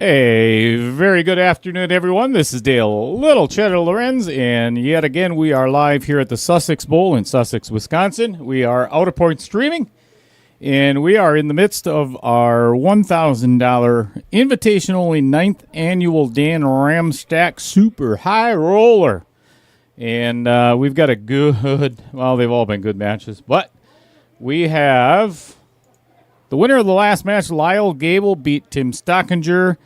A very good afternoon, everyone. This is Dale Little Cheddar Lorenz, and yet again, we are live here at the Sussex Bowl in Sussex, Wisconsin. We are Out of Point streaming, and we are in the midst of our $1,000 invitation-only 9th annual Dan Ramstack Super High Roller. And we've got a good, well, they've all been good matches, but we have the winner of the last match, Lyle Goebel, beat Tim Stockinger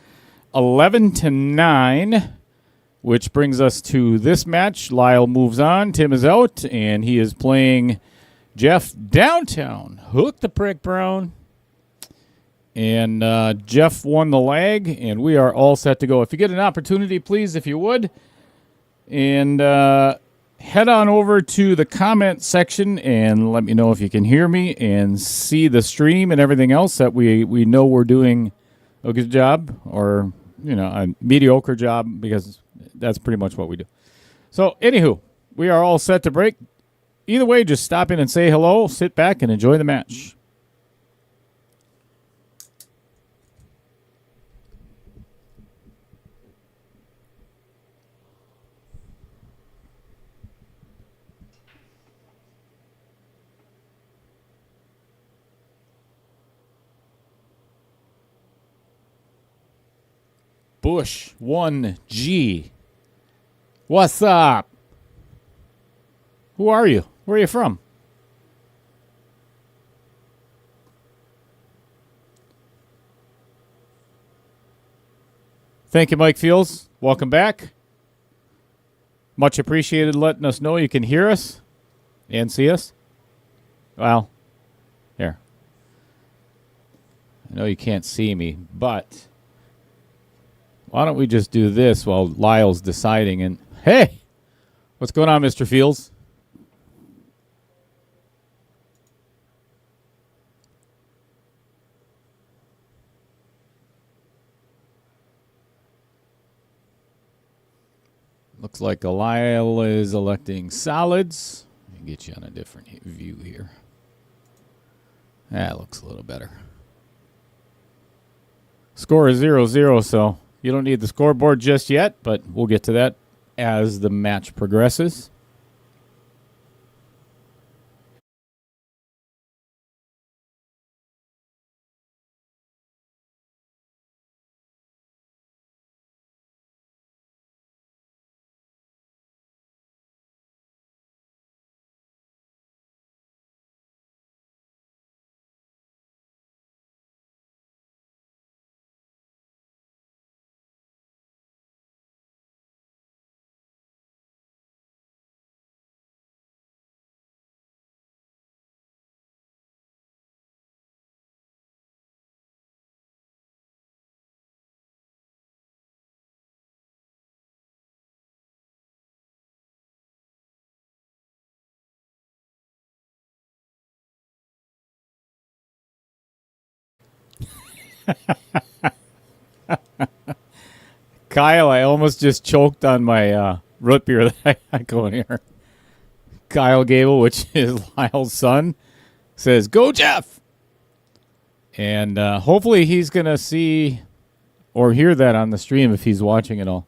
11-9, which brings us to this match. Lyle moves on. Tim is out, and he is playing Jeff Downtown. Hook the prick, Brown. And Jeff won the leg, and we are all set to go. If you get an opportunity, please, if you would, and head on over to the comment section and let me know if you can hear me and see the stream and everything else, that we know we're doing a good job, or a mediocre job, because that's pretty much what we do. So anywho, we are all set to break. Either way, just stop in and say hello, sit back, and enjoy the match. Bush 1G. What's up? Who are you? Where are you from? Thank you, Mike Fields. Welcome back. Much appreciated letting us know you can hear us and see us. Well, here. I know you can't see me, but why don't we just do this while Lyle's deciding? And hey, what's going on, Mr. Fields? Looks like Lyle is electing solids. Let me get you on a different view here. That looks a little better. Score is 0-0, so you don't need the scoreboard just yet, but we'll get to that as the match progresses. Kyle, I almost just choked on my root beer that I go in here. Kyle Goebel, which is Lyle's son, says, "Go, Jeff!" And hopefully he's going to see or hear that on the stream if he's watching it all.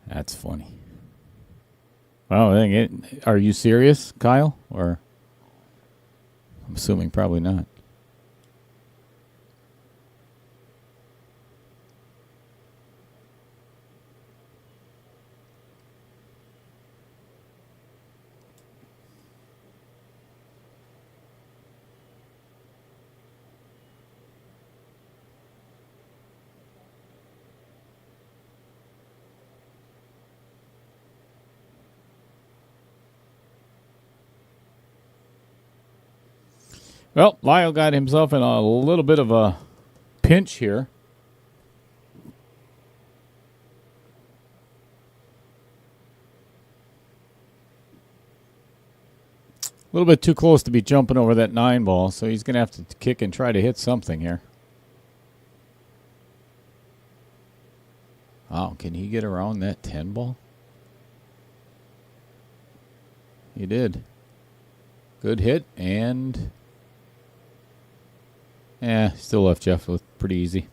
That's funny. Well, are you serious, Kyle? Or I'm assuming probably not. Well, Lyle got himself in a little bit of a pinch here. A little bit too close to be jumping over that 9 ball, so he's going to have to kick and try to hit something here. Wow, can he get around that 10 ball? He did. Good hit, and Still left Jeff with pretty easy.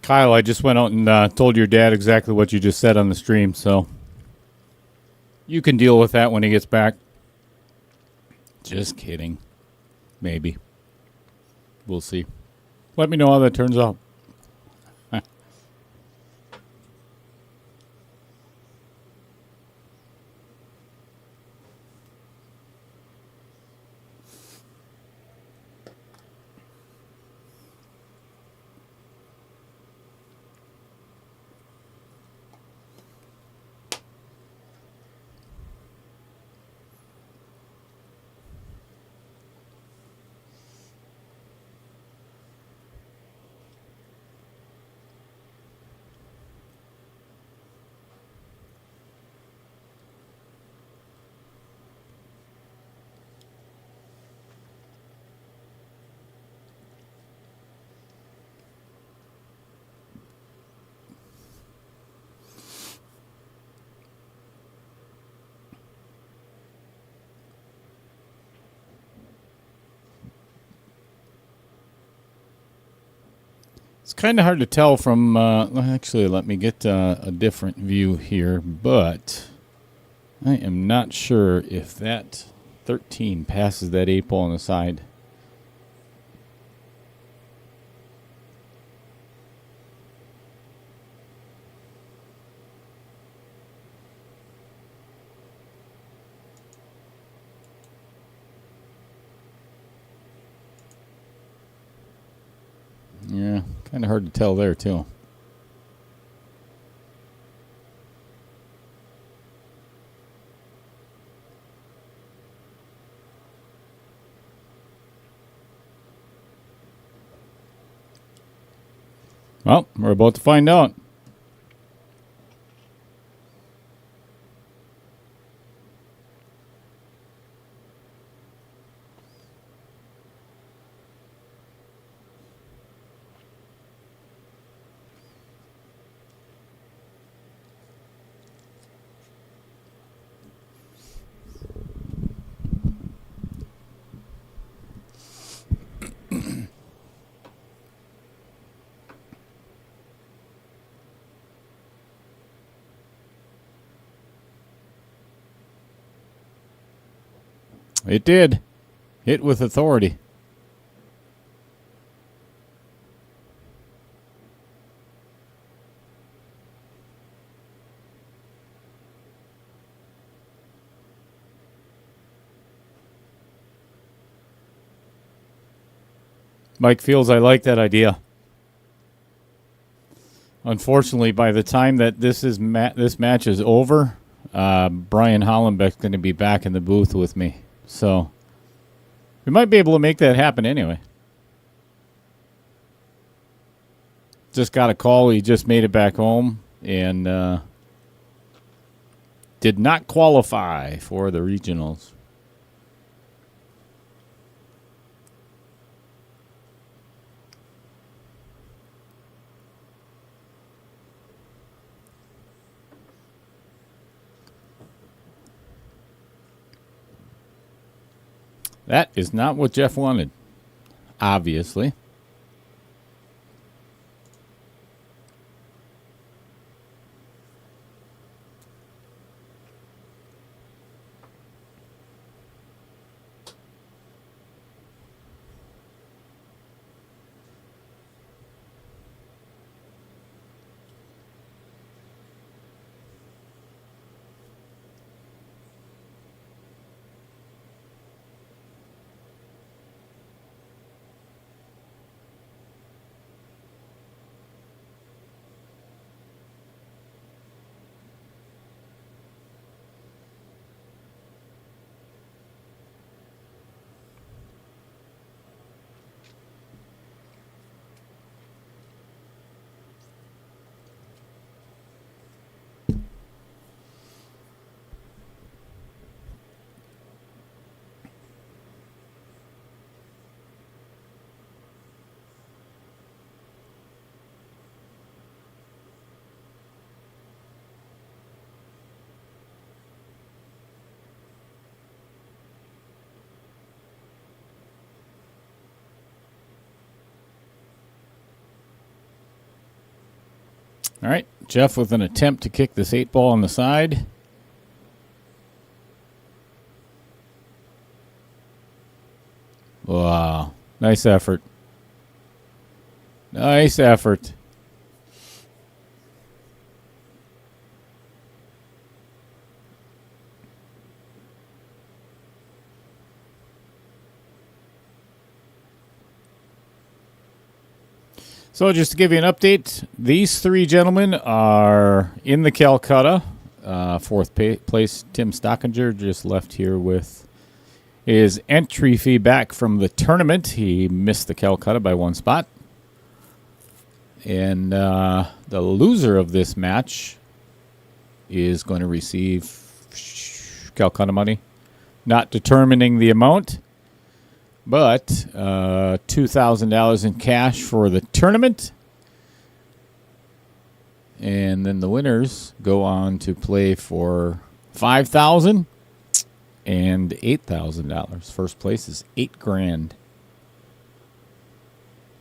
Kyle, I just went out and told your dad exactly what you just said on the stream, so you can deal with that when he gets back. Just kidding. Maybe. We'll see. Let me know how that turns out. It's kind of hard to tell from, actually, let me get a different view here, but I am not sure if that 13 passes that 8 ball on the side. Yeah, kind of hard to tell there, too. Well, we're about to find out. It did. Hit with authority. Mike feels I like that idea. Unfortunately, by the time that this match is over, Brian Hollenbeck's going to be back in the booth with me. So we might be able to make that happen anyway. Just got a call. He just made it back home and did not qualify for the regionals. That is not what Jeff wanted, obviously. All right, Jeff with an attempt to kick this 8-ball on the side. Wow, nice effort. Nice effort. So just to give you an update, these three gentlemen are in the Calcutta. Fourth place, Tim Stockinger just left here with his entry fee back from the tournament. He missed the Calcutta by one spot. And the loser of this match is going to receive Calcutta money. Not determining the amount, but $2,000 in cash for the tournament. And then the winners go on to play for $5,000 and $8,000. First place is $8,000.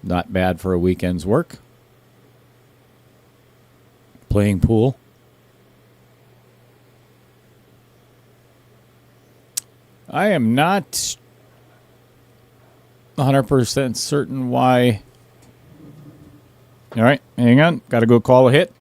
Not bad for a weekend's work. Playing pool. I am not 100% certain why. All right, hang on. Got to go call a hit.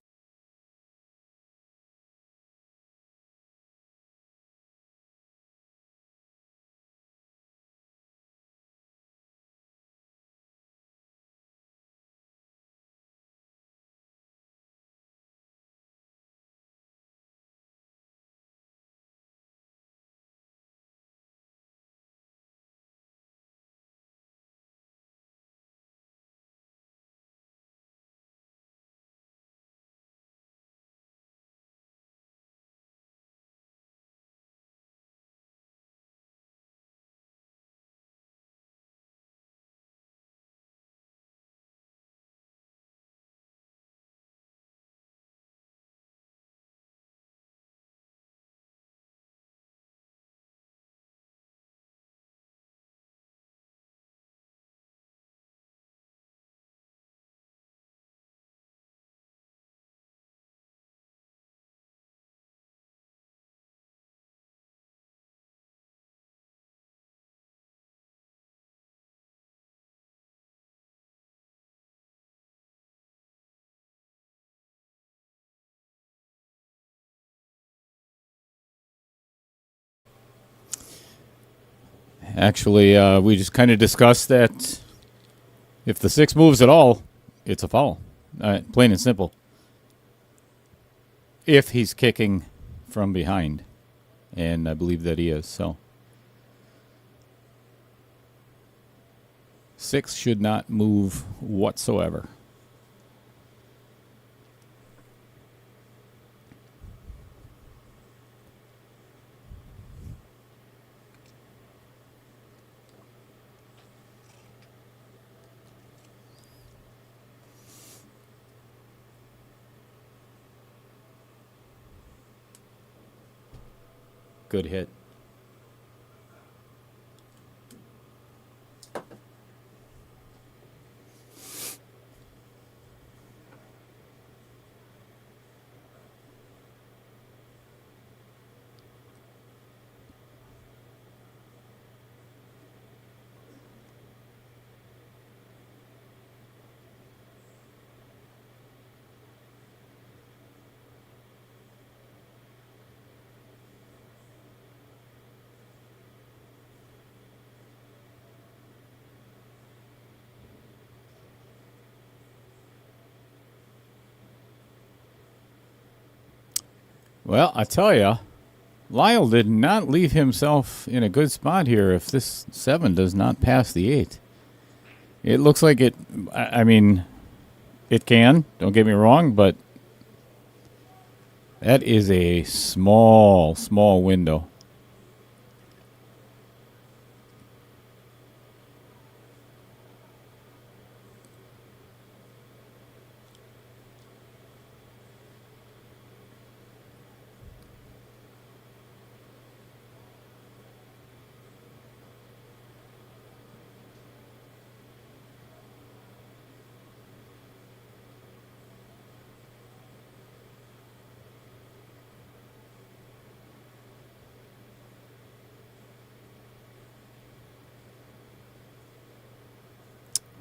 Actually, we just kind of discussed that If the 6 moves at all, it's a foul. Plain and simple. If he's kicking from behind. And I believe that he is, so. 6 should not move whatsoever. Good hit. Well, I tell you, Lyle did not leave himself in a good spot here if this 7 does not pass the 8. It looks like it, I mean, it can, don't get me wrong, but that is a small, small window.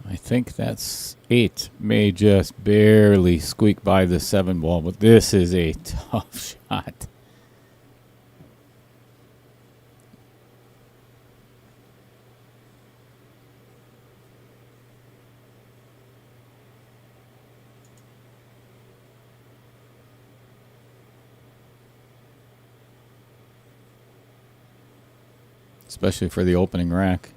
I think that's 8. May just barely squeak by the 7 ball, but this is a tough shot. Especially for the opening rack.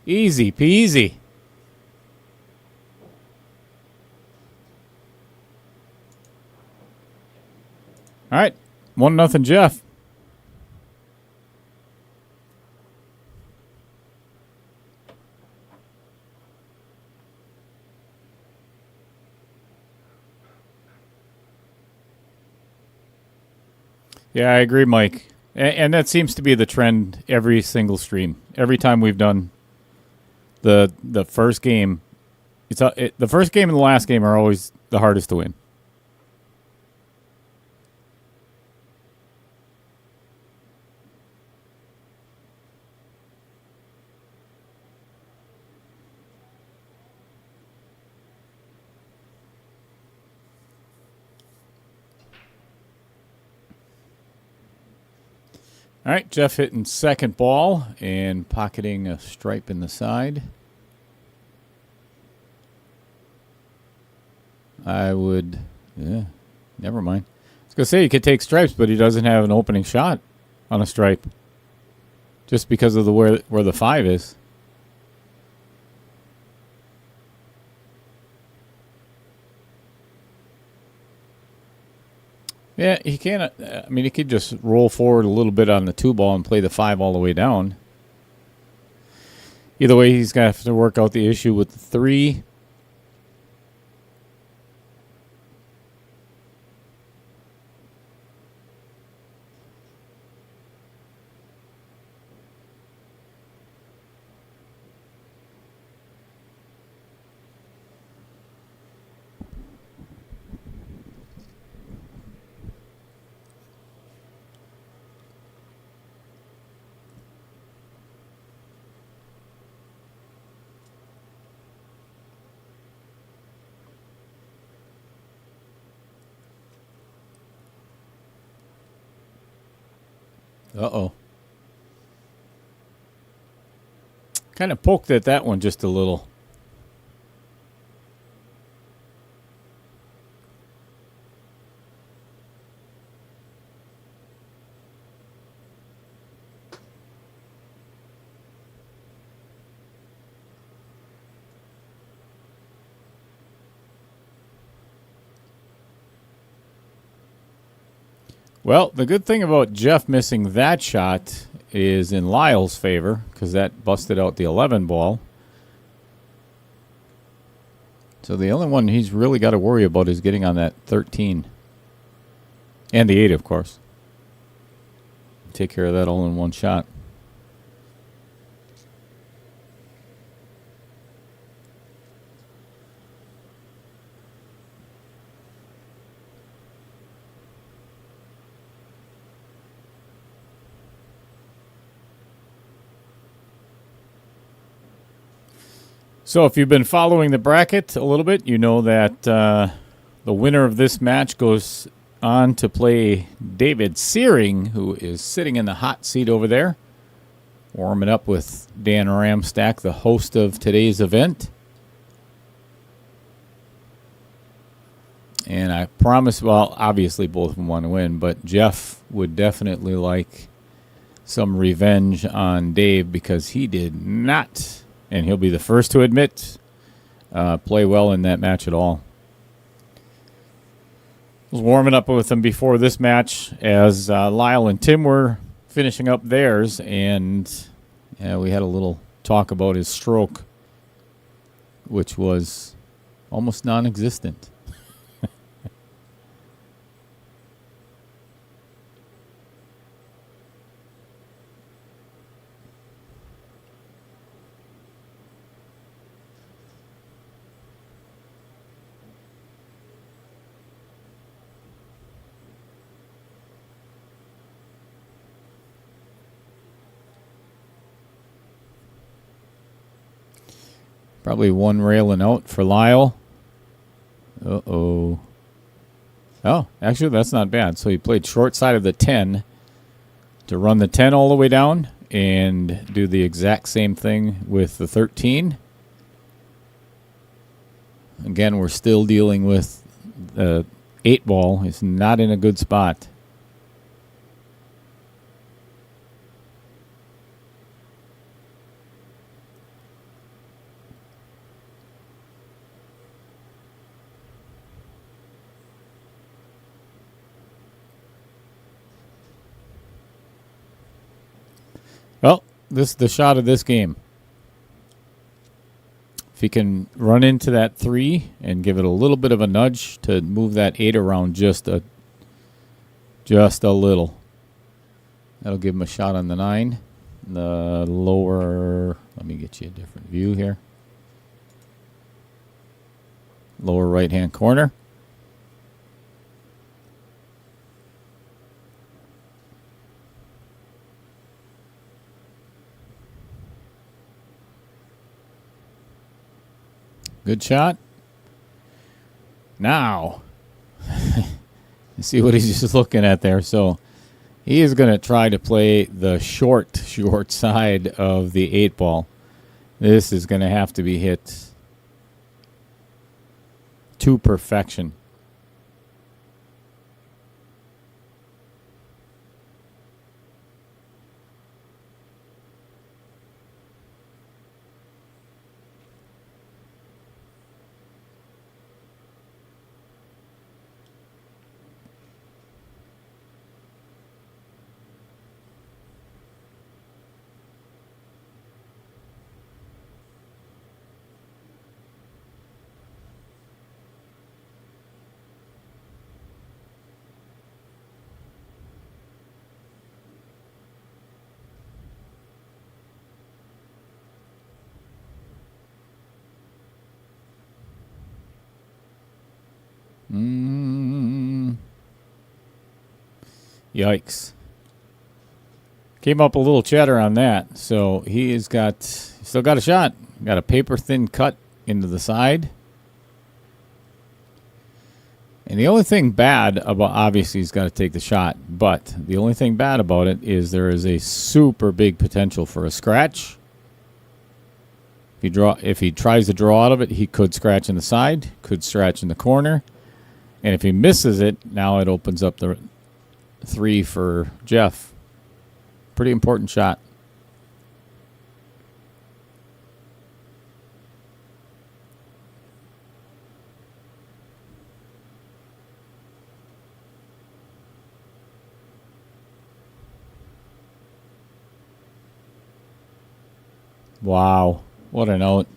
Easy peasy. All right. 1-0 Jeff. Yeah, I agree, Mike. And that seems to be the trend every single stream. Every time we've done the first game, the first game and the last game are always the hardest to win. All right, Jeff hitting second ball and pocketing a stripe in the side. I would, yeah, never mind. I was going to say he could take stripes, but he doesn't have an opening shot on a stripe just because of the where the 5 is. Yeah, he can't. I mean, he could just roll forward a little bit on the 2 ball and play the 5 all the way down. Either way, he's going to have to work out the issue with the 3. Uh-oh. Kind of poked at that one just a little. Well, the good thing about Jeff missing that shot is in Lyle's favor because that busted out the 11 ball. So the only one he's really got to worry about is getting on that 13. And the 8, of course. Take care of that all in one shot. So if you've been following the bracket a little bit, you know that the winner of this match goes on to play David Searing, who is sitting in the hot seat over there, warming up with Dan Ramstack, the host of today's event. And I promise, well, obviously both of them want to win, but Jeff would definitely like some revenge on Dave because he did not, and he'll be the first to admit, play well in that match at all. I was warming up with him before this match as Lyle and Tim were finishing up theirs, and we had a little talk about his stroke, which was almost non-existent. Probably one railing out for Lyle. Uh-oh. Oh, actually, that's not bad. So he played short side of the 10 to run the 10 all the way down and do the exact same thing with the 13. Again, we're still dealing with the 8 ball. It's not in a good spot. Well, this is the shot of this game. If he can run into that 3 and give it a little bit of a nudge to move that 8 around just a little, that'll give him a shot on the 9. The lower, let me get you a different view here. Lower right-hand corner. Good shot. Now, you see what he's just looking at there. So he is going to try to play the short side of the 8 ball. This is going to have to be hit to perfection. Yikes. Came up a little chatter on that. So he's still got a shot. Got a paper thin cut into the side. And the only thing bad about, obviously he's got to take the shot, but the only thing bad about it is there is a super big potential for a scratch. If he tries to draw out of it, he could scratch in the side, could scratch in the corner. And if he misses it, now it opens up the 3 for Jeff. Pretty important shot. Wow. What a note.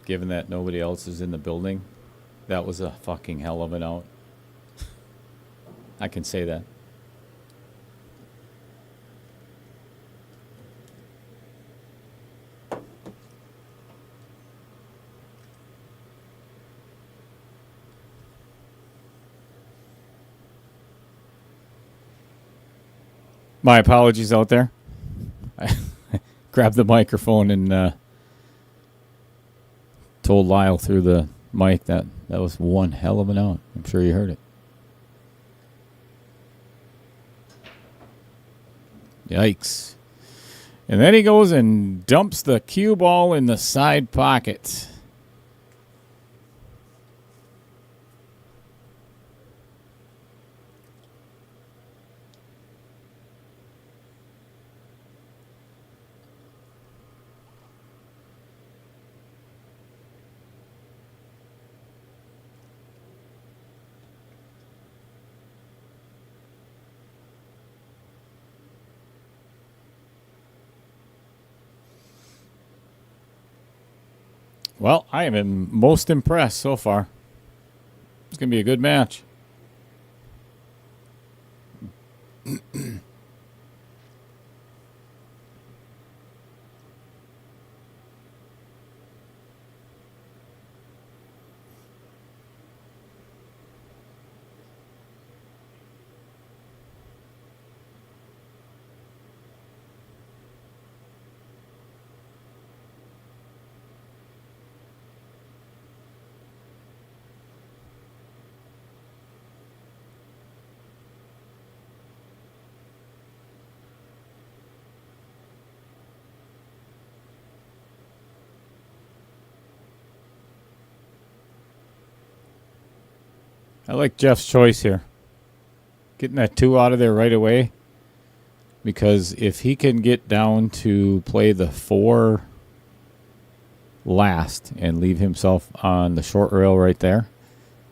Given that nobody else is in the building, that was a fucking hell of an out. I can say that. My apologies out there. I grabbed the microphone and told Lyle through the mic that was one hell of an out. I'm sure you heard it. Yikes. And then he goes and dumps the cue ball in the side pocket. Well, I am most impressed so far. It's going to be a good match. I like Jeff's choice here. Getting that 2 out of there right away. Because if he can get down to play the 4 last and leave himself on the short rail right there,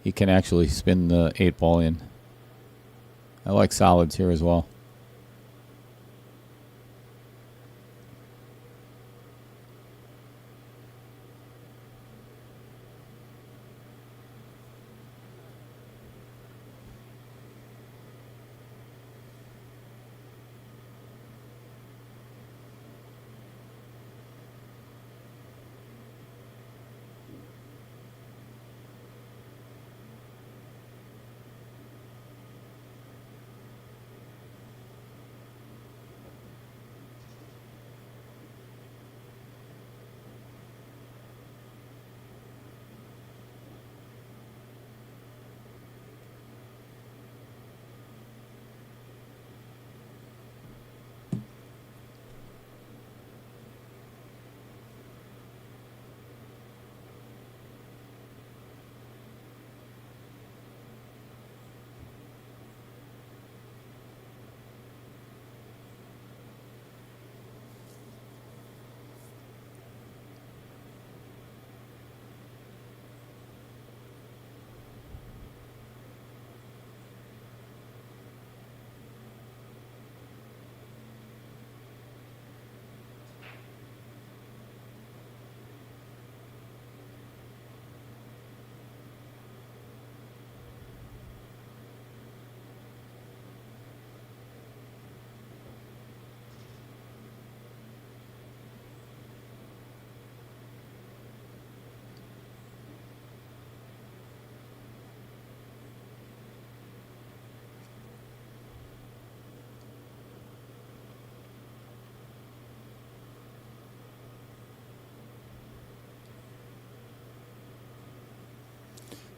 he can actually spin the 8 ball in. I like solids here as well.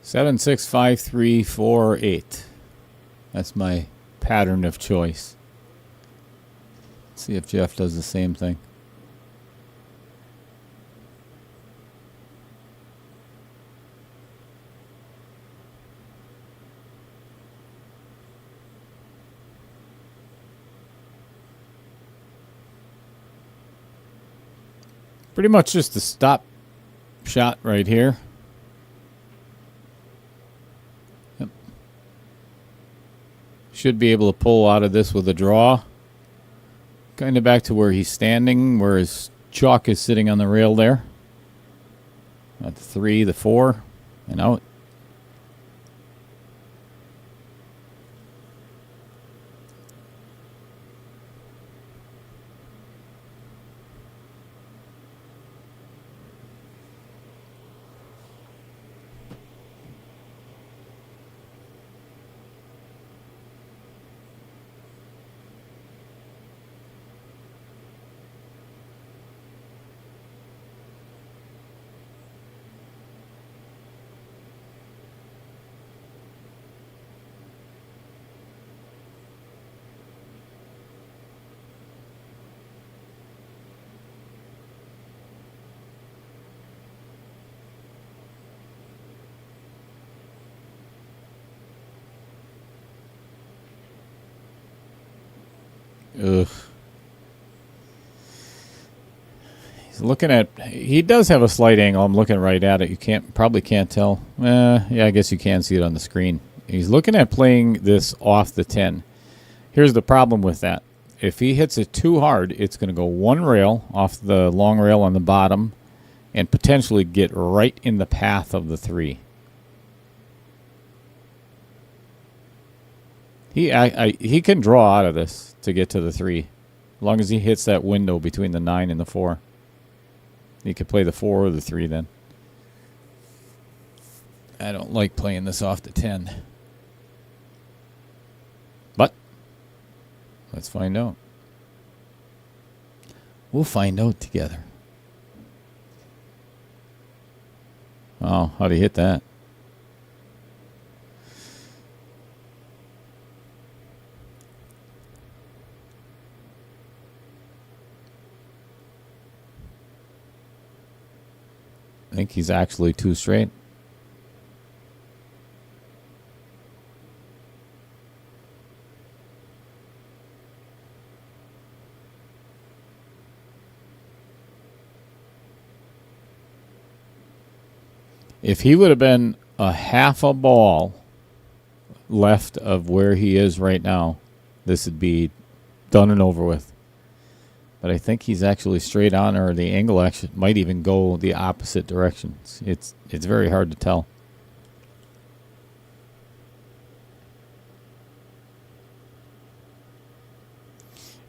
7, 6, 5, 3, 4, 8. That's my pattern of choice. Let's see if Jeff does the same thing. Pretty much just a stop shot right here. Yep. Should be able to pull out of this with a draw. Kind of back to where he's standing, where his chalk is sitting on the rail there. At the 3, the 4, and out. Ugh. He's looking at. He does have a slight angle. I'm looking right at it. You probably can't tell. Yeah, I guess you can see it on the screen. He's looking at playing this off the 10. Here's the problem with that. If he hits it too hard, it's going to go one rail off the long rail on the bottom and potentially get right in the path of the 3. He can draw out of this to get to the 3, as long as he hits that window between the 9 and the 4. He could play the 4 or the 3 then. I don't like playing this off the 10. But let's find out. We'll find out together. Oh, how'd he hit that? I think he's actually 2 straight. If he would have been a half a ball left of where he is right now, this would be done and over with. But I think he's actually straight on, or the angle actually might even go the opposite direction. It's very hard to tell.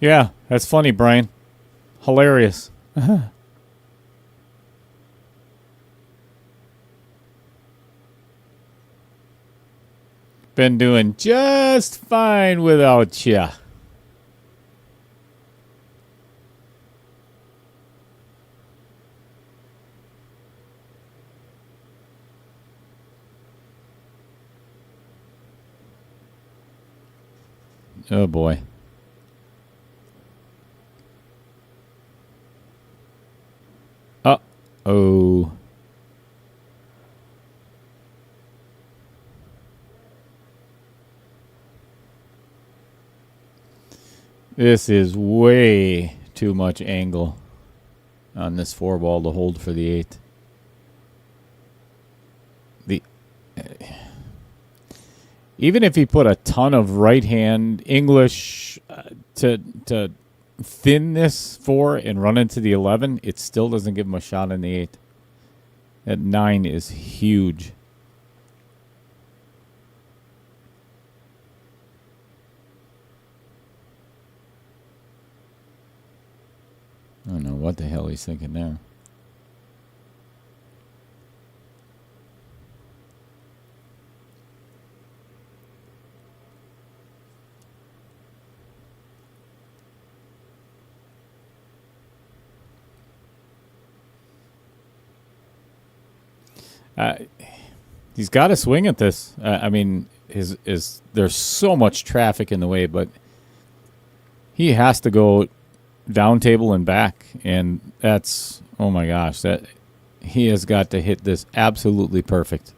Yeah, that's funny, Brian. Hilarious. Been doing just fine without ya. Oh, boy. Uh-oh. This is way too much angle on this 4 ball to hold for the 8. Even if he put a ton of right hand English to thin this 4 and run into the 11, it still doesn't give him a shot in the 8. That 9 is huge. I don't know what the hell he's thinking there. He's got to swing at this. I mean, there's so much traffic in the way, but he has to go down table and back, and that's, oh my gosh, that he has got to hit this absolutely perfect,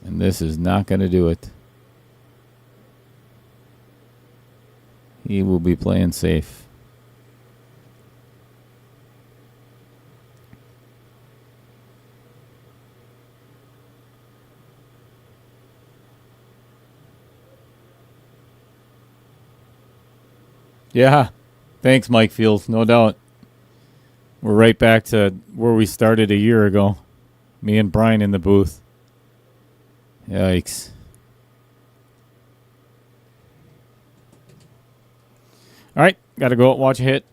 and this is not going to do it. He will be playing safe. Yeah. Thanks, Mike Fields. No doubt. We're right back to where we started a year ago. Me and Brian in the booth. Yikes. All right. Got to go out and watch a hit.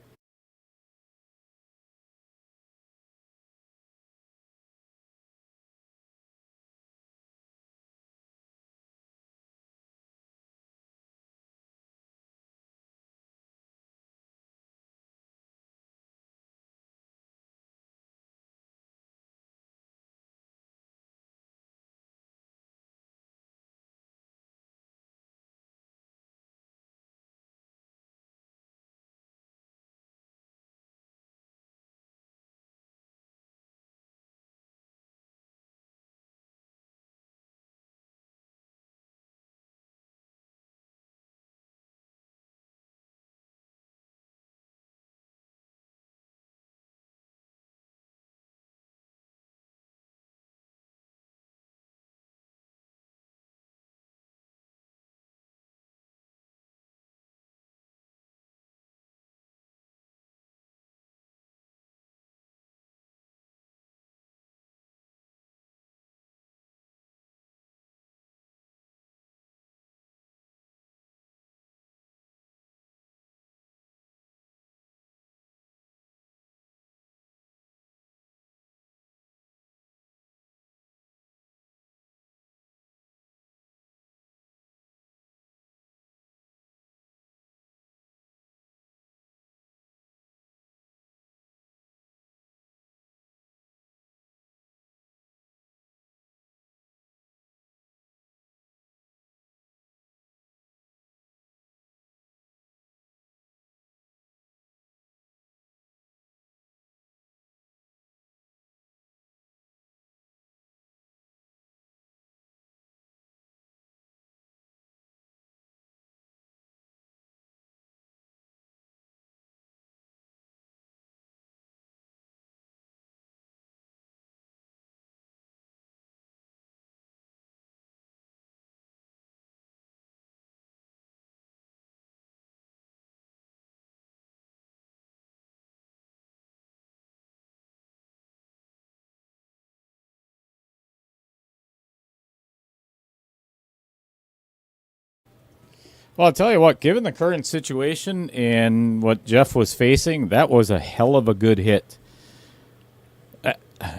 Well, I'll tell you what, given the current situation and what Jeff was facing, that was a hell of a good hit.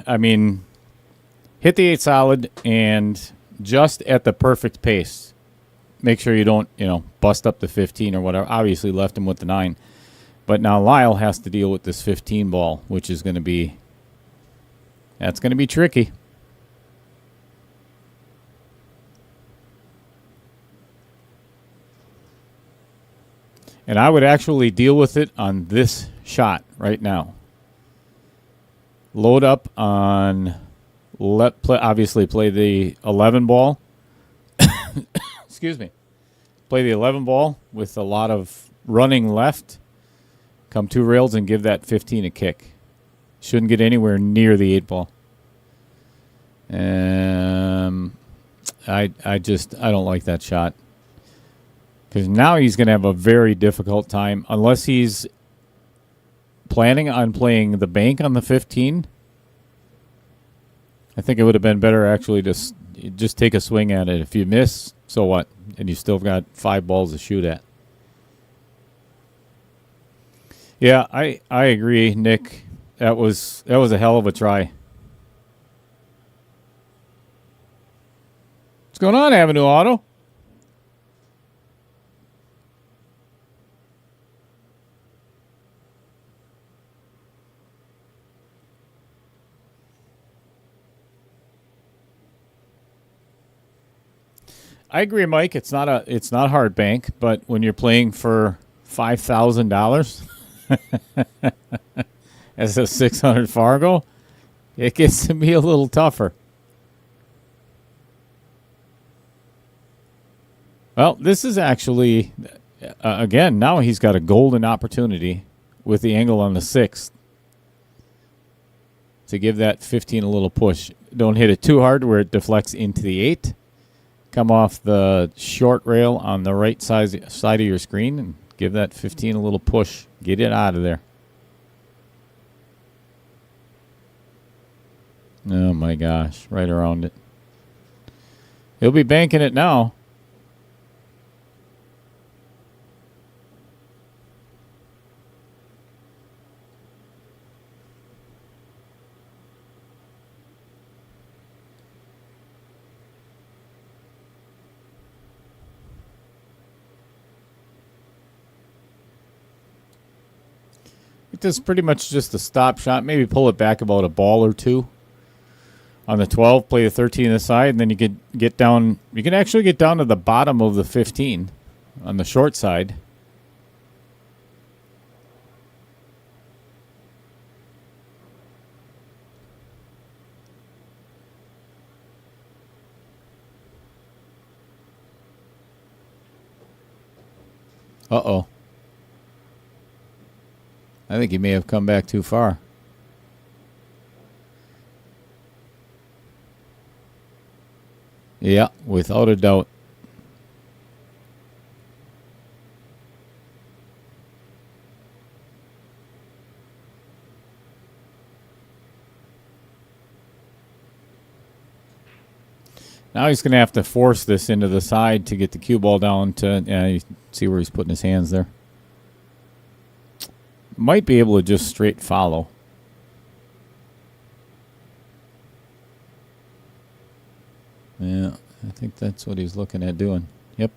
I mean, hit the 8 solid and just at the perfect pace. Make sure you don't, bust up the 15 or whatever. Obviously left him with the 9. But now Lyle has to deal with this 15 ball, which is going to be, that's going to be tricky. And I would actually deal with it on this shot right now. Load up on, obviously play the 11 ball. Excuse me. Play the 11 ball with a lot of running left. Come 2 rails and give that 15 a kick. Shouldn't get anywhere near the 8 ball. I don't like that shot. Because now he's going to have a very difficult time, unless he's planning on playing the bank on the 15. I think it would have been better actually to just take a swing at it. If you miss, so what? And you still got 5 balls to shoot at. Yeah, I agree, Nick. That was a hell of a try. What's going on, Avenue Auto? I agree, Mike. It's not a hard bank, but when you're playing for $5,000 as a 600 Fargo, it gets to be a little tougher. Well, this is actually again, now he's got a golden opportunity with the angle on the 6th to give that 15 a little push. Don't hit it too hard where it deflects into the 8. Come off the short rail on the right side of your screen and give that 15 a little push. Get it out of there. Oh my gosh, right around it. He'll be banking it now. This is pretty much just a stop shot. Maybe pull it back about a ball or two. On the 12, play the 13 on the side, and then you can get down. You can actually get down to the bottom of the 15 on the short side. Uh-oh. I think he may have come back too far. Yeah, without a doubt. Now he's going to have to force this into the side to get the cue ball down to, you see where he's putting his hands there. Might be able to just straight follow. Yeah, I think that's what he's looking at doing. Yep.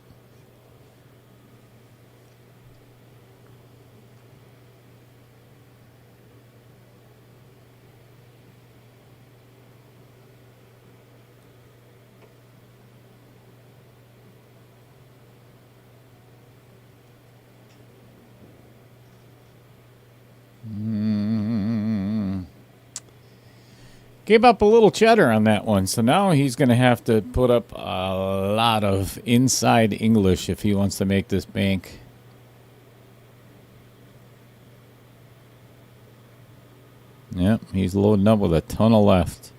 Gave up a little cheddar on that one, so now he's going to have to put up a lot of inside English if he wants to make this bank. Yep, he's loading up with a ton of left.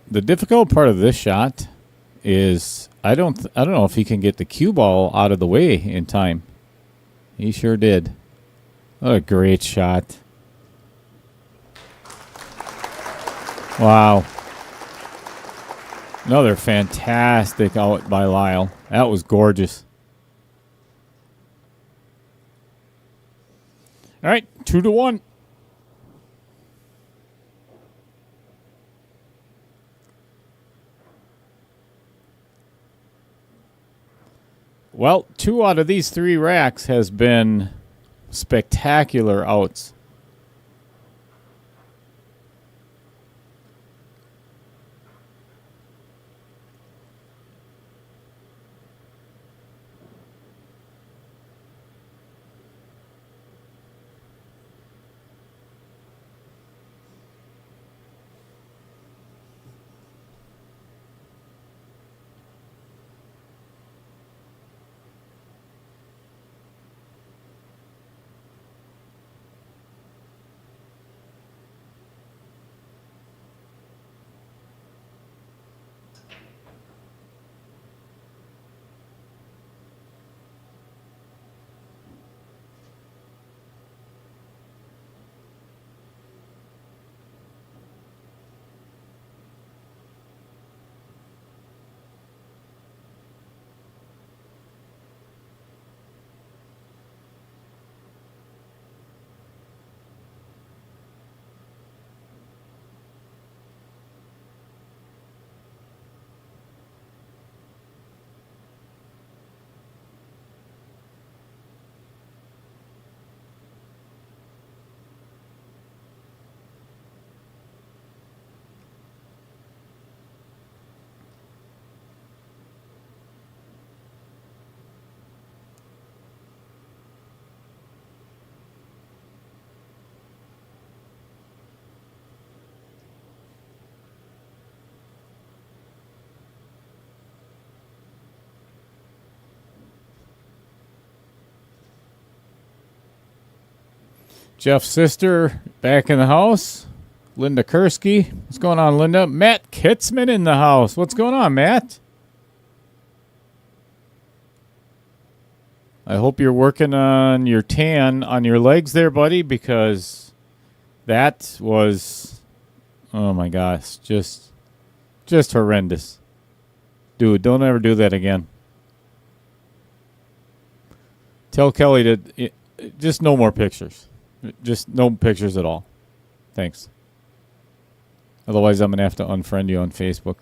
The difficult part of this shot is I don't know if he can get the cue ball out of the way in time. He sure did. What a great shot. Wow. Another fantastic out by Lyle. That was gorgeous. All right, 2-1. Well, 2 out of these 3 racks has been spectacular outs. Jeff's sister back in the house. Linda Kursky. What's going on, Linda? Matt Kitzman in the house. What's going on, Matt? I hope you're working on your tan on your legs there, buddy, because that was, oh my gosh, just horrendous. Dude, don't ever do that again. Tell Kelly to just no more pictures. Just no pictures at all. Thanks. Otherwise, I'm going to have to unfriend you on Facebook.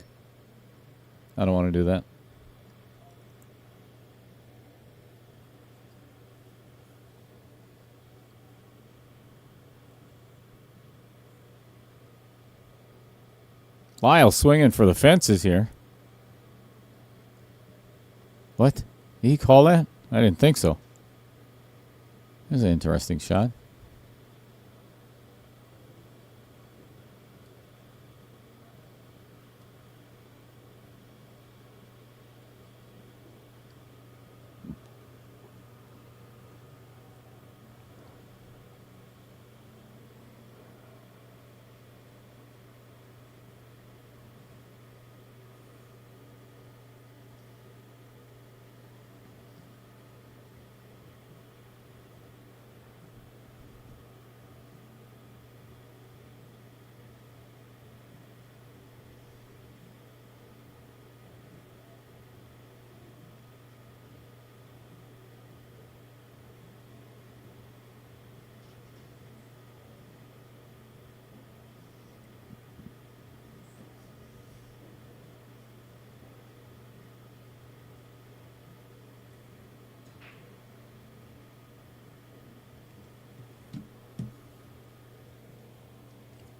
I don't want to do that. Lyle swinging for the fences here. What? Did he call that? I didn't think so. There's an interesting shot.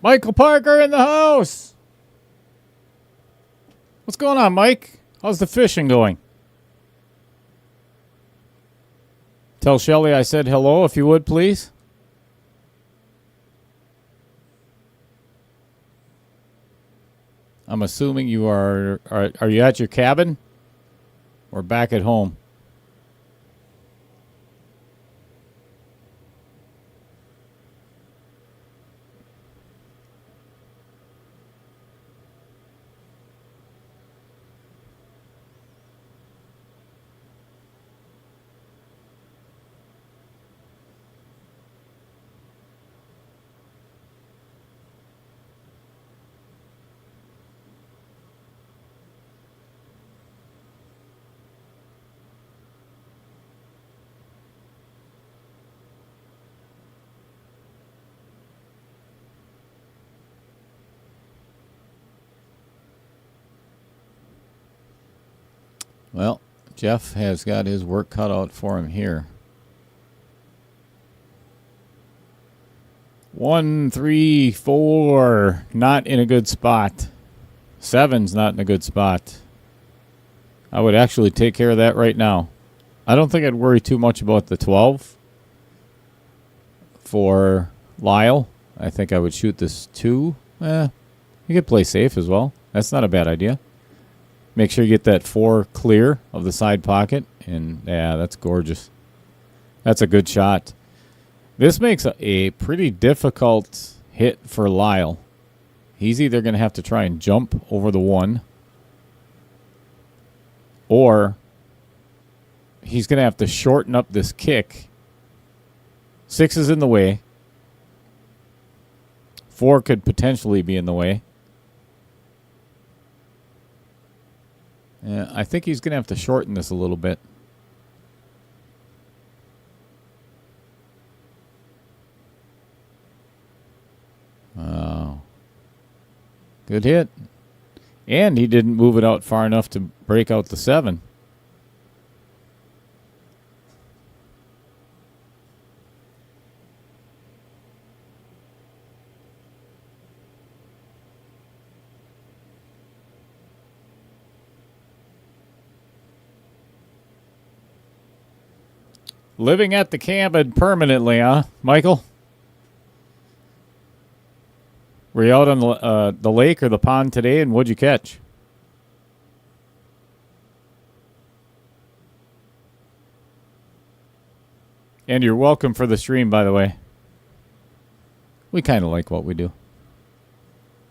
Michael Parker in the house. What's going on, Mike? How's the fishing going? Tell Shelly I said hello, if you would, please. I'm assuming you are you at your cabin or back at home? Well, Jeff has got his work cut out for him here. 1, 3, 4, not in a good spot. 7's not in a good spot. I would actually take care of that right now. I don't think I'd worry too much about the 12 for Lyle. I think I would shoot this 2. You could play safe as well. That's not a bad idea. Make sure you get that 4 clear of the side pocket. And, yeah, that's gorgeous. That's a good shot. This makes a pretty difficult hit for Lyle. He's either going to have to try and jump over the 1, or he's going to have to shorten up this kick. 6 is in the way. 4 could potentially be in the way. Yeah, I think he's going to have to shorten this a little bit. Oh. Good hit. And he didn't move it out far enough to break out the 7. Living at the cabin permanently, huh, Michael? Were you out on the lake or the pond today, and what'd you catch? And you're welcome for the stream, by the way. We kind of like what we do.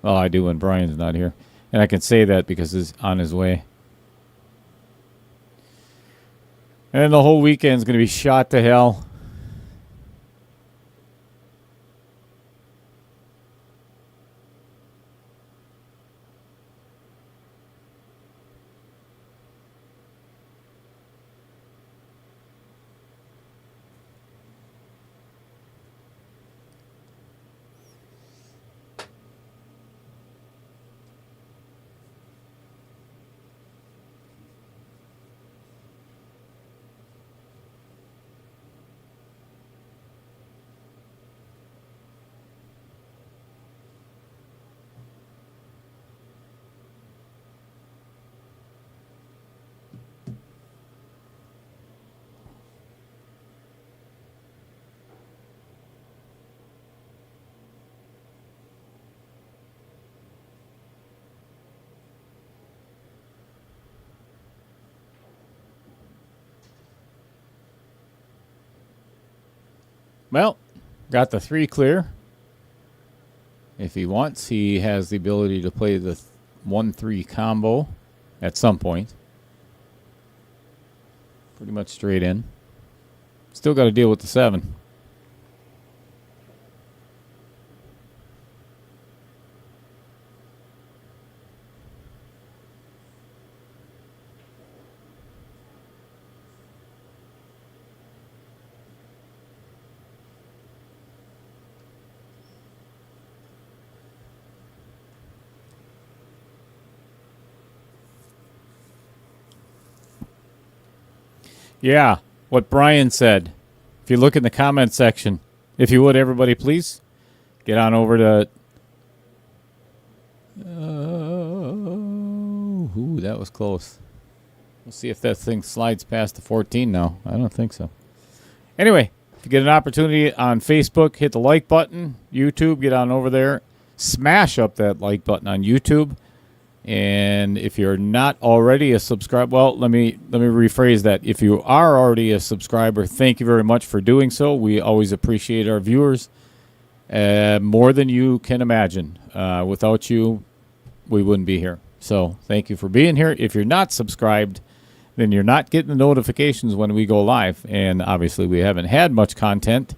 Well, I do when Brian's not here. And I can say that because he's on his way. And the whole weekend's going to be shot to hell. Well, got the 3 clear. If he wants, he has the ability to play the 1-3 combo at some point. Pretty much straight in. Still got to deal with the 7. Yeah, what Brian said. If you look in the comment section, if you would, everybody, please get on over to. Ooh, that was close. We'll see if that thing slides past the 14 now. I don't think so. Anyway, if you get an opportunity on Facebook, hit the like button. YouTube, get on over there. Smash up that like button on YouTube. And if you're not already a subscriber, well, let me rephrase that. If you are already a subscriber, thank you very much for doing so. We always appreciate our viewers more than you can imagine. Without you, we wouldn't be here. So thank you for being here. If you're not subscribed, then you're not getting the notifications when we go live. And obviously, we haven't had much content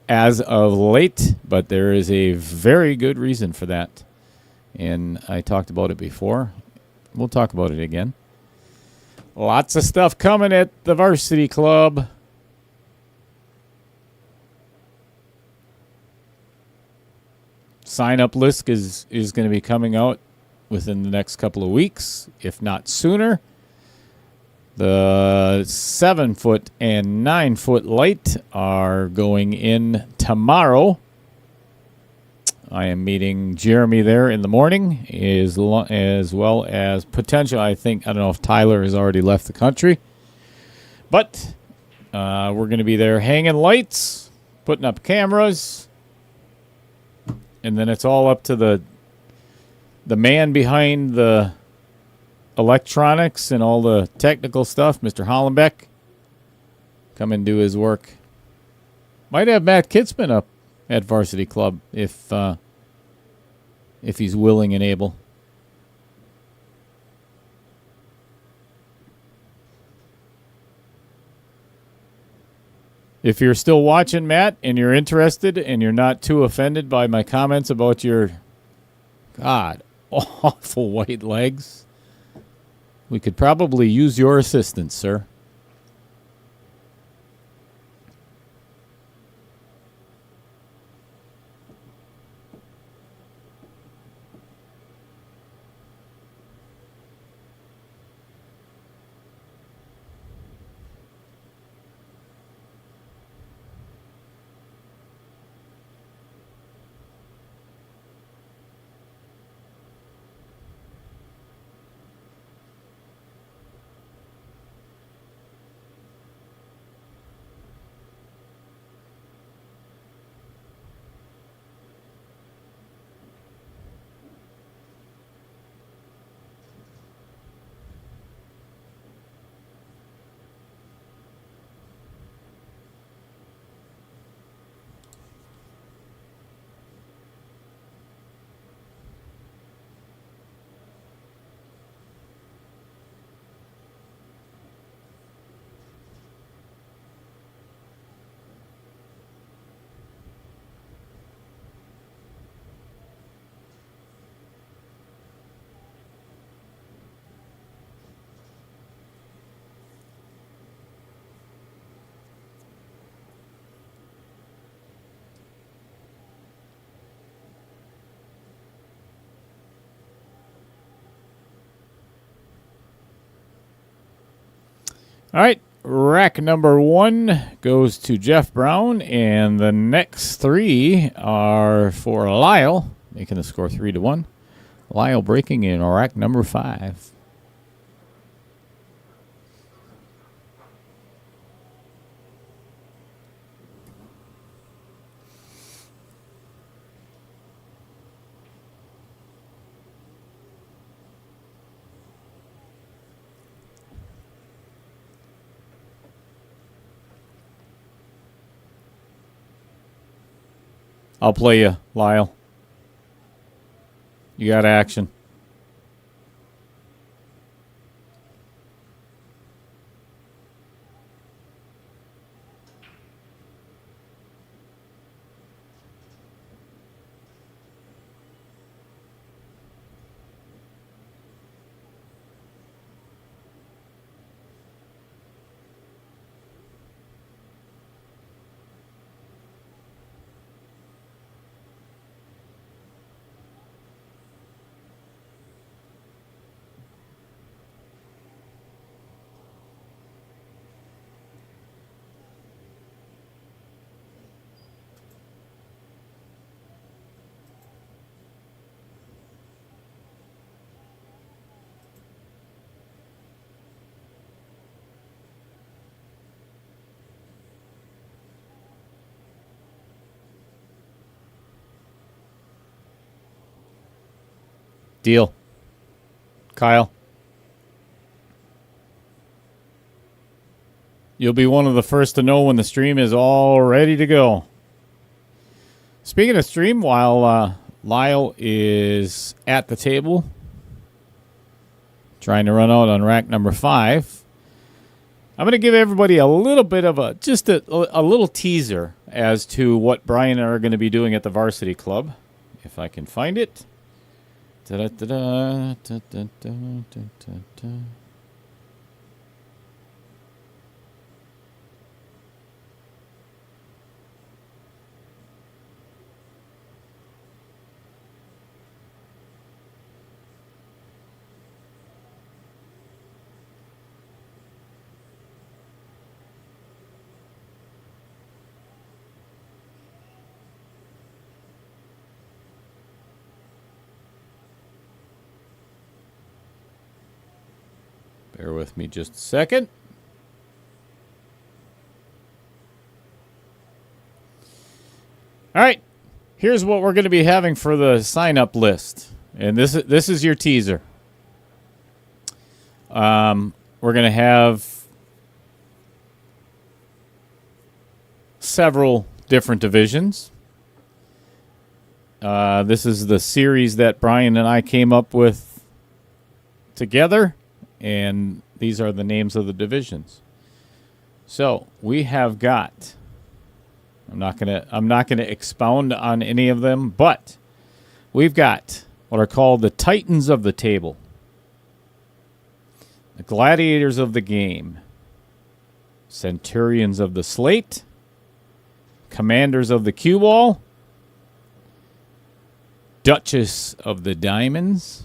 as of late, but there is a very good reason for that. And I talked about it before. We'll talk about it again. Lots of stuff coming at the Varsity Club. Sign-up list is going to be coming out within the next couple of weeks, if not sooner. The 7-foot and 9-foot light are going in tomorrow. I am meeting Jeremy there in the morning, as well as potential. I don't know if Tyler has already left the country, but we're going to be there hanging lights, putting up cameras, and then it's all up to the man behind the electronics and all the technical stuff, Mr. Hollenbeck. Come and do his work. Might have Matt Kitzman up at Varsity Club if he's willing and able. If you're still watching, Matt, and you're interested and you're not too offended by my comments about your awful white legs, we could probably use your assistance, sir. All right, rack number 1 goes to Jeff Brown, and the next 3 are for Lyle, making the score 3-1. Lyle breaking in rack number 5. I'll play you, Lyle. You got action. Deal. Kyle. You'll be one of the first to know when the stream is all ready to go. Speaking of stream, while Lyle is at the table, trying to run out on rack number 5, I'm going to give everybody a little bit of a little teaser as to what Brian and I are going to be doing at the Varsity Club, if I can find it. Da-da-da-da, da-da-da-da-da-da. Bear with me just a second. All right. Here's what we're going to be having for the sign-up list. And this is your teaser. We're going to have several different divisions. This is the series that Brian and I came up with together. And these are the names of the divisions. So we have got. I'm not gonna expound on any of them, but we've got what are called the Titans of the table, the Gladiators of the game, Centurions of the slate, Commanders of the cue ball, Duchess of the diamonds.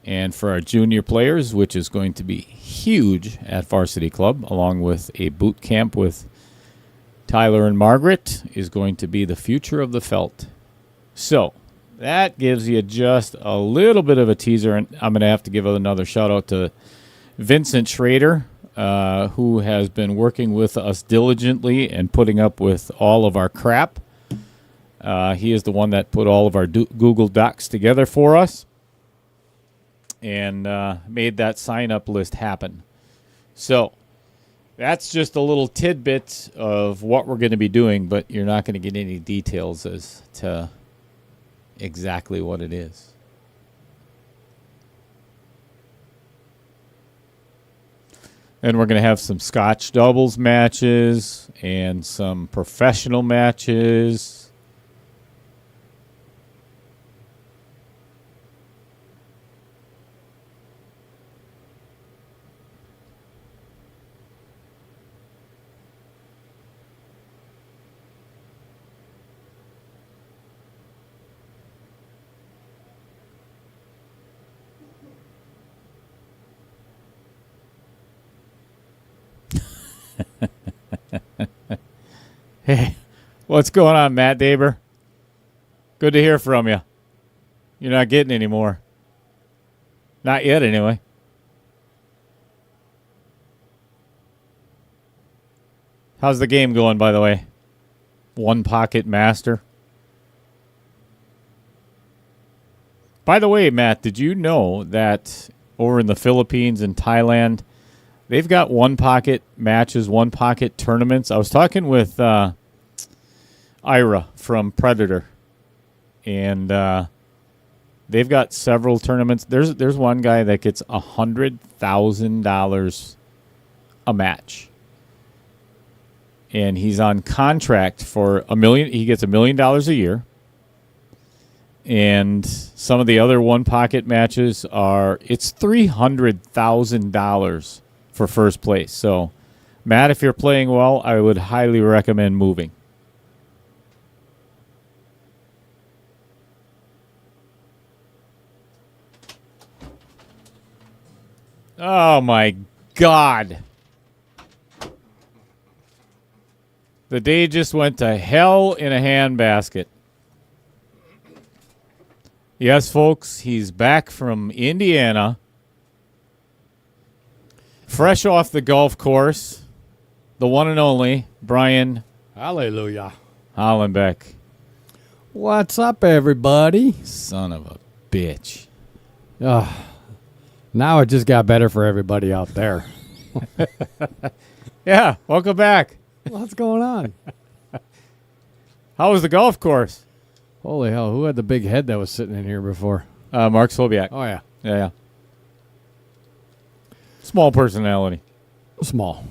And for our junior players, which is going to be huge at Varsity Club, along with a boot camp with Tyler and Margaret, is going to be the future of the felt. So that gives you just a little bit of a teaser. And I'm going to have to give another shout out to Vincent Schrader, who has been working with us diligently and putting up with all of our crap. He is the one that put all of our Google Docs together for us. And made that sign-up list happen. So that's just a little tidbit of what we're going to be doing, but you're not going to get any details as to exactly what it is. And we're going to have some Scotch doubles matches and some professional matches. Hey, what's going on, Matt Daber? Good to hear from you. You're not getting any more. Not yet, anyway. How's the game going, by the way? One pocket master. By the way, Matt, did you know that over in the Philippines and Thailand, they've got one pocket matches, one pocket tournaments? I was talking with Ira from Predator, and they've got several tournaments. There's one guy that gets $100,000 a match, and he's on contract for $1 million. He gets $1 million a year, and some of the other one pocket matches it's $300,000 for first place. So, Matt, if you're playing well, I would highly recommend moving. Oh, my God. The day just went to hell in a handbasket. Yes, folks, he's back from Indiana. Fresh off the golf course. The one and only Brian Hallelujah. Hollenbeck. What's up, everybody? Son of a bitch. Now it just got better for everybody out there. Yeah, welcome back. What's going on? How was the golf course? Holy hell, who had the big head that was sitting in here before? Mark Slobiak. Oh, yeah. Yeah. Small personality. Small.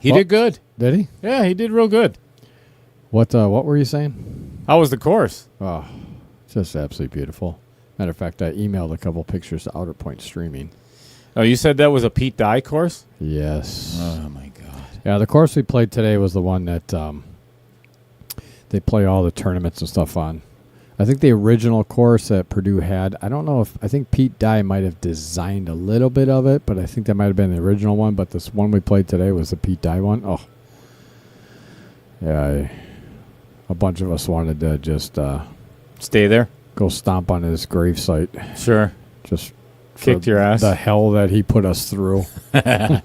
He did good. Did he? Yeah, he did real good. What were you saying? How was the course? Oh, just absolutely beautiful. Matter of fact, I emailed a couple pictures to Outer Point Streaming. Oh, you said that was a Pete Dye course? Yes. Oh, my God. Yeah, the course we played today was the one that they play all the tournaments and stuff on. I think the original course that Purdue had, I think Pete Dye might have designed a little bit of it, but I think that might have been the original one, but this one we played today was the Pete Dye one. Oh. Yeah, a bunch of us wanted to just stay there? Go stomp on his gravesite. Sure. Just kicked your ass. The hell that he put us through. It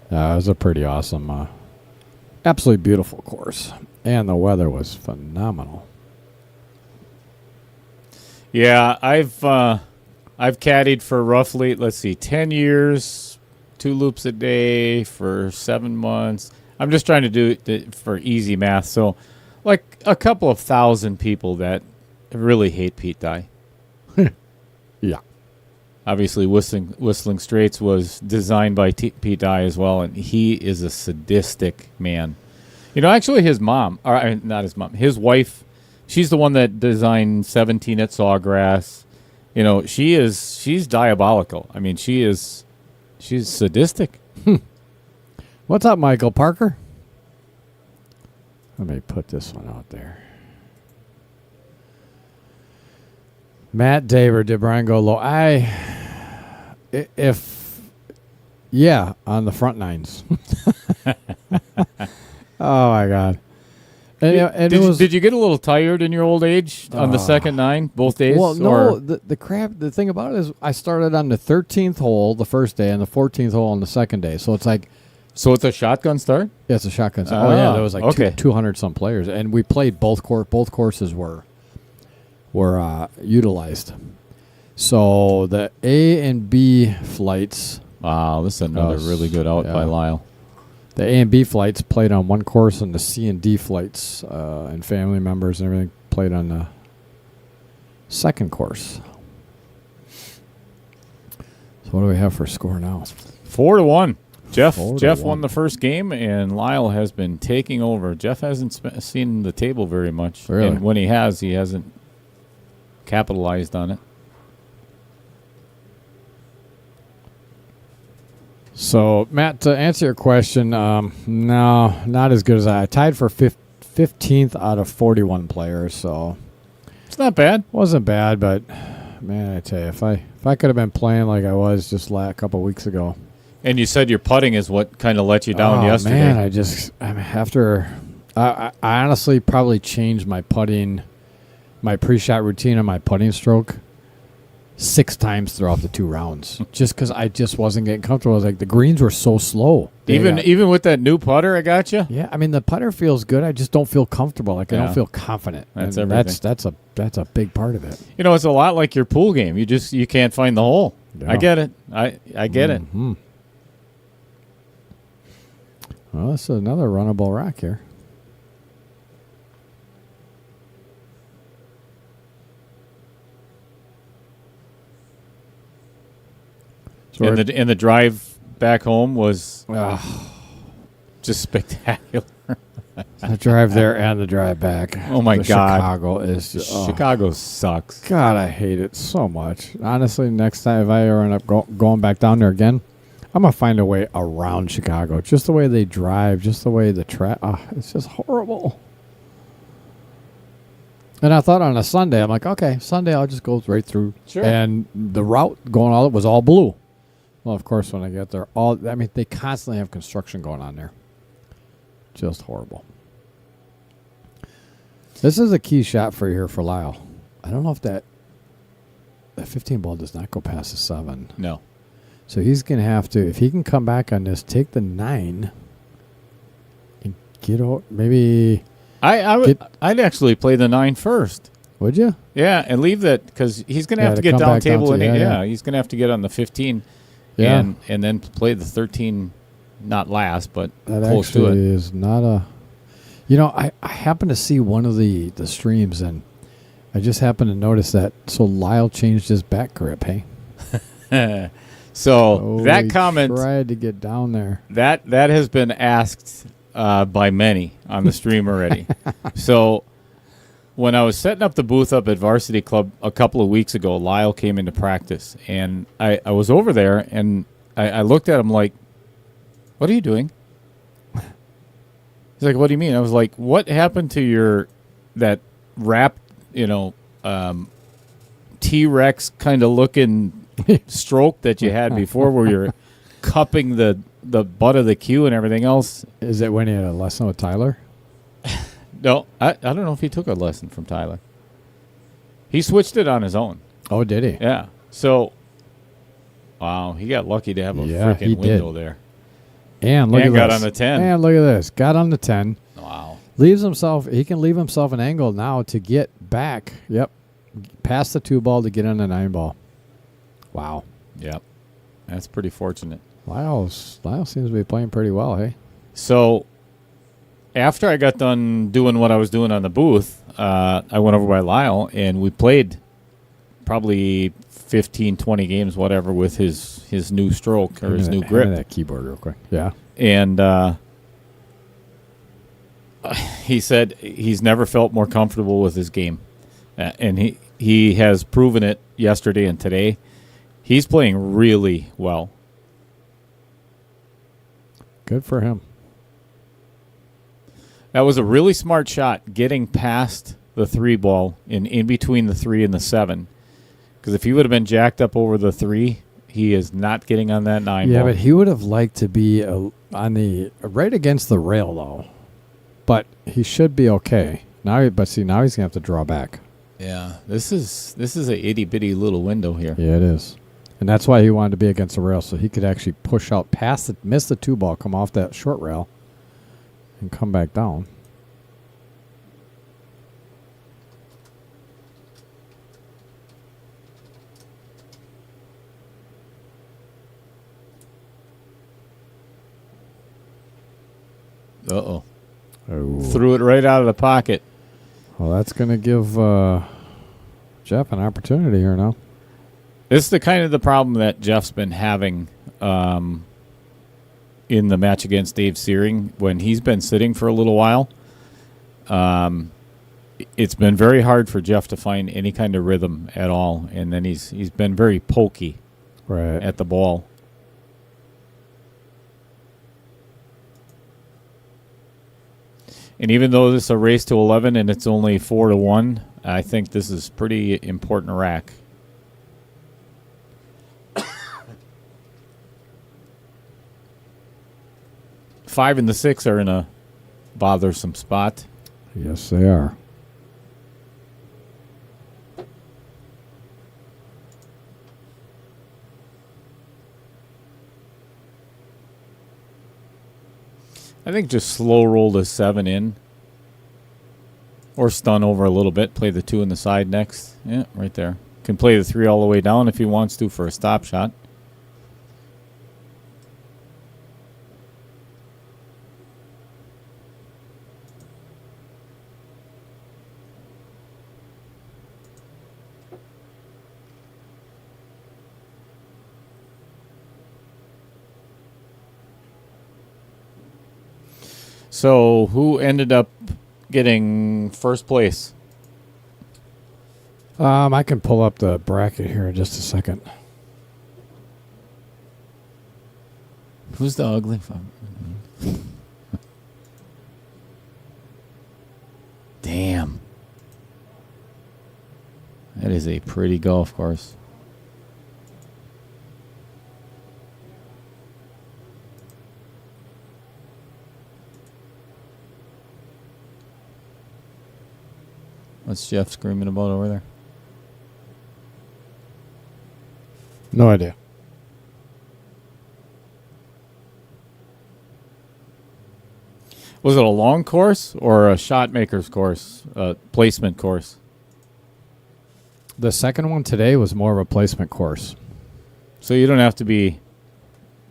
was a pretty awesome, absolutely beautiful course. And the weather was phenomenal. Yeah, I've caddied for roughly, 10 years, 2 loops a day for 7 months. I'm just trying to do it for easy math. So, like a couple of thousand people that really hate Pete Dye. Yeah. Obviously, Whistling Straits was designed by Pete Dye as well, and he is a sadistic man. You know, actually, his mom, or not his mom, his wife, she's the one that designed 17 at Sawgrass. You know, she's diabolical. I mean, she's sadistic. What's up, Michael Parker? Let me put this one out there. Matt Daver, did Brian go low? On the front nines. Oh my God! Did you get a little tired in your old age on the second 9 both days? Well, no. The thing about it is, I started on the 13th hole the first day and the 14th hole on the second day. So it's like, it's a shotgun start. Yeah, it's a shotgun start. Oh yeah, there was like 200 some players, and we played both courses were utilized. So the A and B flights. Wow, this is another really good out by Lyle. The A and B flights played on one course, and the C and D flights and family members and everything played on the second course. So what do we have for score now? 4-1. Jeff 4-1. won the first game, and Lyle has been taking over. Jeff hasn't seen the table very much. Really? And when he hasn't capitalized on it. So, Matt, to answer your question, no, not as good as I tied for 15th out of 41 players. So it's not bad. Wasn't bad, but man, I tell you, if I could have been playing like I was just a couple weeks ago. And you said your putting is what kind of let you down yesterday. Man, I honestly probably changed my putting, my pre-shot routine and my putting stroke 6 times throughout the 2 rounds, just because I just wasn't getting comfortable. I was like, the greens were so slow. Even with that new putter I got you? Yeah, I mean, the putter feels good. I just don't feel comfortable. Like, I don't feel confident. That's and everything. That's a big part of it. It's a lot like your pool game. You can't find the hole. Yeah. I get it. I get it. Mm-hmm. Well, this is another runnable rock here. So And the drive back home was just spectacular. the drive there and the drive back. Oh my God! Chicago is Chicago sucks. God, I hate it so much. Honestly, next time if I ever end up going back down there again, I'm gonna find a way around Chicago. Just the way they drive, just the way the track. It's just horrible. And I thought on a Sunday, I'm like, okay, Sunday I'll just go right through. Sure. And the route going all was all blue. Well, of course, when I get there, they constantly have construction going on there. Just horrible. This is a key shot for here for Lyle. I don't know if that 15 ball does not go past the 7. No. So he's going to have to, if he can come back on this, take the 9 and get out, maybe. I'd actually play the 9 first. Would you? Yeah, and leave that because he's going to have to get come down back down table. to- And yeah. he's going to have to get on the 15 Yeah. and then play the 13, not last, but That close to actually it. is not a. I happened to see one of the streams, and I just happened to notice that. So Lyle changed his back grip, hey? So that he comment tried to get down there. that has been asked by many on the stream already. So when I was setting up the booth up at Varsity Club a couple of weeks ago, Lyle came into practice, and I was over there, and I looked at him like, "What are you doing?" He's like, "What do you mean?" I was like, "What happened to that wrapped, T-Rex kind of looking stroke that you had before, where you're cupping the butt of the cue and everything else?" Is it when he had a lesson with Tyler? No, I don't know if he took a lesson from Tyler. He switched it on his own. Oh, did he? Yeah. So, wow, he got lucky to have a he freaking window did. there. And look And at got this. on the 10. And look at this. Got on the 10. Wow. He can leave himself an angle now to get back. Yep. Past the 2 ball to get on the 9 ball. Wow. Yep. That's pretty fortunate. Lyle seems to be playing pretty well, hey? So, after I got done doing what I was doing on the booth, I went over by Lyle, and we played probably 15, 20 games, whatever, with his new stroke or his new grip. Hand me that keyboard real quick. Yeah. And he said he's never felt more comfortable with his game. And he has proven it yesterday and today. He's playing really well. Good for him. That was a really smart shot, getting past the 3 ball in between the 3 and the 7. Because if he would have been jacked up over the 3, he is not getting on that 9 ball. Yeah, but he would have liked to be on the right against the rail, though. But he should be okay. Now he's going to have to draw back. Yeah, this is a itty bitty little window here. Yeah, it is. And that's why he wanted to be against the rail, so he could actually push out past miss the 2 ball, come off that short rail, and come back down. Uh-oh. Oh. Threw it right out of the pocket. Well, that's going to give Jeff an opportunity here now. This is the kind of the problem that Jeff's been having in the match against Dave Searing when he's been sitting for a little while. It's been very hard for Jeff to find any kind of rhythm at all, and then he's been very pokey at the ball. And even though this is a race to 11 and it's only 4-1, I think this is pretty important rack. 5 and the 6 are in a bothersome spot. Yes, they are. I think just slow roll the 7 in. Or stun over a little bit. Play the 2 in the side next. Yeah, right there. Can play the 3 all the way down if he wants to for a stop shot. So, who ended up getting first place? I can pull up the bracket here in just a second. Who's the ugly fuck? Damn. That is a pretty golf course. What's Jeff screaming about over there? No idea. Was it a long course or a shot maker's course, placement course? The second one today was more of a placement course. So you don't have to be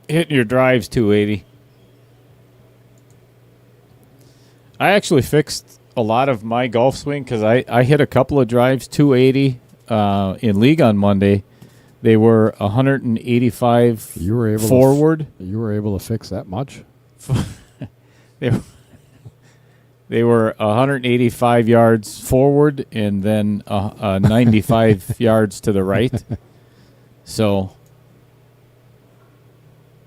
hitting your drives 280. I actually fixed a lot of my golf swing because I hit a couple of drives 280 in league on Monday. They were 185 You were able forward. You were able to fix that much? They were 185 yards forward and then 95 yards to the right. So,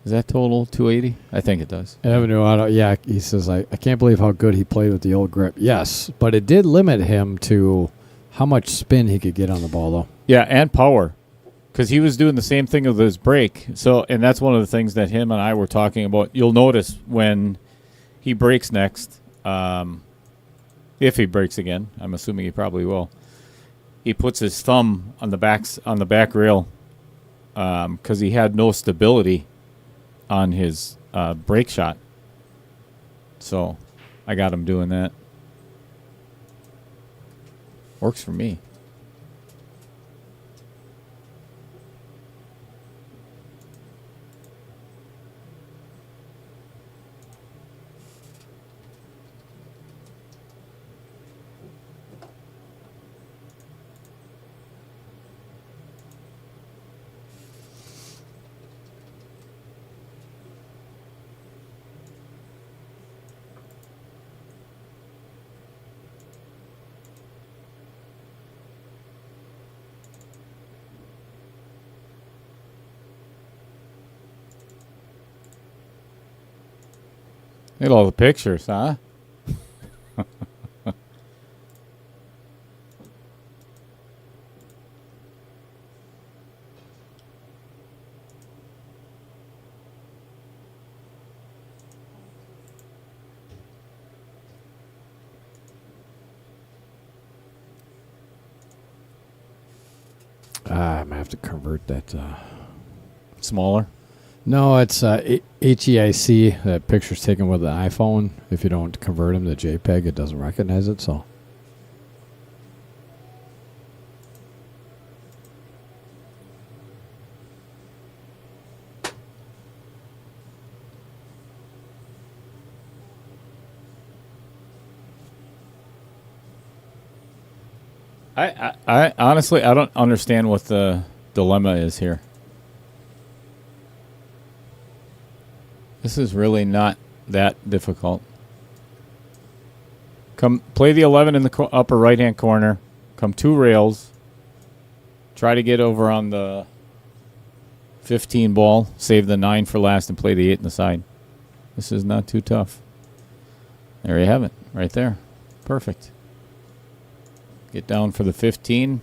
is that total 280? I think it does. Yeah, he says, I can't believe how good he played with the old grip. Yes, but it did limit him to how much spin he could get on the ball, though. Yeah, and power. Because he was doing the same thing with his break. So, and that's one of the things that him and I were talking about. You'll notice when he breaks next, if he breaks again, I'm assuming he probably will. He puts his thumb on the back rail because he had no stability on his break shot. So, I got him doing that. Works for me. Look at all the pictures, huh? I might have to convert that. Smaller. No, it's HEIC. That picture's taken with an iPhone. If you don't convert them to JPEG, it doesn't recognize it. So, I honestly, I don't understand what the dilemma is here. This is really not that difficult. Come play the 11 in the upper right-hand corner. Come 2 rails. Try to get over on the 15 ball. Save the 9 for last and play the 8 in the side. This is not too tough. There you have it. Right there. Perfect. Get down for the 15.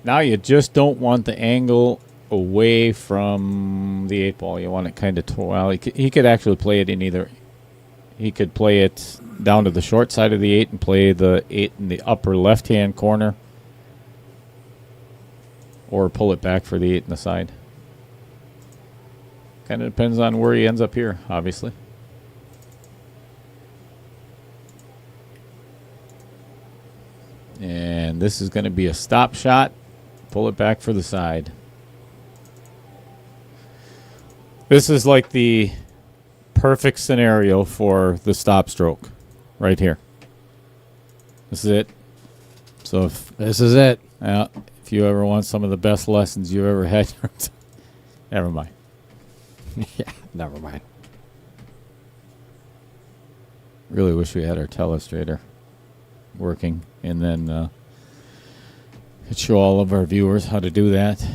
Now you just don't want the angle away from the 8 ball. You want it kind of well. He could actually play it in either. He could play it down to the short side of the 8 and play the 8 in the upper left-hand corner, or pull it back for the 8 in the side. Kind of depends on where he ends up here, obviously. And this is going to be a stop shot. Pull it back for the side. This is like the perfect scenario for the stop stroke right here. This is it. So this is it. If you ever want some of the best lessons you ever had, never mind. Yeah, never mind. Really wish we had our telestrator working, and then could show all of our viewers how to do that.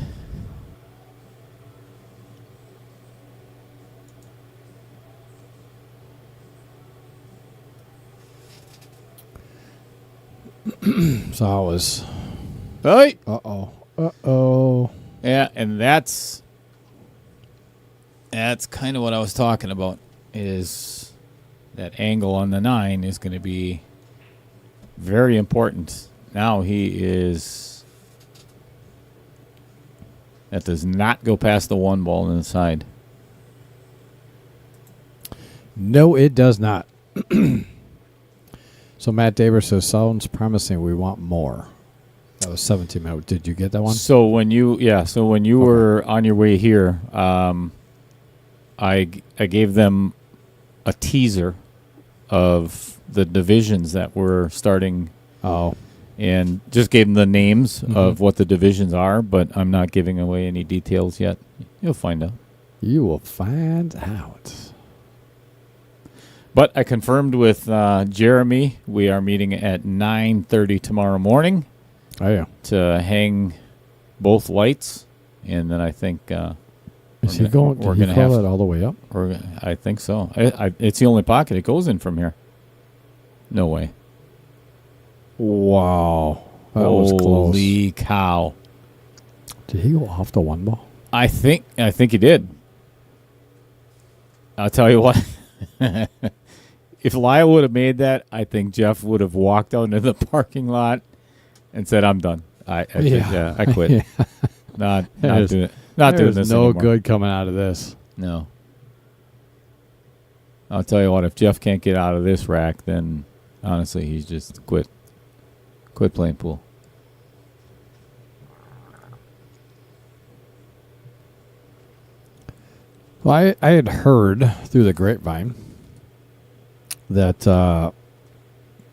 So I was. Hey. Uh-oh. Yeah, and that's kind of what I was talking about, is that angle on the 9 is going to be very important. Now that does not go past the 1 ball on the side. No, it does not. So Matt Daber says, sounds promising. We want more. That was 17 minutes. Did you get that one? So when you were on your way here, I gave them a teaser of the divisions that were starting. Oh. And just gave them the names of what the divisions are, but I'm not giving away any details yet. You'll find out. You will find out. But I confirmed with Jeremy, we are meeting at 9:30 tomorrow morning. Oh, yeah. To hang both lights, and then I think is he going? We're going to have it all the way up. Or I think so. It's the only pocket it goes in from here. No way. Wow, that was close. Holy cow! Did he go off the 1 ball? I think he did. I'll tell you what. If Lyle would have made that, I think Jeff would have walked out into the parking lot and said, "I'm done. I quit. Yeah. Not doing it. Not doing this. No anymore. good coming out of this. No. I'll tell you what. If Jeff can't get out of this rack, then honestly, he's just quit playing pool." Well, I had heard through the grapevine that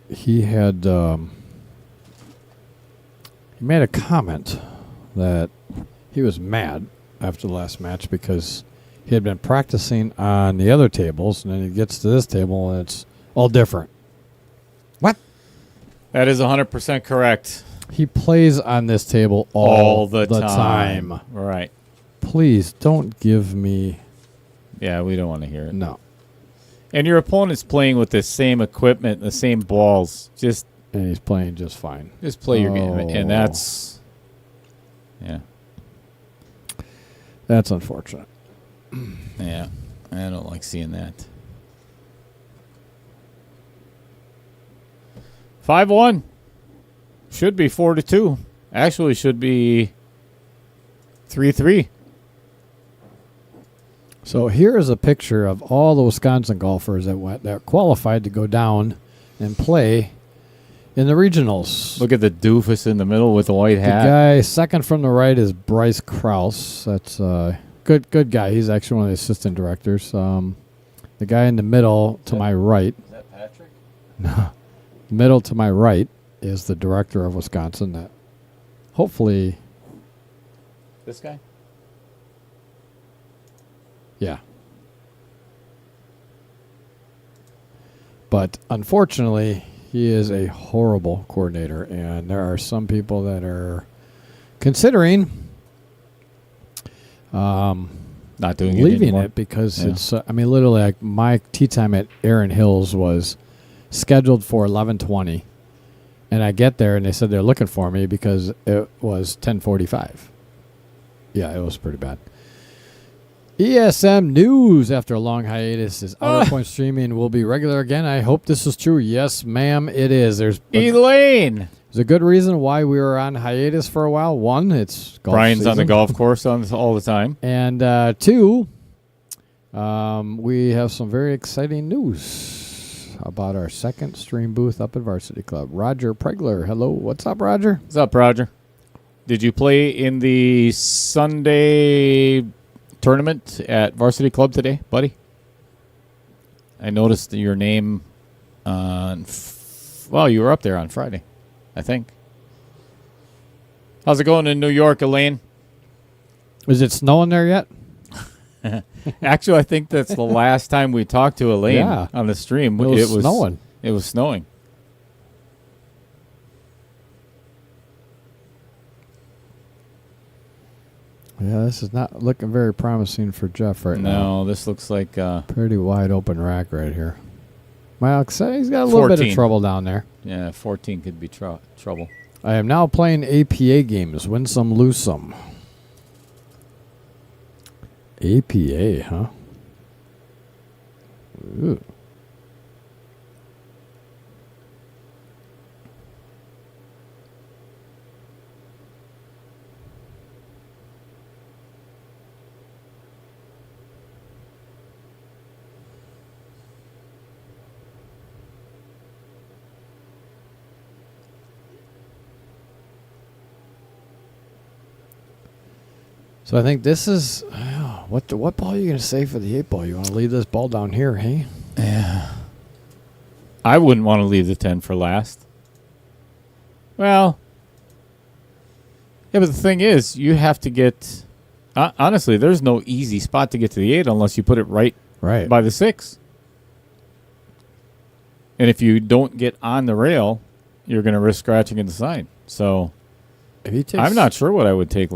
he had he made a comment that he was mad after the last match because he had been practicing on the other tables, and then he gets to this table and it's all different. What? That is 100% correct. He plays on this table all the time. Right. Please don't give me... Yeah, we don't want to hear it. No. And your opponent's playing with the same equipment, the same balls. And he's playing just fine. Just play your game. And that's... Yeah. That's unfortunate. Yeah. I don't like seeing that. 5-1. Should be 4-2. Actually, should be 3-3. So here is a picture of all the Wisconsin golfers that qualified to go down and play in the regionals. Look at the doofus in the middle with the white hat. The guy second from the right is Bryce Krause. That's a good guy. He's actually one of the assistant directors. The guy in the middle to my right. Is that Patrick? No. Middle to my right is the director of Wisconsin that hopefully... This guy? Yeah. But unfortunately, he is a horrible coordinator, and there are some people that are considering not doing leaving it because it's. Literally, like my tee time at Erin Hills was scheduled for 11:20, and I get there and they said they're looking for me because it was 10:45. Yeah, it was pretty bad. ESM News, after a long hiatus, is Outer Point streaming will be regular again. I hope this is true. Yes, ma'am, it is. There's Elaine. There's a good reason why we were on hiatus for a while. One, it's golf Brian's season. on the golf course all the time. And two, we have some very exciting news about our second stream booth up at Varsity Club. Roger Pregler. Hello. What's up, Roger? What's up, Roger? Did you play in the Sunday tournament at Varsity Club today, buddy? I noticed your name well, you were up there on Friday, I think. How's it going in New York, Elaine? Is it snowing there yet? Actually, I think that's the last time we talked to Elaine on the stream. It was snowing. It was snowing. Yeah, this is not looking very promising for Jeff right now. No, this looks like pretty wide open rack right here. Well, he's got a little bit of trouble down there. Yeah, 14 could be trouble. I am now playing APA games. Win some, lose some. APA, huh? Ooh. So I think this is what ball are you going to say for the 8 ball? You want to leave this ball down here, hey? Yeah. I wouldn't want to leave the 10 for last. Well, yeah, but the thing is, you have to get. Honestly, there's no easy spot to get to the 8 unless you put it right by the 6. And if you don't get on the rail, you're going to risk scratching in the side. So I'm not sure what I would take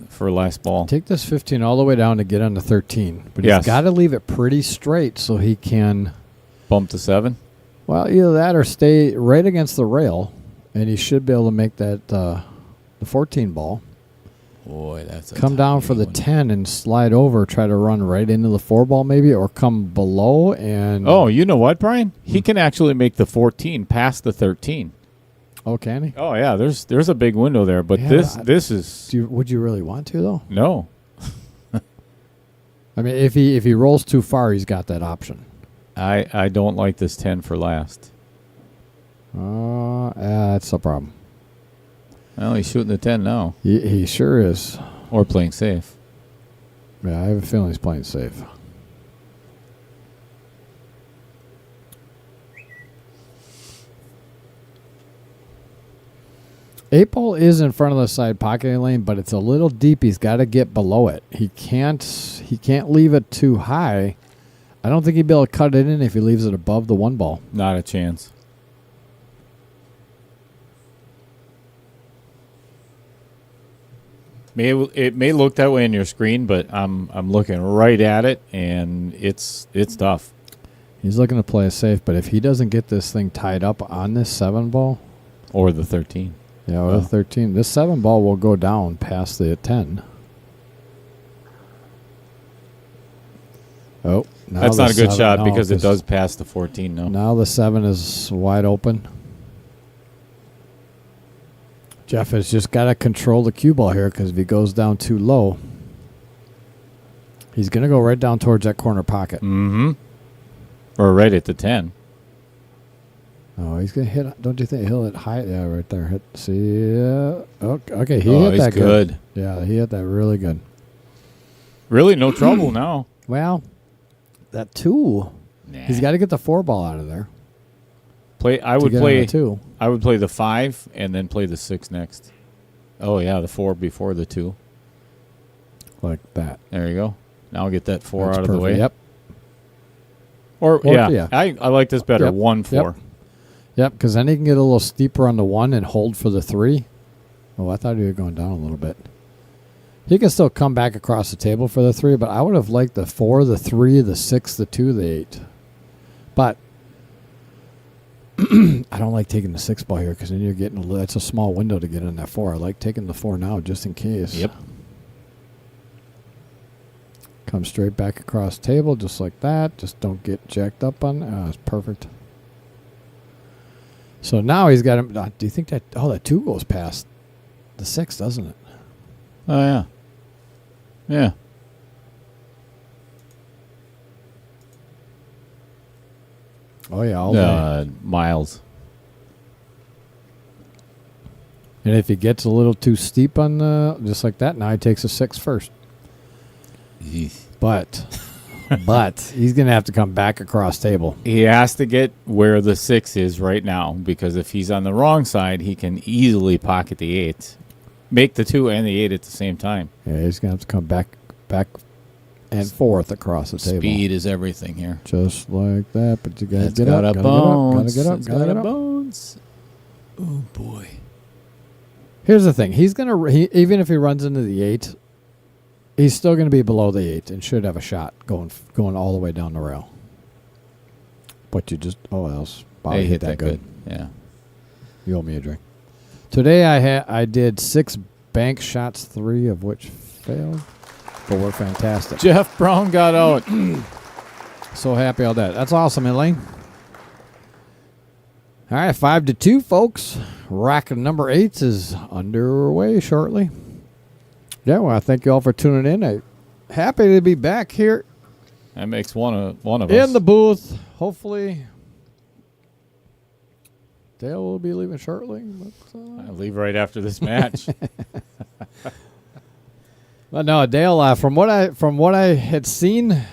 for last ball. Take this 15 all the way down to get on the 13. But he's got to leave it pretty straight so he can bump to 7. Well, either that or stay right against the rail, and he should be able to make that the 14 ball. Boy, that's come down for the 10 and slide over, try to run right into the 4 ball maybe, or come below and. Oh, you know what, Brian? He can actually make the 14 past the 13. Oh, can he? Oh yeah, there's a big window there, but this is. Would you really want to though? No. I mean, if he rolls too far, he's got that option. I don't like this 10 for last. That's a problem. Well, he's shooting the 10 now. He sure is. Or playing safe. Yeah, I have a feeling he's playing safe. Eight ball is in front of the side pocketing lane, but it's a little deep. He's got to get below it. He can't leave it too high. I don't think he'd be able to cut it in if he leaves it above the 1 ball. Not a chance. It may look that way on your screen, but I'm looking right at it, and it's tough. He's looking to play it safe, but if he doesn't get this thing tied up on this 7 ball, or the 13. Yeah, or the 13. This 7 ball will go down past the 10. Oh, now that's not a good shot no, because it does pass the 14 now. Now the 7 is wide open. Jeff has just got to control the cue ball here because if he goes down too low, he's going to go right down towards that corner pocket. Mm-hmm. Or right at the 10. Oh, he's going to hit. Don't you think he'll hit high? Yeah, right there. Hit. See? Okay, he hit that good. Yeah, he hit that really good. Really, no trouble now. Well, that 2. Nah. He's got to get the 4 ball out of there. I would play the 5 and then play the 6 next. Oh yeah, the 4 before the 2. Like that. There you go. Now I'll get that 4 That's out of perfect. the way. Yep. Or yeah. I like this better. 1-4. Yep, because then he can get a little steeper on the 1 and hold for the 3. Oh, I thought he was going down a little bit. He can still come back across the table for the 3, but I would have liked the 4, the 3, the 6, the 2, the 8. But I don't like taking the 6 ball here because then you're getting that's a small window to get in that 4. I like taking the 4 now just in case. Yep. Come straight back across the table, just like that. Just don't get jacked up on. It's perfect. So now he's got him. Do you think that? Oh, that 2 goes past the 6, doesn't it? Oh yeah. Yeah. Oh yeah, all day. Miles. And if he gets a little too steep on just like that, now he takes a 6 first. But he's going to have to come back across table. He has to get where the 6 is right now, because if he's on the wrong side, he can easily pocket the 8. Make the 2 and the 8 at the same time. Yeah, he's going to have to come back and forth across the table. Speed is everything here. Just like that. But you got to get got up. a Gotta bones. get up. It's Gotta got get a up. bones. Oh, boy. Here's the thing. He's going to, even if he runs into the 8, he's still going to be below the 8 and should have a shot going all the way down the rail. But you just, that was, They hit that good. Yeah. You owe me a drink. Today I did 6 bank shots, 3 of which failed, but were fantastic. Jeff Brown got out. So happy all that. That's awesome, Elaine. All right, 5-2, folks. Rack number 8 is underway shortly. Yeah, well, I thank you all for tuning in. I'm happy to be back here That makes one of us. in the booth. Hopefully, Dale will be leaving shortly. But, I leave right after this match. but no, Dale. From what I had seen, I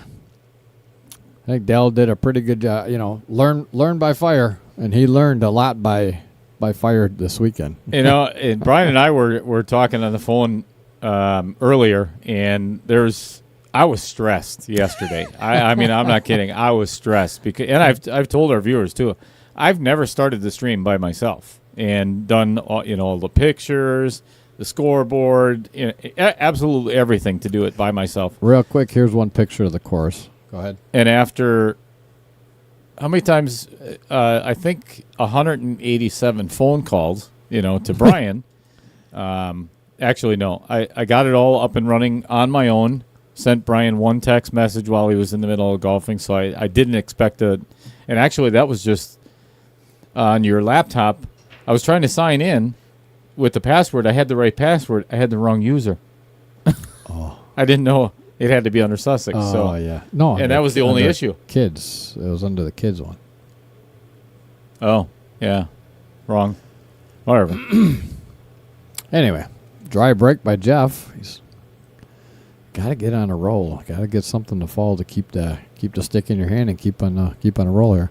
think Dale did a pretty good job. Learn by fire, and he learned a lot by fire this weekend. And Brian and I were talking on the phone earlier, and I was stressed yesterday. I mean, I'm not kidding. I was stressed and I've told our viewers too. I've never started the stream by myself and done all the pictures, the scoreboard, absolutely everything to do it by myself. Real quick, here's one picture of the course. Go ahead. And after how many times? I think 187 phone calls. To Brian. Actually, no. I got it all up and running on my own. Sent Brian one text message while he was in the middle of golfing, so I didn't expect it. And actually, that was just on your laptop. I was trying to sign in with the password. I had the right password. I had the wrong user. Oh. I didn't know it had to be under Sussex. Oh, so yeah. No. and that was the only issue. Kids. It was under the kids one. Oh, yeah. Wrong. Whatever. Anyway, dry break by Jeff. He's got to get on a roll. Got to get something to fall to keep the stick in your hand and keep on a roll here.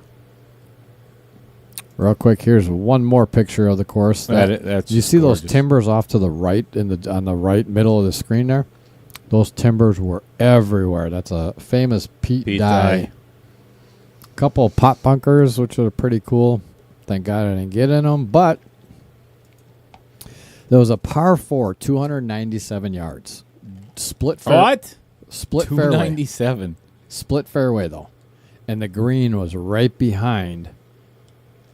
Real quick, here's one more picture of the course. That's you see gorgeous. those timbers off to the right on the right middle of the screen there? Those timbers were everywhere. That's a famous Pete Dye. Couple of pot bunkers, which are pretty cool. Thank God I didn't get in them, but there was a par 4, 297 yards. Split fairway. What? Split fairway. 297. Split fairway, though. And the green was right behind.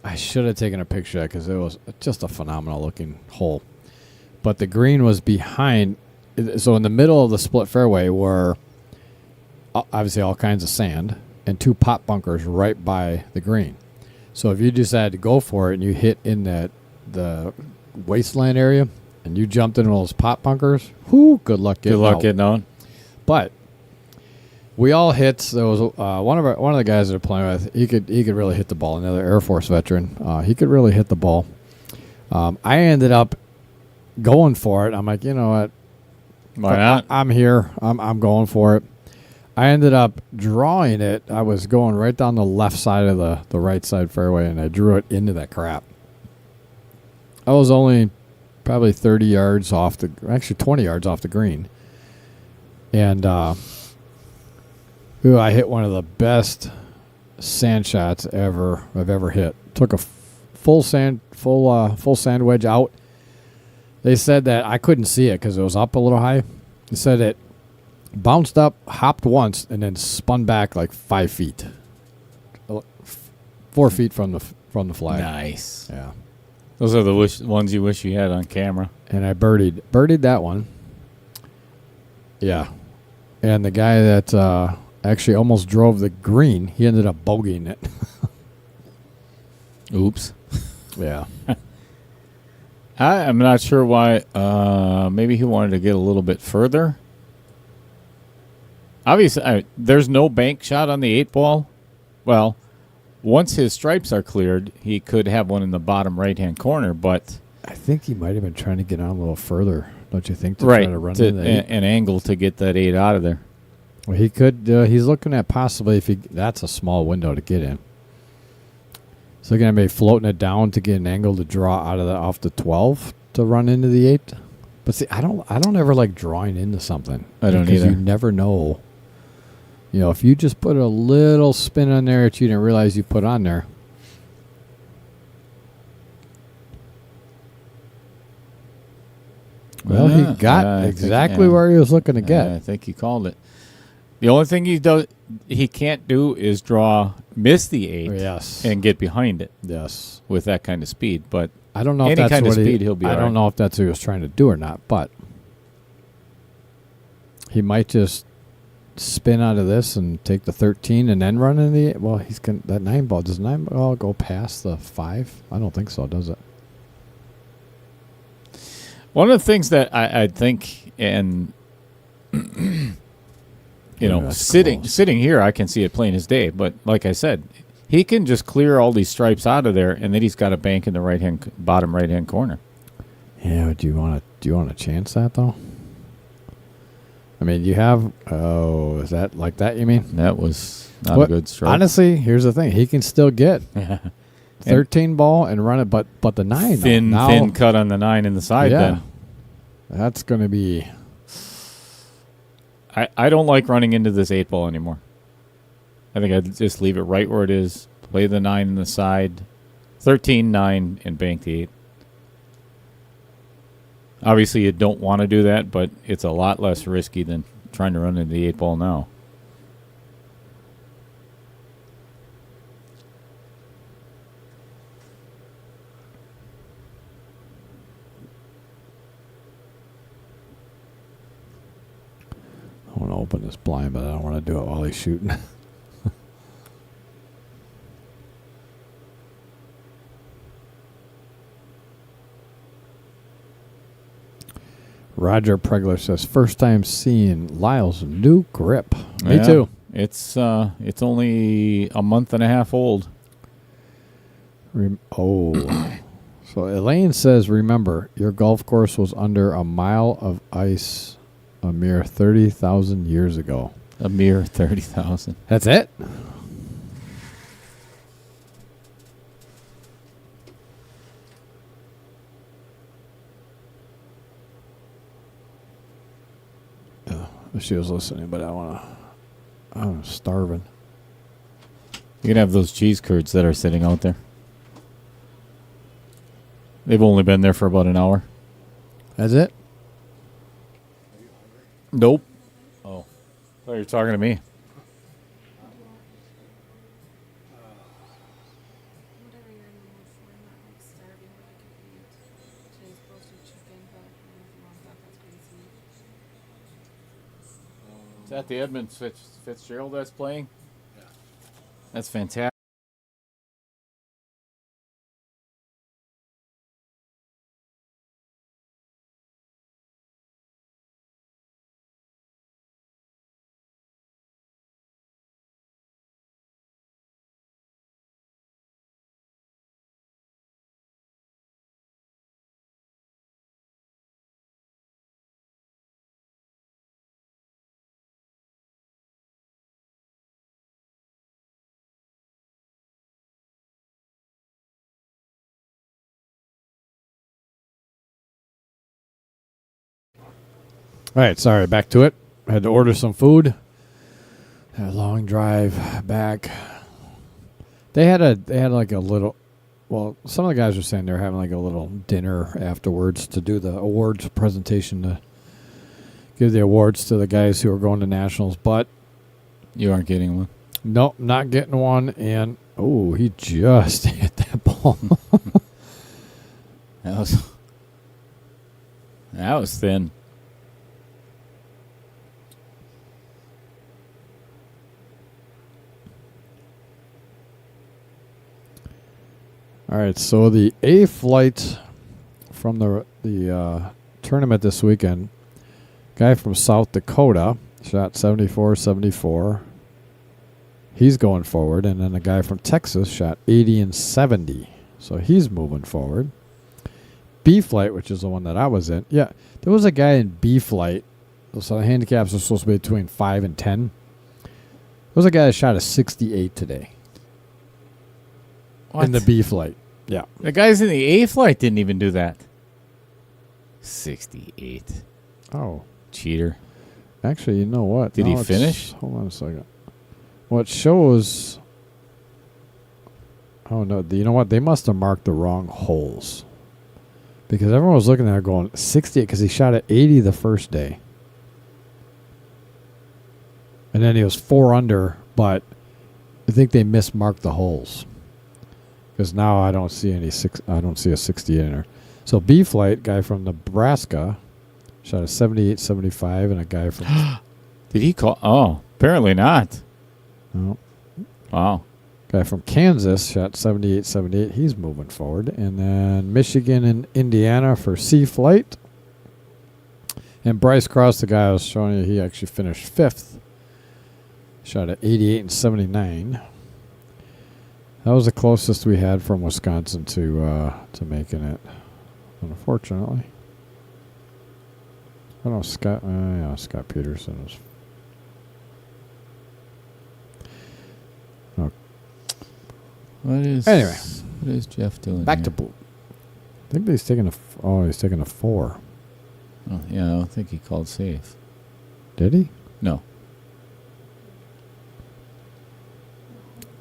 I should have taken a picture of that because it was just a phenomenal-looking hole. But the green was behind. So in the middle of the split fairway were obviously all kinds of sand and 2 pot bunkers right by the green. So if you decided to go for it and you hit in the wasteland area and you jumped into those pot bunkers, good luck getting out. But we all hit. There was one of the guys that are playing with. He could really hit the ball. Another Air Force veteran. He could really hit the ball. I ended up going for it. I'm like, you know what? Why not? I'm here. I'm going for it. I ended up drawing it. I was going right down the left side of the right side fairway, and I drew it into that crap. I was only probably 30 yards off 20 yards off the green. And I hit one of the best sand shots I've ever hit. Took a full sand wedge out. They said that I couldn't see it because it was up a little high. They said it bounced up, hopped once, and then spun back like 5 feet. 4 feet from the flag. Nice. Yeah. Those are the ones you wish you had on camera. And I birdied that one. Yeah. And the guy that actually almost drove the green, he ended up bogeying it. Oops. Yeah. I'm not sure why. Maybe he wanted to get a little bit further. Obviously, there's no bank shot on the 8 ball. Well, once his stripes are cleared, he could have one in the bottom right-hand corner, but... I think he might have been trying to get on a little further, don't you think, to try to run into an angle to get that 8 out of there. Well, he could. He's looking at possibly if he. That's a small window to get in. So they're gonna be floating it down to get an angle to draw out of off the 12 to run into the 8. But see, I don't ever like drawing into something. I don't because either. You never know. You know, if you just put a little spin on there that you didn't realize you put on there. Well, he got exactly where he was looking to get. I think he called it. The only thing he can't do is miss the 8, yes, and get behind it. Yes, with that kind of speed. But I don't know any if that's kind what of speed he'll be. I don't know if that's what he was trying to do or not, but he might just spin out of this and take the 13 and then run in the. Well, he's going that 9 ball. Does 9 ball go past the 5? I don't think so. Does it? One of the things that I think, and you know, sitting here, I can see it plain as day. But like I said, he can just clear all these stripes out of there, and then he's got a bank in the bottom right hand corner. Yeah. Do you want to chance that though? I mean, you have. Oh, is that like that? You mean that was not a good strike? Honestly, here's the thing: he can still get 13 ball and run it, but the 9 thin cut on the 9 in the side. Yeah, then that's going to be. I don't like running into this 8 ball anymore. I think I'd just leave it right where it is. Play the 9 in the side, 13, 9, and bank the 8. Obviously, you don't want to do that, but it's a lot less risky than trying to run into the 8 ball now. I want to open this blind, but I don't want to do it while he's shooting. Roger Pregler says, first time seeing Lyle's new grip. Me too. It's only a month and a half old. So Elaine says, remember, your golf course was under a mile of ice a mere 30,000 years ago. A mere 30,000. That's it? She was listening, but I'm starving. You can have those cheese curds that are sitting out there. They've only been there for about an hour. That's it? Nope. Oh. I thought you were talking to me. Is that the Edmund Fitzgerald that's playing? Yeah. That's fantastic. All right, sorry, back to it. I had to order some food. Had a long drive back. They had like a little. Well, some of the guys were saying they're having like a little dinner afterwards to do the awards presentation to give the awards to the guys who are going to nationals. But you aren't getting one. Nope, not getting one. And he just hit that ball. That was thin. All right, so the A flight from the tournament this weekend, guy from South Dakota shot 74-74. He's going forward, and then a guy from Texas shot 80 and 70. So he's moving forward. B flight, which is the one that I was in. Yeah, there was a guy in B flight. So the handicaps are supposed to be between 5 and 10. There was a guy that shot a 68 today. What? In the B flight. Yeah. The guys in the A flight didn't even do that. 68. Oh. Cheater. Actually, you know what? Did he finish? Hold on a second. What shows... Oh, no. You know what? They must have marked the wrong holes. Because everyone was looking at it going 68 because he shot at 80 the first day. And then he was 4 under, but I think they mismarked the holes. Because now I don't see I don't see a 68 in there. So B flight, guy from Nebraska, shot a 78-75, and a guy from... Did he call? Oh, apparently not. No. Wow. Guy from Kansas shot 78-78. He's moving forward. And then Michigan and Indiana for C flight. And Bryce Cross, the guy I was showing you, he actually finished 5th. Shot at 88 and 79. That was the closest we had from Wisconsin to making it. Unfortunately. I don't know, Scott Peterson was... What is Jeff doing? Back here? to boot. I think he's taking he's taking a 4. Oh, yeah, I don't think he called safe. Did he? No.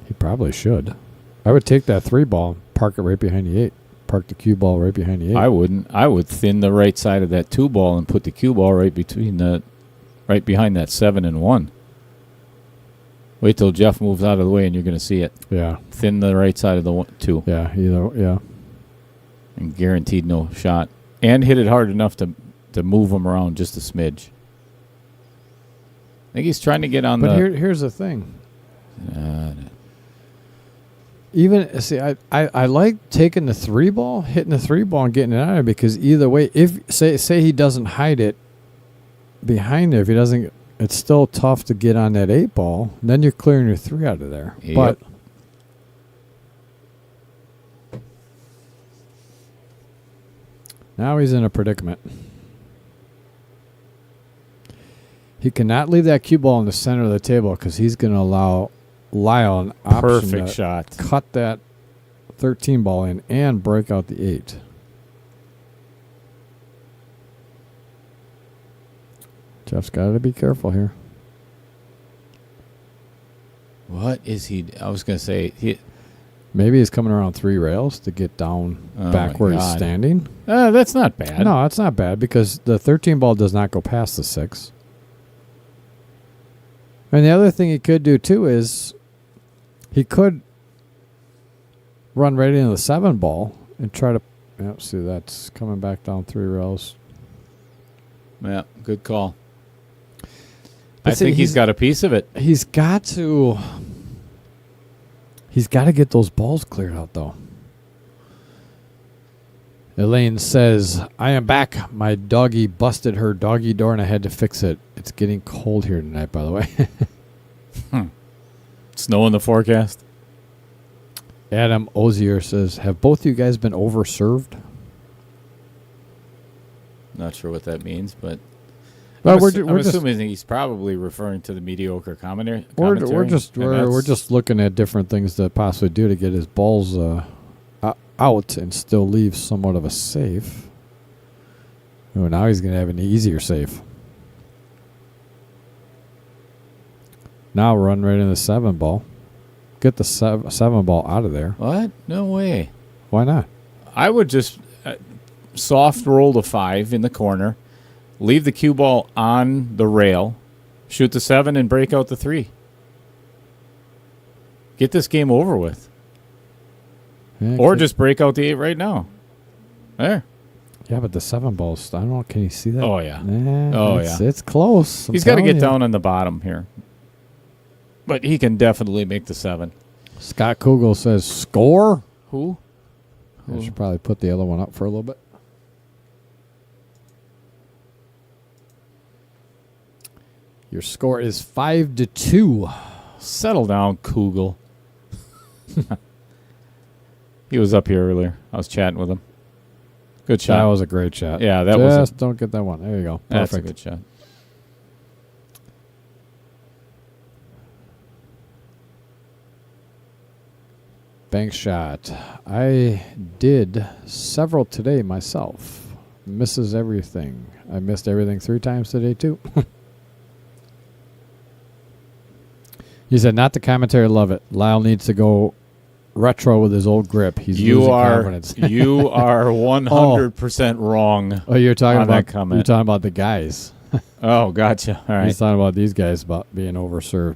He probably should. I would take that 3 ball and park it right behind the 8. Park the cue ball right behind the 8. I wouldn't. I would thin the right side of that 2 ball and put the cue ball right behind that 7 and 1. Wait till Jeff moves out of the way and you're going to see it. Yeah. Thin the right side of the 2. Yeah, yeah. And guaranteed no shot. And hit it hard enough to move him around just a smidge. I think he's trying to get on But here's the thing. Even, see, I like taking the 3 ball, hitting the 3 ball and getting it out of there, because either way, if, say he doesn't hide it behind there, if he doesn't, it's still tough to get on that 8 ball. Then you're clearing your 3 out of there. Yep. But now he's in a predicament. He cannot leave that cue ball in the center of the table because he's going to allow Lyle an option perfect to shot. cut that 13 ball in and break out the 8. Jeff's got to be careful here. What is he? I was going to say... Maybe he's coming around 3 rails to get down back where he's standing. That's not bad. No, it's not bad because the 13 ball does not go past the 6. And the other thing he could do, too, is he could run right into the 7 ball and try to... Yep, see, that's coming back down 3 rails. Yeah, good call. But I think he's got a piece of it. He's got to get those balls cleared out, though. Elaine says, I am back. My doggy busted her doggy door and I had to fix it. It's getting cold here tonight, by the way. Snow in the forecast. Adam Ozier says, have both you guys been overserved? Not sure what that means, but Well, I'm assuming he's probably referring to the mediocre commentary. We're just looking at different things to possibly do to get his balls out and still leave somewhat of a safe. Oh, now he's going to have an easier safe. Now run right in the 7 ball. Get the 7 ball out of there. What? No way. Why not? I would just soft roll the 5 in the corner, leave the cue ball on the rail, shoot the 7, and break out the 3. Get this game over with. Yeah, Or just break out the 8 right now. There. Yeah, but the 7 balls, I don't know. Can you see that? Oh, yeah. Yeah. It's close. He's got to get down on the bottom here. But he can definitely make the 7. Scott Kugel says, score? Who? I should probably put the other one up for a little bit. Your score is 5-2. Settle down, Kugel. He was up here earlier. I was chatting with him. Good shot. That was a great shot. Yeah, that was. Just don't get that one. There you go. Perfect. That's a good shot. Bank shot. I did several today myself. Misses everything. I missed everything 3 times today too. He said, not the commentary, love it. Lyle needs to go retro with his old grip. He's losing confidence. You are 100% wrong. Oh, you're talking on about that comment. You're talking about the guys. Oh, gotcha. All right. He's talking about these guys about being overserved.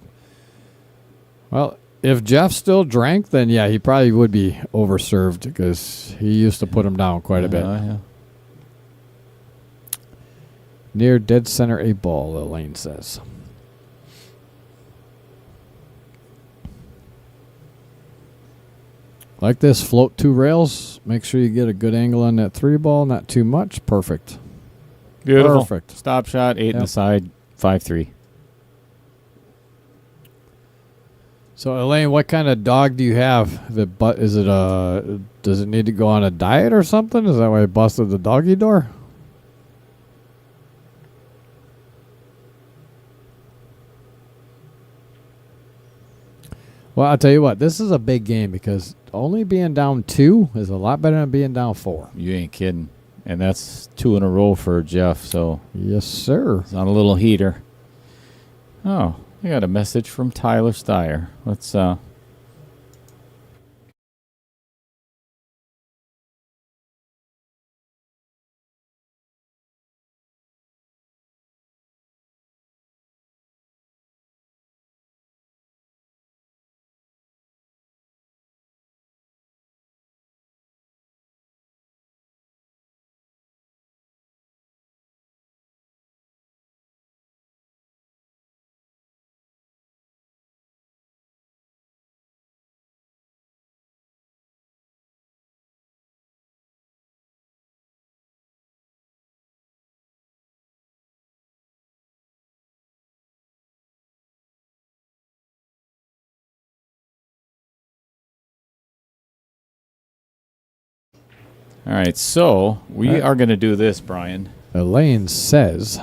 Well, if Jeff still drank, then yeah, he probably would be overserved because he used to put him down quite a bit. Yeah. Near dead center 8 ball, Elaine says. Like this, float 2 rails. Make sure you get a good angle on that 3 ball, not too much. Perfect. Beautiful. Perfect. Stop shot, 8 in the side, 5-3. So, Elaine, what kind of dog do you have? Does it need to go on a diet or something? Is that why it busted the doggy door? Well, I'll tell you what, this is a big game because only being down 2 is a lot better than being down 4. You ain't kidding. And that's 2 in a row for Jeff, so. Yes, sir. It's on a little heater. Oh, I got a message from Tyler Steyer. Let's, all right, so we are going to do this, Brian. Elaine says,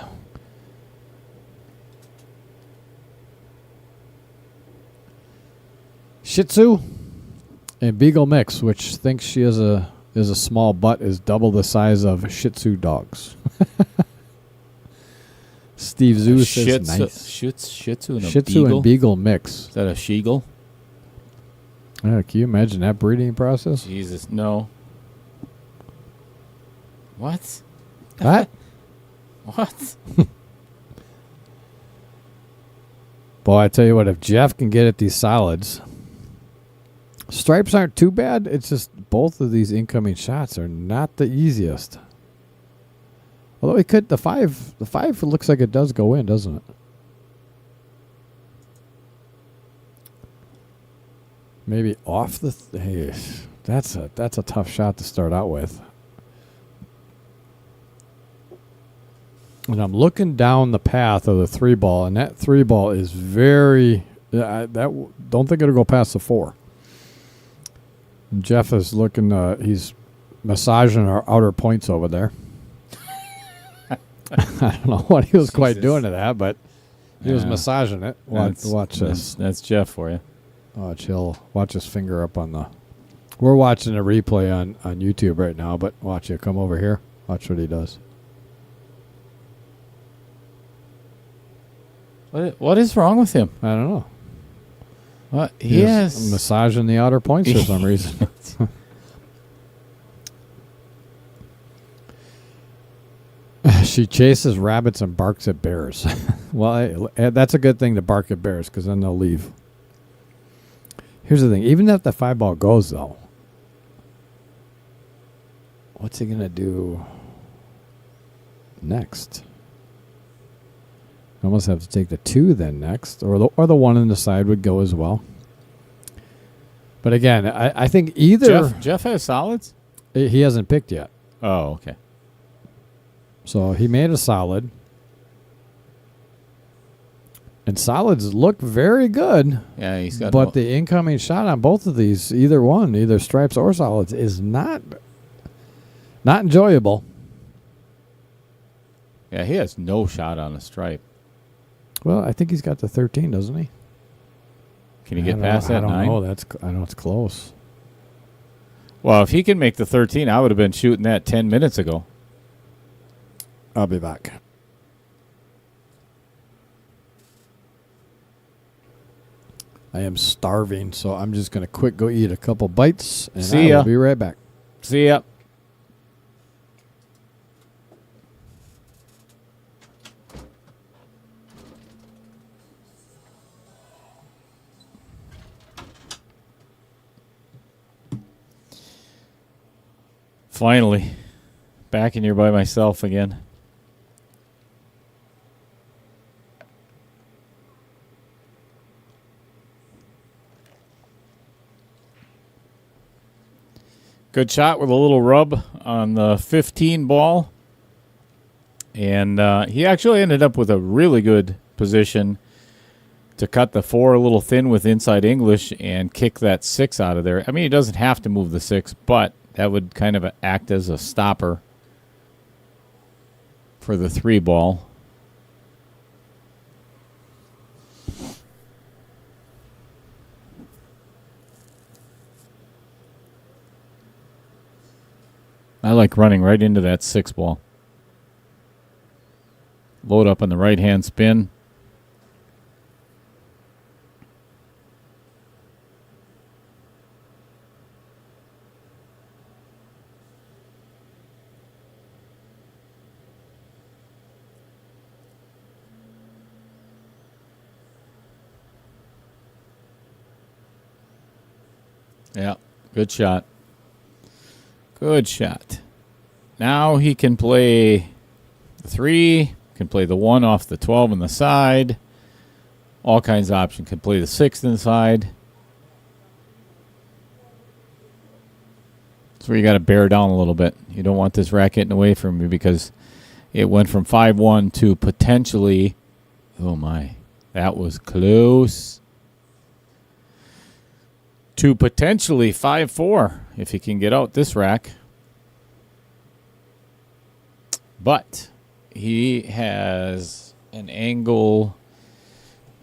Shih Tzu and Beagle mix, which thinks she is a small butt, is double the size of Shih Tzu dogs. Steve Zoo says, nice. Shih Tzu and a Shih Tzu Beagle? and Beagle mix. Is that a Sheagle? Can you imagine that breeding process? Jesus, no. What? What? What? Boy, I tell you what, if Jeff can get at these solids, stripes aren't too bad. It's just both of these incoming shots are not the easiest. Although he could, the five looks like it does go in, doesn't it? Maybe off the. Hey, that's a tough shot to start out with. And I'm looking down the path of the 3 ball, and that 3 ball is very. Don't think it'll go past the 4. And Jeff is looking. He's massaging our outer points over there. I don't know what he was quite doing to that, but he was massaging it. Watch this. That's Jeff for you. Watch his finger up on the. We're watching a replay on YouTube right now, but watch it come over here. Watch what he does. What is wrong with him? I don't know. What? He's massaging the outer points for some reason. She chases rabbits and barks at bears. Well, that's a good thing to bark at bears because then they'll leave. Here's the thing. Even if the 5 ball goes, though, what's he going to do next? Almost have to take the 2 then next, or the 1 on the side would go as well. But again, I think either Jeff has solids. He hasn't picked yet. Oh, okay. So he made a solid. And solids look very good. Yeah, he's got. But the incoming shot on both of these, either stripes or solids, is not enjoyable. Yeah, he has no shot on a stripe. Well, I think he's got the 13, doesn't he? Can he get past that 9? I don't know. I know it's close. Well, if he can make the 13, I would have been shooting that 10 minutes ago. I'll be back. I am starving, so I'm just going to go eat a couple bites, and See ya. I'll be right back. See ya. Finally, back in here by myself again. Good shot with a little rub on the 15 ball. And he actually ended up with a really good position to cut the 4 a little thin with inside English and kick that 6 out of there. I mean, he doesn't have to move the 6, but that would kind of act as a stopper for the 3 ball. I like running right into that 6 ball. Load up on the right-hand spin. Yeah, good shot. Good shot. Now he can play the 3, can play the 1 off the 12 on the side. All kinds of options. Can play the 6 inside. That's where you got to bear down a little bit. You don't want this rack getting away from you because it went from 5-1 to potentially, oh my, that was close, to potentially 5-4 if he can get out this rack. But he has an angle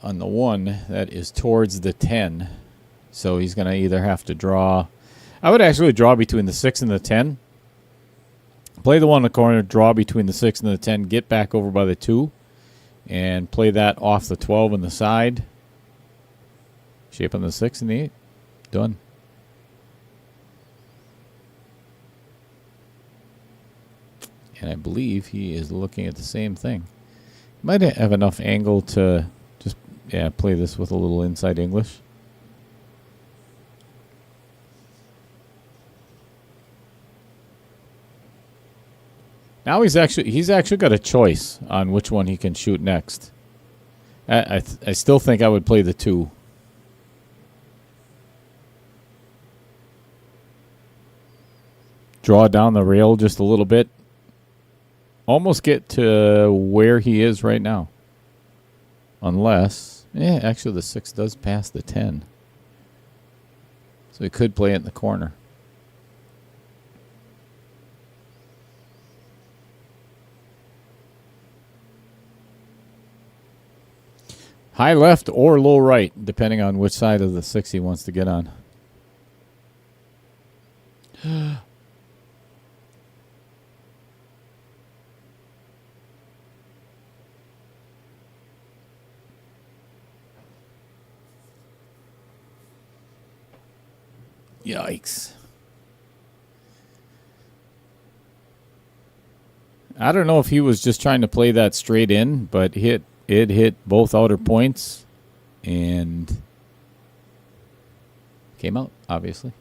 on the 1 that is towards the 10. So he's going to either have to draw. I would actually draw between the 6 and the 10. Play the 1 in the corner, draw between the 6 and the 10, get back over by the 2, and play that off the 12 on the side. Shape on the 6 and the 8. Done. And I believe he is looking at the same thing. Might have enough angle to just, play this with a little inside English. Now he's actually got a choice on which one he can shoot next. I still think I would play the 2. Draw down the rail just a little bit. Almost get to where he is right now. Unless, actually the 6 does pass the 10. So he could play it in the corner. High left or low right, depending on which side of the 6 he wants to get on. Yikes. I don't know if he was just trying to play that straight in, but it hit both outer points and came out, obviously.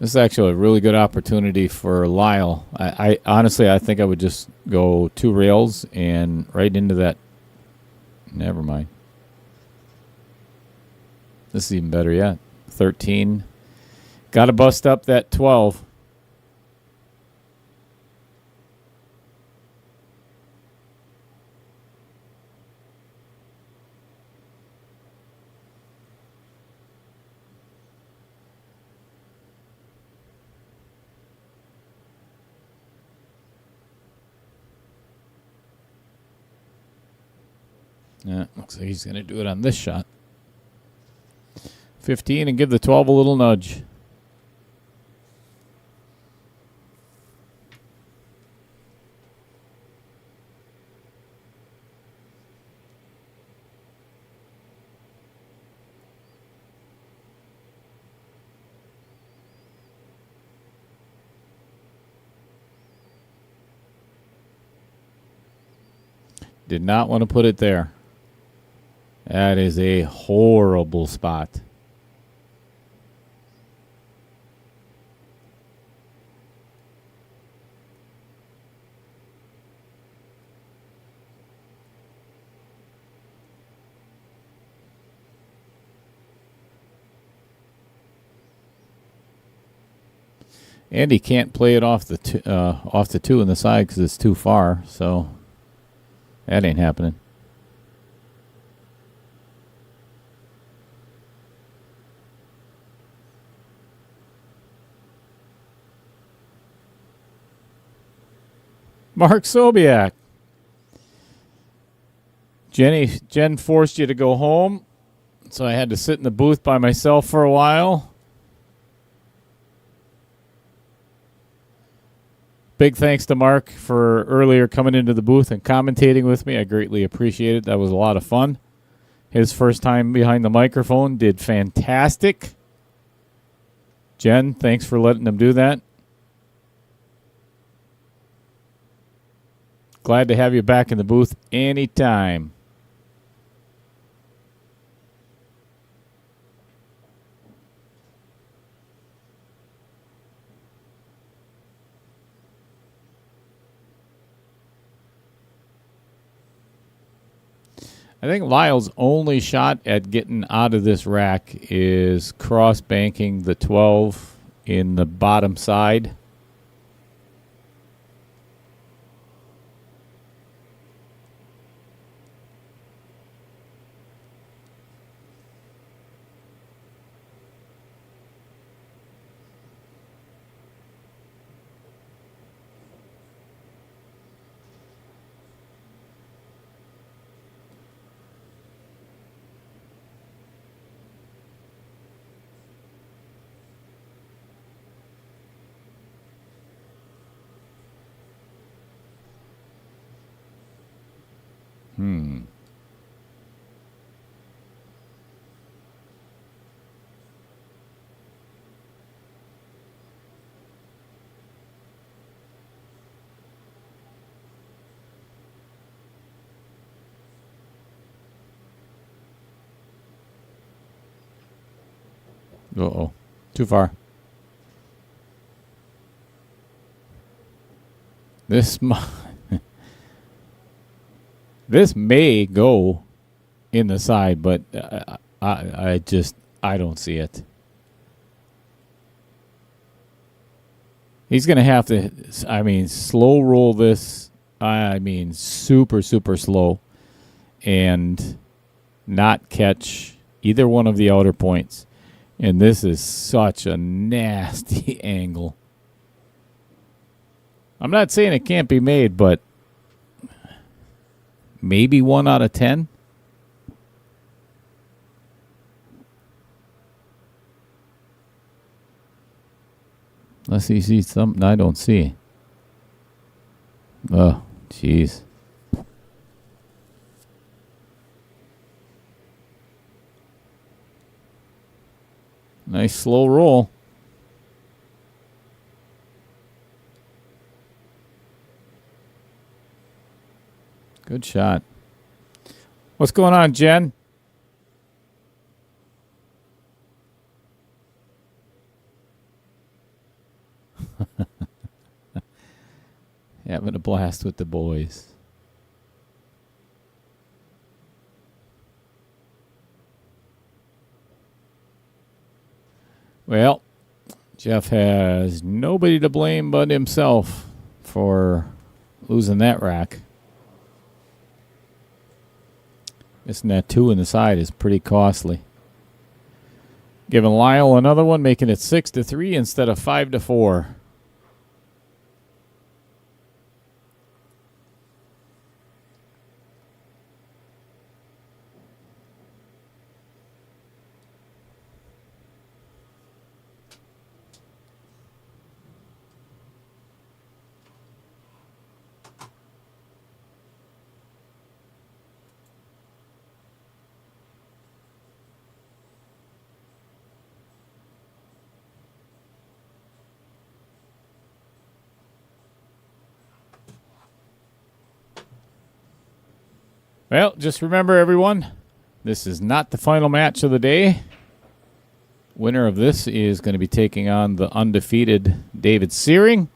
This is actually a really good opportunity for Lyle. I honestly, I think I would just go 2 rails and right into that. Never mind. This is even better yet. 13. Got to bust up that 12. Yeah, looks like he's going to do it on this shot. 15 and give the 12 a little nudge. Did not want to put it there. That is a horrible spot. And he can't play it off the 2 on the side because it's too far. So that ain't happening. Mark Sobiak. Jen forced you to go home, so I had to sit in the booth by myself for a while. Big thanks to Mark for earlier coming into the booth and commentating with me. I greatly appreciate it. That was a lot of fun. His first time behind the microphone, did fantastic. Jen, thanks for letting him do that. Glad to have you back in the booth anytime. I think Lyle's only shot at getting out of this rack is cross-banking the 12 in the bottom side. Uh-oh. Too far. This may go in the side, but I don't see it. He's going to have to, slow roll this. Super, super slow. And not catch either one of the outer points. And this is such a nasty angle. I'm not saying it can't be made, but maybe 1 out of 10. Unless he sees something I don't see. Oh, jeez. Nice slow roll. Good shot. What's going on, Jen? Having a blast with the boys. Well, Jeff has nobody to blame but himself for losing that rack. Missing that 2 in the side is pretty costly. Giving Lyle another one, making it 6-3 instead of 5-4. Well, just remember, everyone, this is not the final match of the day. Winner of this is going to be taking on the undefeated David Searing.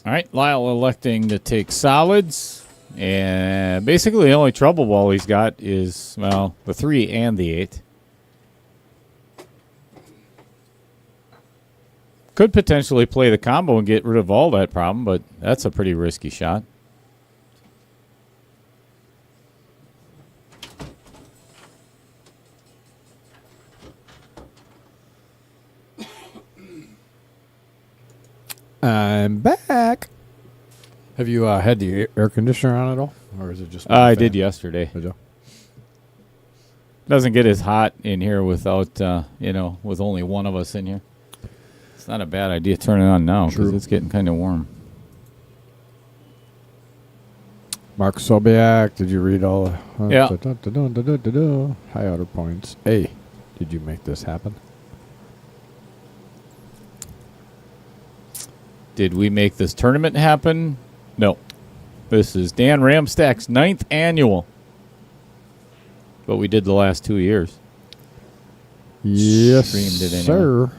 All right, Lyle electing to take solids. And basically the only trouble ball he's got is, well, the 3 and the 8. Could potentially play the combo and get rid of all that problem, but that's a pretty risky shot. I'm back. Have you had the air conditioner on at all? Or is it just... I did yesterday. Did you? Doesn't get as hot in here without, with only one of us in here. It's not a bad idea to turn it on now because it's getting kind of warm. Mark Sobiak, did you read all? Yeah. High outer points. Hey, did you make this happen? Did we make this tournament happen? No. This is Dan Ramstack's 9th annual. But we did the last 2 years. Yes, Streamed it anyway.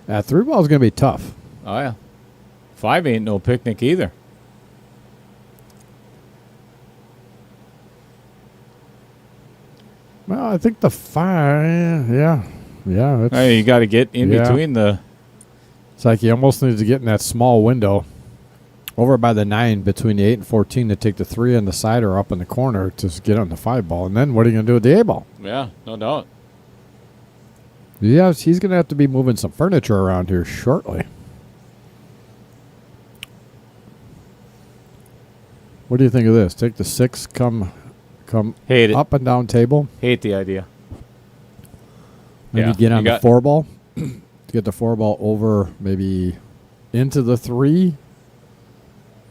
sir. 3 ball is going to be tough. Oh, yeah. 5 ain't no picnic either. Well, I think the 5, yeah. It's, Hey, you got to get in between the... It's like you almost need to get in that small window over by the 9 between the 8 and 14 to take the 3 on the side or up in the corner to get on the 5 ball. And then what are you going to do with the 8 ball? Yeah, no doubt. Yeah, he's going to have to be moving some furniture around here shortly. What do you think of this? Take the 6, come Hate it. up and down table. Hate the idea. Maybe get on the 4 ball. Get the 4 ball over maybe into the 3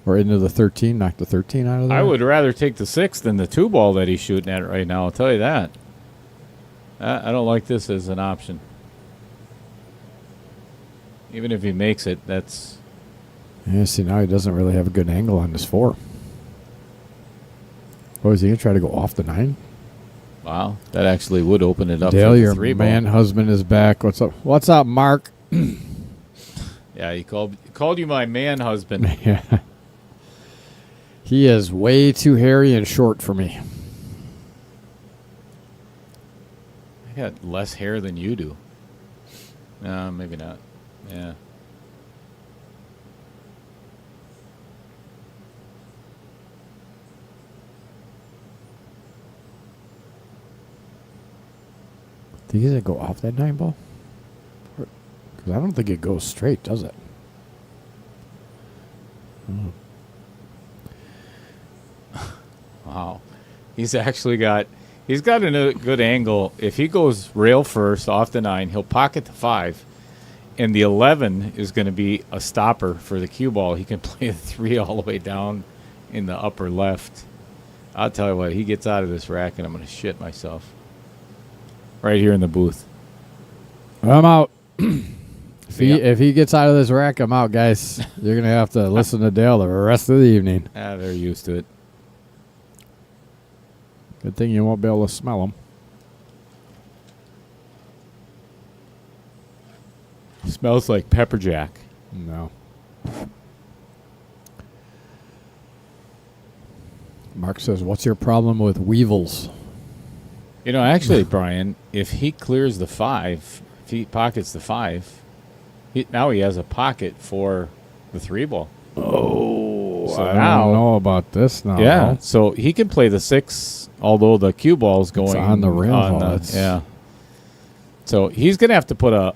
or into the 13, knock the 13 out of there. I would rather take the 6 than the 2 ball that he's shooting at right now. I'll tell you that. I don't like this as an option. Even if he makes it, that's... Yeah, see, now he doesn't really have a good angle on this 4. Oh, is he going to try to go off the 9? Wow, that actually would open it up Dale, for the your 3 ball. man husband is back. What's up? What's up, Mark? Yeah, he called you my man husband. Yeah. He is way too hairy and short for me. got less hair than you do. No, maybe not. Yeah. Does it go off that 9 ball? Because I don't think it goes straight, does it? Wow. He's got a good angle. If he goes rail first off the 9, he'll pocket the 5. And the 11 is going to be a stopper for the cue ball. He can play the 3 all the way down in the upper left. I'll tell you what, he gets out of this rack and I'm going to shit myself. Right here in the booth. I'm out. If he gets out of this rack, I'm out, guys. You're going to have to listen to Dale the rest of the evening. They're used to it. Good thing you won't be able to smell them. Smells like pepper jack. No. Mark says, what's your problem with weevils? You know, actually, Brian, if he clears the 5, if he pockets the 5, now he has a pocket for the 3 ball. Oh, so I now, don't know about this now. Yeah, so he can play the 6, although the cue ball's going on the rail. Yeah. So he's going to have to put a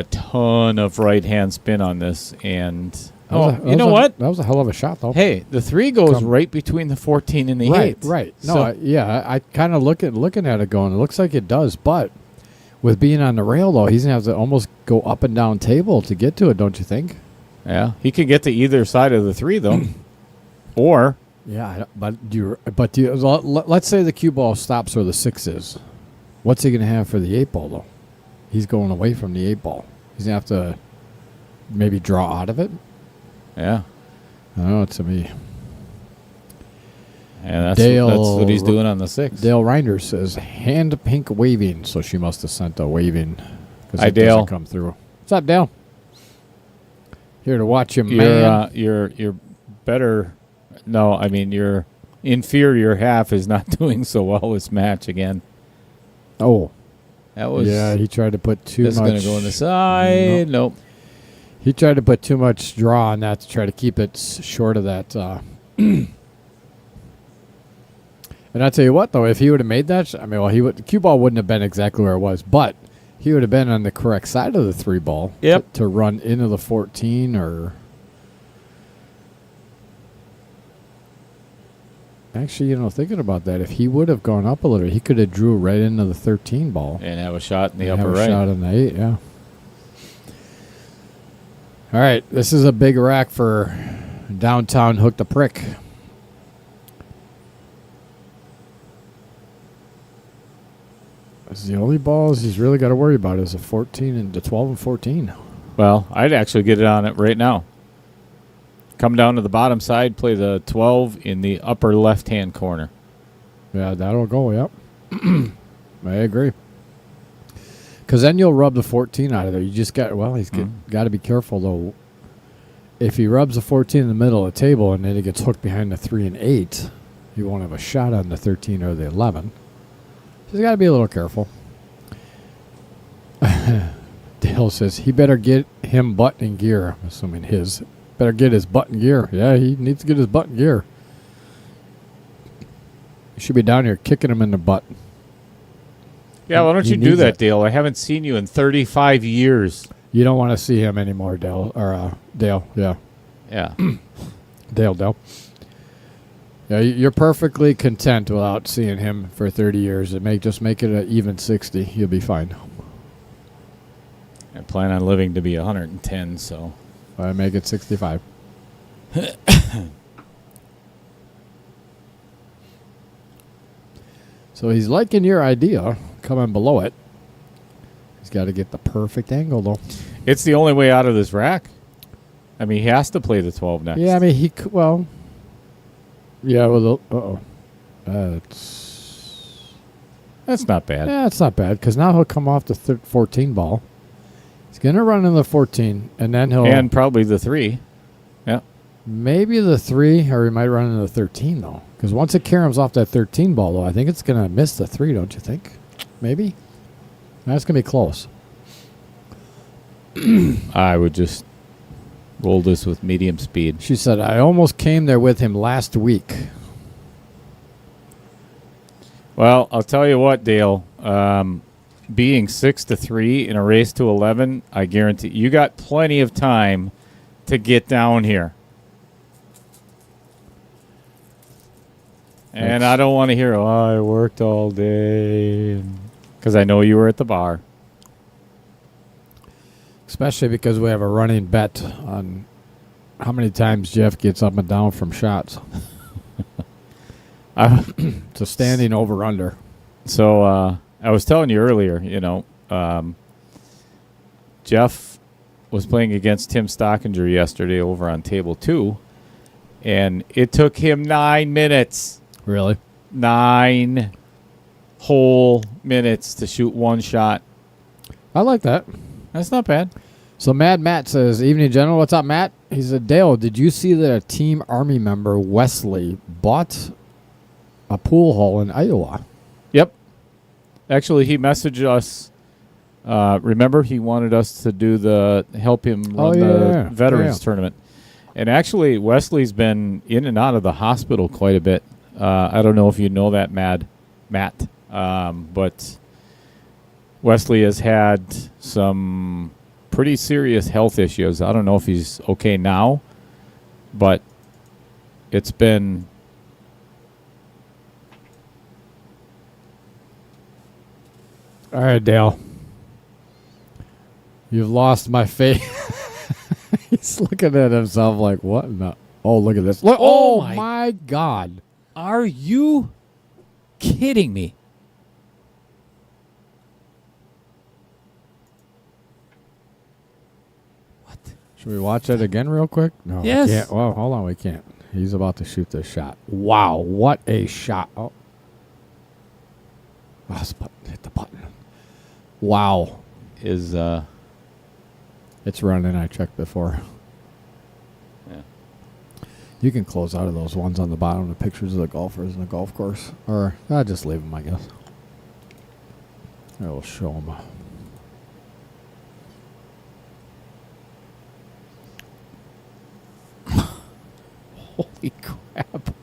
ton of right-hand spin on this. And, you know what? That was a hell of a shot, though. Hey, the 3 goes right between the 14 and the 8. Right. No, I kind of looking at it going, it looks like it does, but with being on the rail, though, he's going to have to almost go up and down table to get to it, don't you think? Yeah, he can get to either side of the 3, though. Or... Yeah, but let's say the cue ball stops where the 6 is. What's he going to have for the 8 ball, though? He's going away from the 8 ball. He's going to have to maybe draw out of it. Yeah. I don't know, to me. And that's what he's doing on the 6. Dale Reinders says, hand pink waving. So she must have sent a waving. Hi, Dale. Doesn't come through. What's up, Dale? Here to watch you, man. You're better... No, I mean, your inferior half is not doing so well this match again. Oh. That was... Yeah, he tried to put too much... This is going to go on the side. Nope. He tried to put too much draw on that to try to keep it short of that. And I'll tell you what, though, if he would have made that... I mean, well, the cue ball wouldn't have been exactly where it was, but he would have been on the correct side of the 3 ball. Yep. To run into the 14 or... Actually, thinking about that, if he would have gone up a little, he could have drew right into the 13 ball. And have a shot in the upper right. Have a shot in the 8, yeah. All right, this is a big rack for downtown Hook the Prick. This is the only balls he's really got to worry about is the 14 and the 12 and 14. Well, I'd actually get it on it right now. Come down to the bottom side, play the 12 in the upper left-hand corner. Yeah, that'll go, yep. I agree. Because then you'll rub the 14 out of there. You just got, he's got to be careful, though. If he rubs the 14 in the middle of the table and then he gets hooked behind the 3 and 8, he won't have a shot on the 13 or the 11. So he's got to be a little careful. Dale says he better get him butt in gear. I'm assuming his. Better get his butt in gear. Yeah, he needs to get his butt in gear. You should be down here kicking him in the butt. Yeah, why don't you do that, Dale? I haven't seen you in 35 years. You don't want to see him anymore, Dale. Or Dale, yeah. Yeah. Dale. Yeah, you're perfectly content without seeing him for 30 years. Just make it an even 60. You'll be fine. I plan on living to be 110, so... I make it 65. So he's liking your idea, coming below it. He's got to get the perfect angle, though. It's the only way out of this rack. I mean, he has to play the 12 next. Yeah, I mean, yeah, well, That's not bad. Yeah, it's not bad, because now he'll come off the 14 ball. He's going to run in the 14, and then he'll... And probably the 3. Yeah. Maybe the 3, or he might run into the 13, though. Because once it caroms off that 13 ball, though, I think it's going to miss the 3, don't you think? Maybe? That's going to be close. I would just roll this with medium speed. She said, I almost came there with him last week. Well, I'll tell you what, Dale. Being 6-3 in a race to 11, I guarantee you got plenty of time to get down here. And I don't want to hear, I worked all day. Because I know you were at the bar. Especially because we have a running bet on how many times Jeff gets up and down from shots. It's a standing over-under. So I was telling you earlier, Jeff was playing against Tim Stockinger yesterday over on table 2, and it took him 9 minutes. Really? 9 whole minutes to shoot one shot. I like that. That's not bad. So Mad Matt says, Evening, General. What's up, Matt? He said, Dale, did you see that a Team Army member, Wesley, bought a pool hall in Iowa? Yep. Actually, he messaged us. Remember, he wanted us to help him run the Veterans Tournament. And actually, Wesley's been in and out of the hospital quite a bit. I don't know if you know that, Matt. But Wesley has had some pretty serious health issues. I don't know if he's okay now, but it's been... All right, Dale. You've lost my faith. He's looking at himself like, what in the... Oh, look at this. Look, oh my God. Are you kidding me? What? Should we watch that again real quick? No. Yes. We can't. Well, hold on. We can't. He's about to shoot this shot. Wow. What a shot. Oh. Hit the button. Wow. It's running. I checked before. Yeah. You can close out of those ones on the bottom, the pictures of the golfers in the golf course. Or I'll just leave them, I guess. I will show them. Holy crap.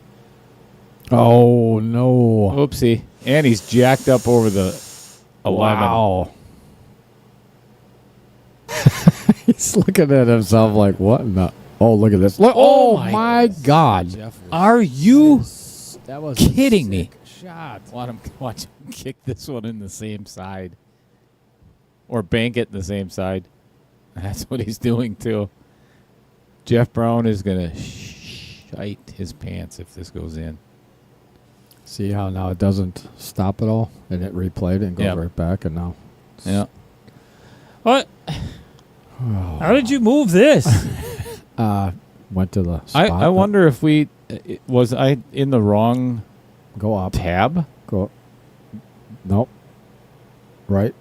Oh, no. Oopsie. And he's jacked up over the 11. Wow. He's looking at himself like, what in the... Oh, look at this. Look, oh my God. Are you that was kidding me? Shot. Watch him kick this one in the same side. Or bank it in the same side. That's what he's doing, too. Jeff Brown is going to shite his pants if this goes in. See how now it doesn't stop at all? And it replayed and goes right back, and now... Yeah. What? How did you move this? Went to the spot. I wonder if was I in the wrong Go up. tab? Go up. Nope. Right?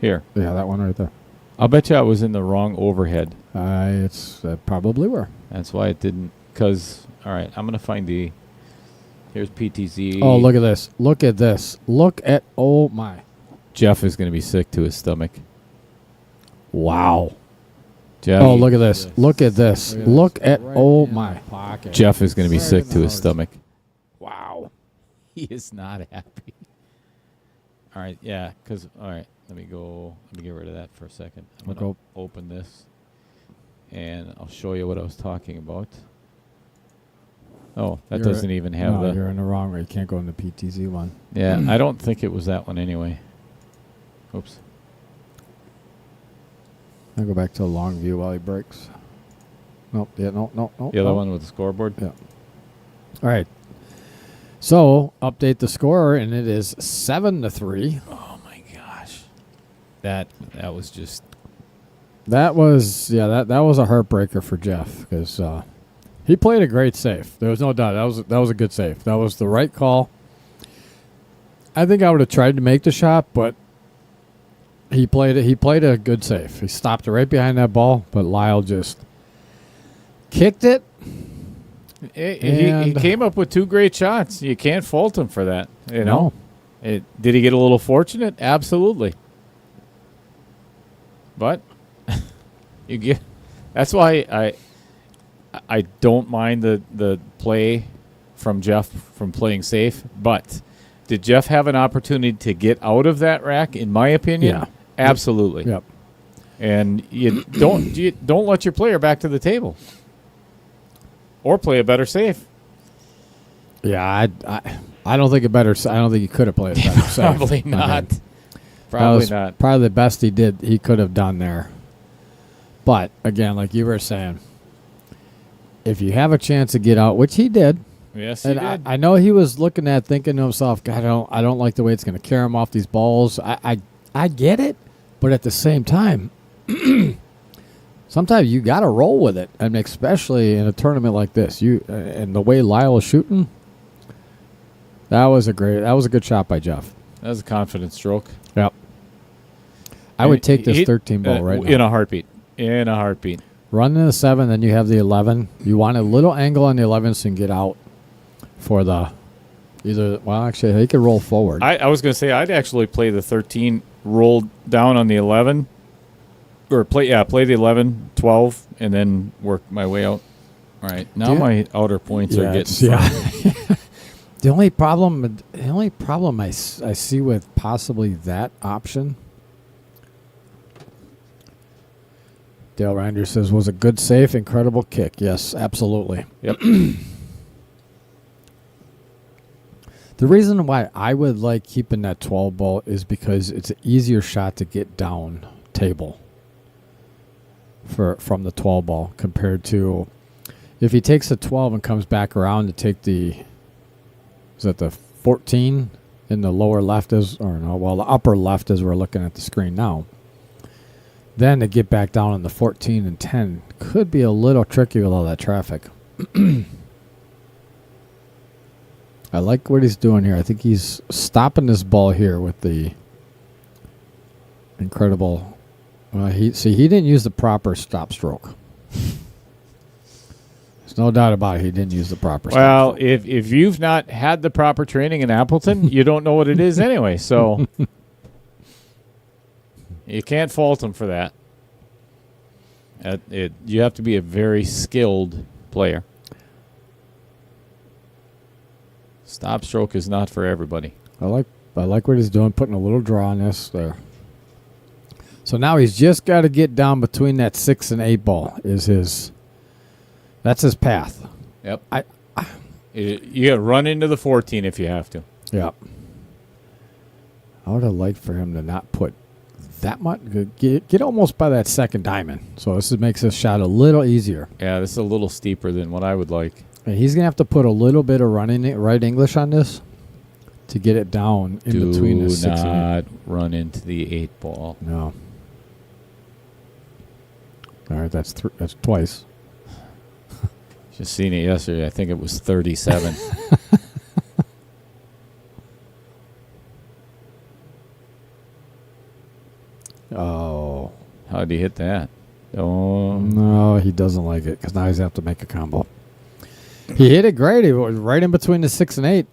Here. Yeah, that one right there. I'll bet you I was in the wrong overhead. It's probably were. That's why it didn't. Because, all right, I'm going to find the... Here's PTZ. Oh, look at this. Look at this. Look at... Oh, my. Jeff is going to be sick to his stomach. Wow. Jeff. Oh, look at this. Look at this. Look at... Oh, my. Jeff is going to be sick to his stomach. Wow. He is not happy. All right, yeah, because... All right, let me get rid of that for a second. I'm going to open this, and I'll show you what I was talking about. Oh, that doesn't even have the... you're in the wrong way. You can't go in the PTZ one. Yeah, I don't think it was that one anyway. Oops. I'll go back to the long view while he breaks. Nope. Yeah, no. The other one with the scoreboard? Yeah. All right. So, update the score, and it is 7-3. Oh, my gosh. That was just... That was a heartbreaker for Jeff because he played a great save. There was no doubt. That was a good save. That was the right call. I think I would have tried to make the shot, but he played a good save. He stopped it right behind that ball, but Lyle just kicked it. He came up with 2 great shots. You can't fault him for that. You know. No. Did he get a little fortunate? Absolutely. But you get. That's why I don't mind the play from Jeff from playing safe. But did Jeff have an opportunity to get out of that rack? In my opinion, Yeah. absolutely. Yep. And you don't let your player back to the table, or play a better safe. Yeah, I don't think it better. I don't think he could have played it better. safe. Probably I not. mean, Probably that was not. Probably the best he could have done there. But again, like you were saying, if you have a chance to get out, which he did, Yes, he and did. I know he was looking at thinking to himself, God, I don't like the way it's going to carry him off these balls. I get it, but at the same time, sometimes you got to roll with it, and especially in a tournament like this, and the way Lyle was shooting, that was a good shot by Jeff. That was a confident stroke. Yep. I would take this 13 ball right now. In a heartbeat. In a heartbeat. Run in the 7, then you have the 11. You want a little angle on the 11 so you can get out for the actually, he could roll forward. I was going to say I'd actually play the 13, roll down on the 11, or play the 11, 12, and then work my way out. All right, now my outer points are getting The only problem I see with possibly that option, Dale Reiner says, was a good save, incredible kick. Yes, absolutely. Yep. The reason why I would like keeping that 12 ball is because it's an easier shot to get down table from the 12 ball compared to if he takes the 12 and comes back around to take the 14 in the lower left the upper left as we're looking at the screen now. Then to get back down on the 14 and 10 could be a little tricky with all that traffic. I like what he's doing here. I think he's stopping this ball here with the incredible. He didn't use the proper stop stroke. There's no doubt about it. He didn't use the proper stop stroke. If you've not had the proper training in Appleton, you don't know what it is anyway. So you can't fault him for that. You have to be a very skilled player. Stop stroke is not for everybody. I like what he's doing, putting a little draw on this there. So now he's just got to get down between that 6 and 8 ball. That's his path. Yep. You got to run into the 14 if you have to. Yep. I would have liked for him to not put that much. Get almost by that second diamond. So this makes this shot a little easier. Yeah, this is a little steeper than what I would like. And he's going to have to put a little bit of right English on this to get it down in between the 6 and 8. Do not run into the 8 ball. No. All right, that's twice. Just seen it yesterday. I think it was 37. Oh. How did he hit that? Oh. No, he doesn't like it because now he's have to make a combo. He hit it great. He was right in between the 6 and 8.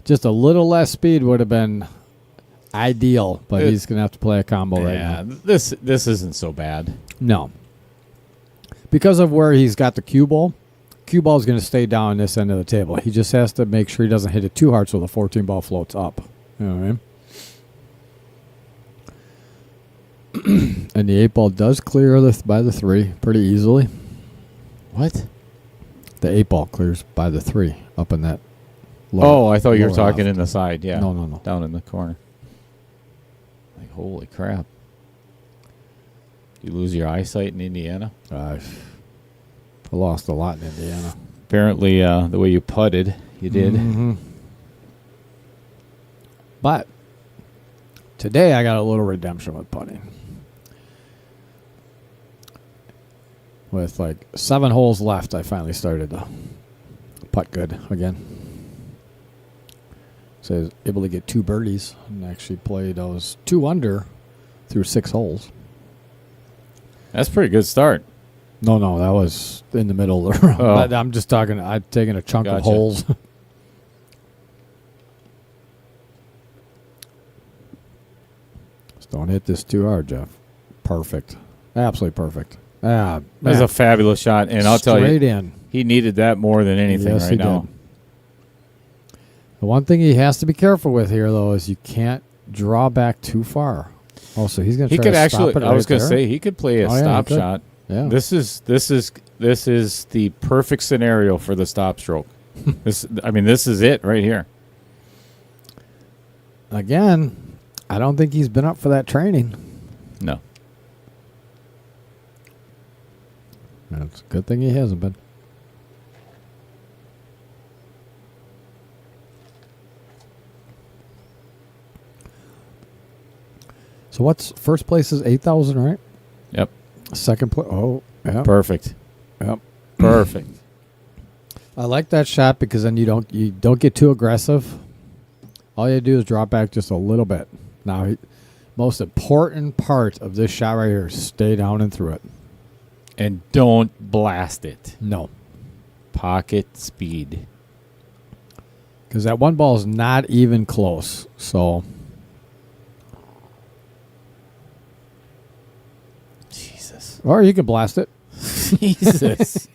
Just a little less speed would have been ideal, but he's going to have to play a combo right now. This isn't so bad. No. Because of where he's got the cue ball is going to stay down this end of the table. He just has to make sure he doesn't hit it too hard so the 14 ball floats up. You know what I mean? And the 8 ball does clear by the 3 pretty easily. What? The 8 ball clears by the 3 up in that lower. I thought you were talking left. in the side. Yeah. No. Down in the corner. Like, holy crap. You lose your eyesight in Indiana? I lost a lot in Indiana. Apparently, the way you putted, you did. Mm-hmm. But today I got a little redemption with putting. With like 7 holes left, I finally started to putt good again. So I was able to get 2 birdies and actually played. I was 2 under through 6 holes. That's a pretty good start. No, that was in the middle of the round. Oh. But I'm just talking. I've taken a chunk of Gotcha. holes. Just don't hit this too hard, Jeff. perfect. Absolutely perfect. Ah, That was man. a fabulous shot, and I'll tell Straight you, in. he needed that more than anything Yes, right he now. did. The one thing he has to be careful with here, though, is you can't draw back too far. Also, he's going to He try could to actually. stop it I was right going to there. say he could play a Oh, yeah, he stop could. shot. Yeah. This is the perfect scenario for the stop stroke. This is it right here. Again, I don't think he's been up for that training. No. It's a good thing he hasn't been. So what's first place is 8,000, right? Yep. Second place, yeah, Perfect. yep. Perfect. I like that shot because then you don't get too aggressive. All you do is drop back just a little bit. Now, most important part of this shot right here is stay down and through it. And don't blast it. No, Pocket speed. because that one ball is not even close. So Jesus. or you can blast it. Jesus.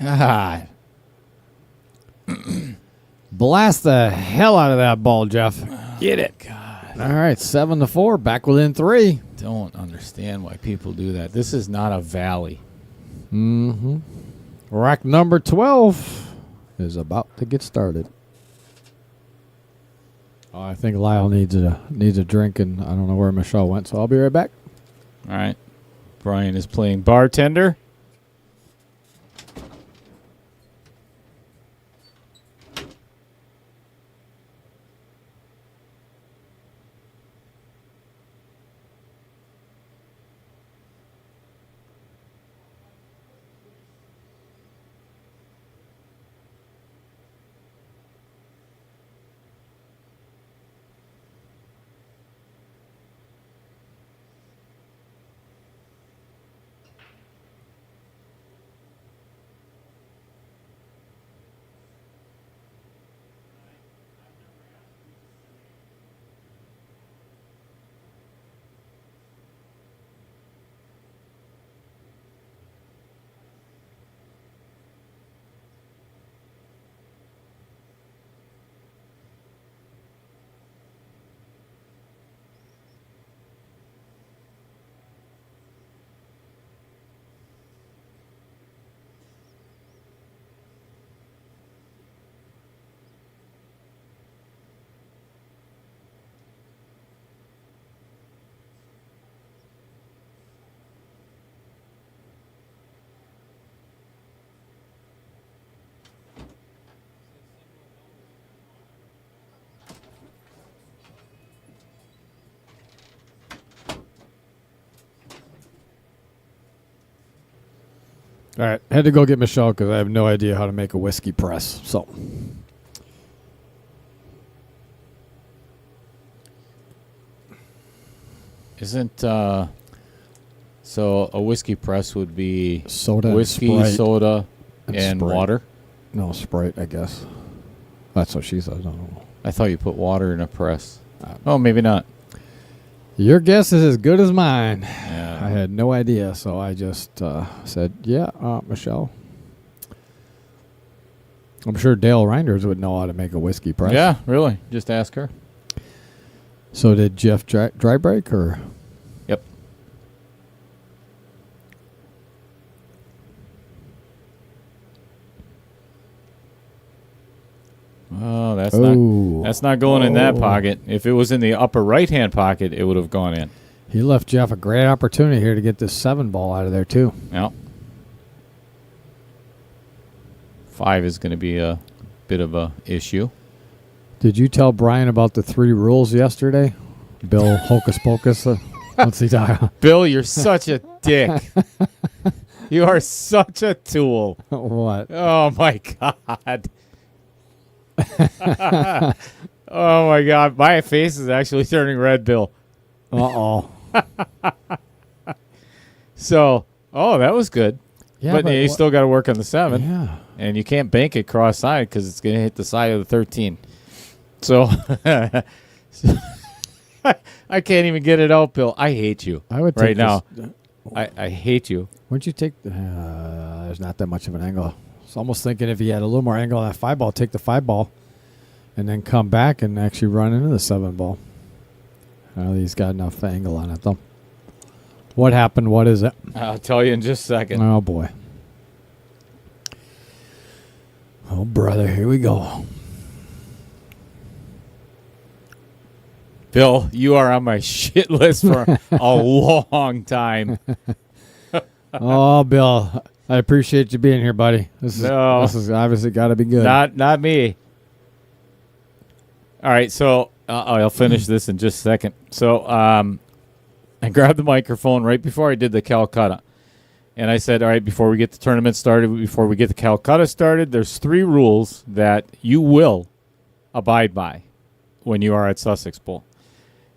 God. Blast the hell out of that ball, Jeff. Get it. God. All right, 7-4, back within 3. Don't understand why people do that. This is not a valley. Mm-hmm. Rack number 12 is about to get started. Oh, I think Lyle needs a drink, and I don't know where Michelle went, so I'll be right back. All right. Brian is playing bartender. All right, had to go get Michelle because I have no idea how to make a whiskey press. So, Isn't so a whiskey press would be soda, whiskey, and Sprite, soda, and Sprite. water? No, Sprite, I guess. That's what she says. I don't know. I thought you put water in a press. Oh, maybe not. Your guess is as good as mine. Yeah. I had no idea, so I just said, yeah, Michelle. I'm sure Dale Reinders would know how to make a whiskey press. Yeah, really. Just ask her. So did Jeff dry break or? Yep. Oh, that's not going in that pocket. If it was in the upper right hand pocket, it would have gone in. He left Jeff a great opportunity here to get this 7 ball out of there too. Yep. 5 is going to be a bit of a issue. Did you tell Brian about the 3 rules yesterday? Bill Hocus Pocus. What's he talking? Bill, you're such a dick. You are such a tool. What? Oh my God. Oh my God. My face is actually turning red, Bill. Uh-oh. So, that was good. Yeah, but you still got to work on the 7. Yeah. And you can't bank it cross-side because it's going to hit the side of the 13. So, I can't even get it out, Bill. I hate you I would take right now. this- I hate you. Wouldn't you take? There's not that much of an angle. I was almost thinking if you had a little more angle on that 5 ball, take the 5 ball, and then come back and actually run into the 7 ball. He's got enough angle on it though. What happened? What is it? I'll tell you in just a second. Oh boy. Oh brother, here we go. Bill, you are on my shit list for a long time. Oh, Bill, I appreciate you being here, buddy. This is obviously got to be good. Not me. All right, so I'll finish this in just a second. So I grabbed the microphone right before I did the Calcutta. And I said, all right, before we get the tournament started, before we get the Calcutta started, there's 3 rules that you will abide by when you are at Sussex Bowl.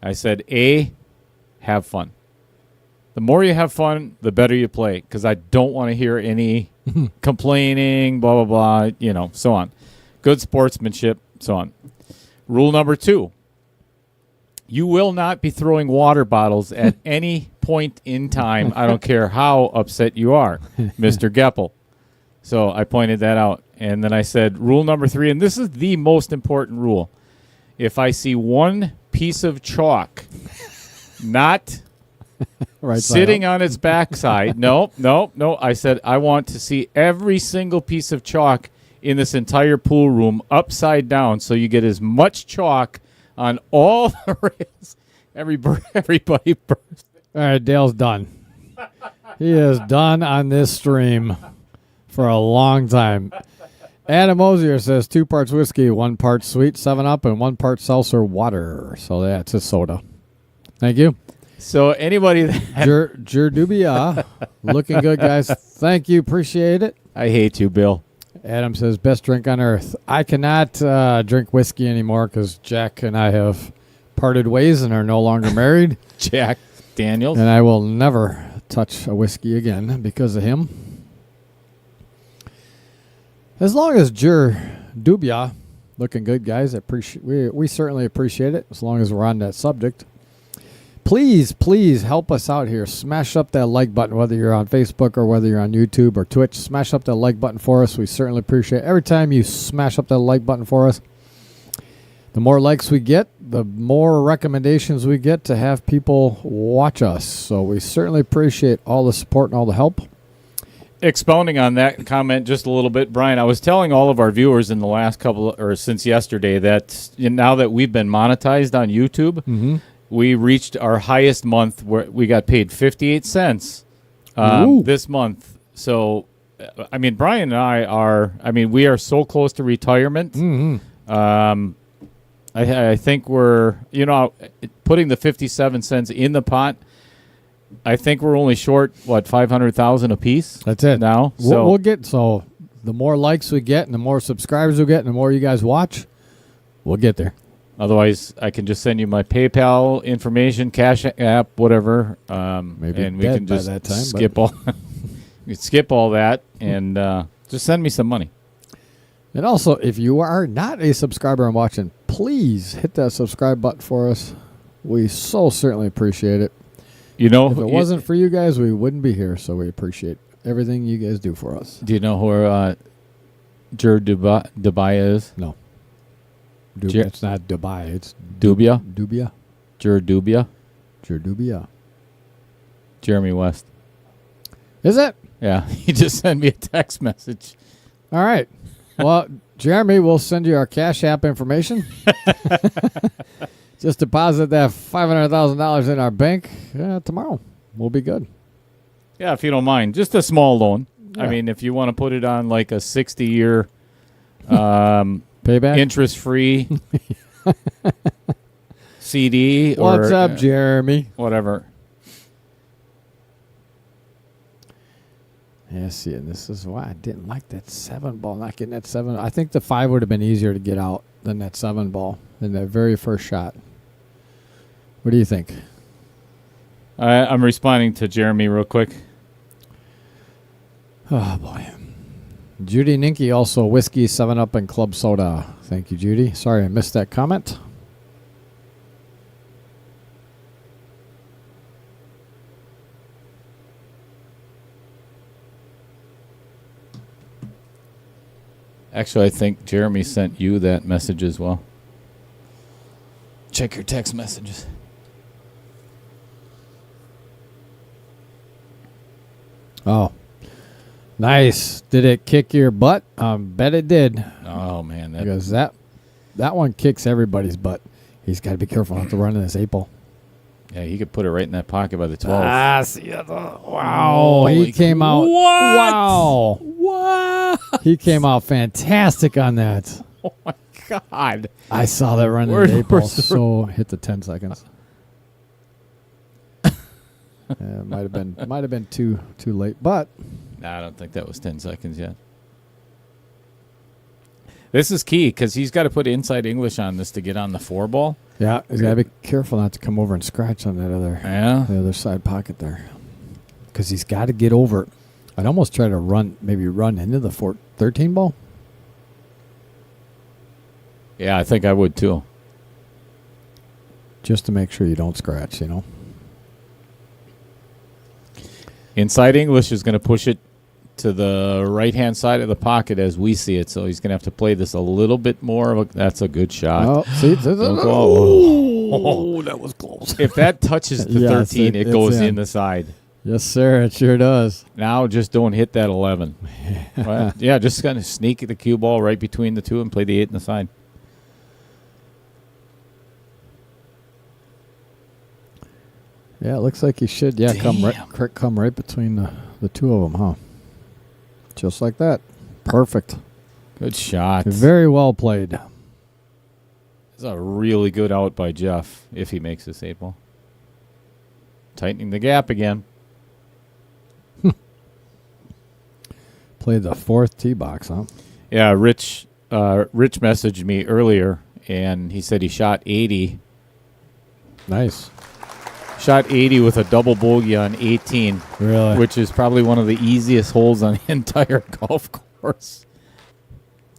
I said, A, have fun. The more you have fun, the better you play, because I don't want to hear any complaining, blah, blah, blah, so on. Good sportsmanship, so on. Rule number 2, you will not be throwing water bottles at any point in time. I don't care how upset you are, Mr. Goebel. So I pointed that out. And then I said, rule number 3, and this is the most important rule. If I see one piece of chalk not right sitting on its backside, no. I said, I want to see every single piece of chalk in this entire pool room upside down so you get as much chalk on all the rails. Everybody burst. All right, Dale's done. He is done on this stream for a long time. Adam Osier says 2 parts whiskey, 1 part sweet 7-Up, and 1 part seltzer water. So that's a soda. Thank you. So anybody that... Dubia, looking good, guys. Thank you. Appreciate it. I hate you, Bill. Adam says, best drink on earth. I cannot drink whiskey anymore because Jack and I have parted ways and are no longer married. Jack Daniels. And I will never touch a whiskey again because of him. As long as Dubia, looking good, guys. We certainly appreciate it as long as we're on that subject. Please help us out here. Smash up that like button, whether you're on Facebook or whether you're on YouTube or Twitch. Smash up that like button for us. We certainly appreciate it. Every time you smash up that like button for us, the more likes we get, the more recommendations we get to have people watch us. So we certainly appreciate all the support and all the help. Expounding on that comment just a little bit, Brian, I was telling all of our viewers in the last since yesterday that now that we've been monetized on YouTube, we reached our highest month where we got paid 58 cents this month. So, Brian and we are so close to retirement. I think we're, putting the 57 cents in the pot. I think we're only short, 500,000 a piece? That's it. Now. We'll get, so the more likes we get and the more subscribers we get and the more you guys watch, we'll get there. Otherwise, I can just send you my PayPal information, Cash App, whatever. Maybe and we can just that time, skip all that and just send me some money. And also, if you are not a subscriber and watching, please hit that subscribe button for us. We so certainly appreciate it. If it wasn't for you guys, we wouldn't be here. So we appreciate everything you guys do for us. Do you know who Dubai is? No. It's not Dubai. It's Dubia. Dubia. Dubia. Jeremy West. Is it? Yeah. He just sent me a text message. All right. Well, Jeremy, we'll send you our Cash App information. Just deposit that $500,000 in our bank tomorrow. We'll be good. Yeah, if you don't mind. Just a small loan. Yeah. If you want to put it on like a 60-year payback, interest-free CD. What's up, Jeremy? Whatever. Yeah, see, and this is why I didn't like that 7 ball, not getting that 7. I think the 5 would have been easier to get out than that 7 ball in that very first shot. What do you think? I'm responding to Jeremy real quick. Oh, boy. Judy Ninky, also whiskey, 7-Up, and club soda. Thank you, Judy. Sorry I missed that comment. Actually, I think Jeremy sent you that message as well. Check your text messages. Oh, nice. Did it kick your butt? Bet it did. Oh, man. Because that one kicks everybody's butt. He's got to be careful not to run in this 8-ball. Yeah, he could put it right in that pocket by the 12. Ah, see, wow. He came out. What? Wow. What? He came out fantastic on that. Oh, my God. I saw that run in the 8-ball, so hit the 10 seconds. It might have been too late, but No, I don't think that was 10 seconds yet. This is key because he's got to put inside English on this to get on the 4-ball. yeah, he's got to be careful not to come over and scratch on that Yeah. other side pocket there, because he's got to get over. I'd almost try to run into the 13 ball. Yeah, I think I would too. Just to make sure you don't scratch, Inside English is going to push it to the right-hand side of the pocket as we see it, so he's going to have to play this a little bit more. That's a good shot. Oh, see, Oh, that was close. If that touches the Yes, 13, it it's goes in. in the side. Yes, sir, it sure does. Now just don't hit that 11. Well, yeah, just kind of sneak the cue ball right between the two and play the 8 in the side. Yeah, it looks like he should. Yeah, come right between the two of them, huh? Just like that. Perfect. Good shot. Very well played. It's a really good out by Jeff if he makes this 8-ball. Tightening the gap again. Played the 4th tee box, huh? Yeah, Rich messaged me earlier, and he said he shot 80. Nice. Shot 80 with a double bogey on 18, Really? which is probably one of the easiest holes on the entire golf course.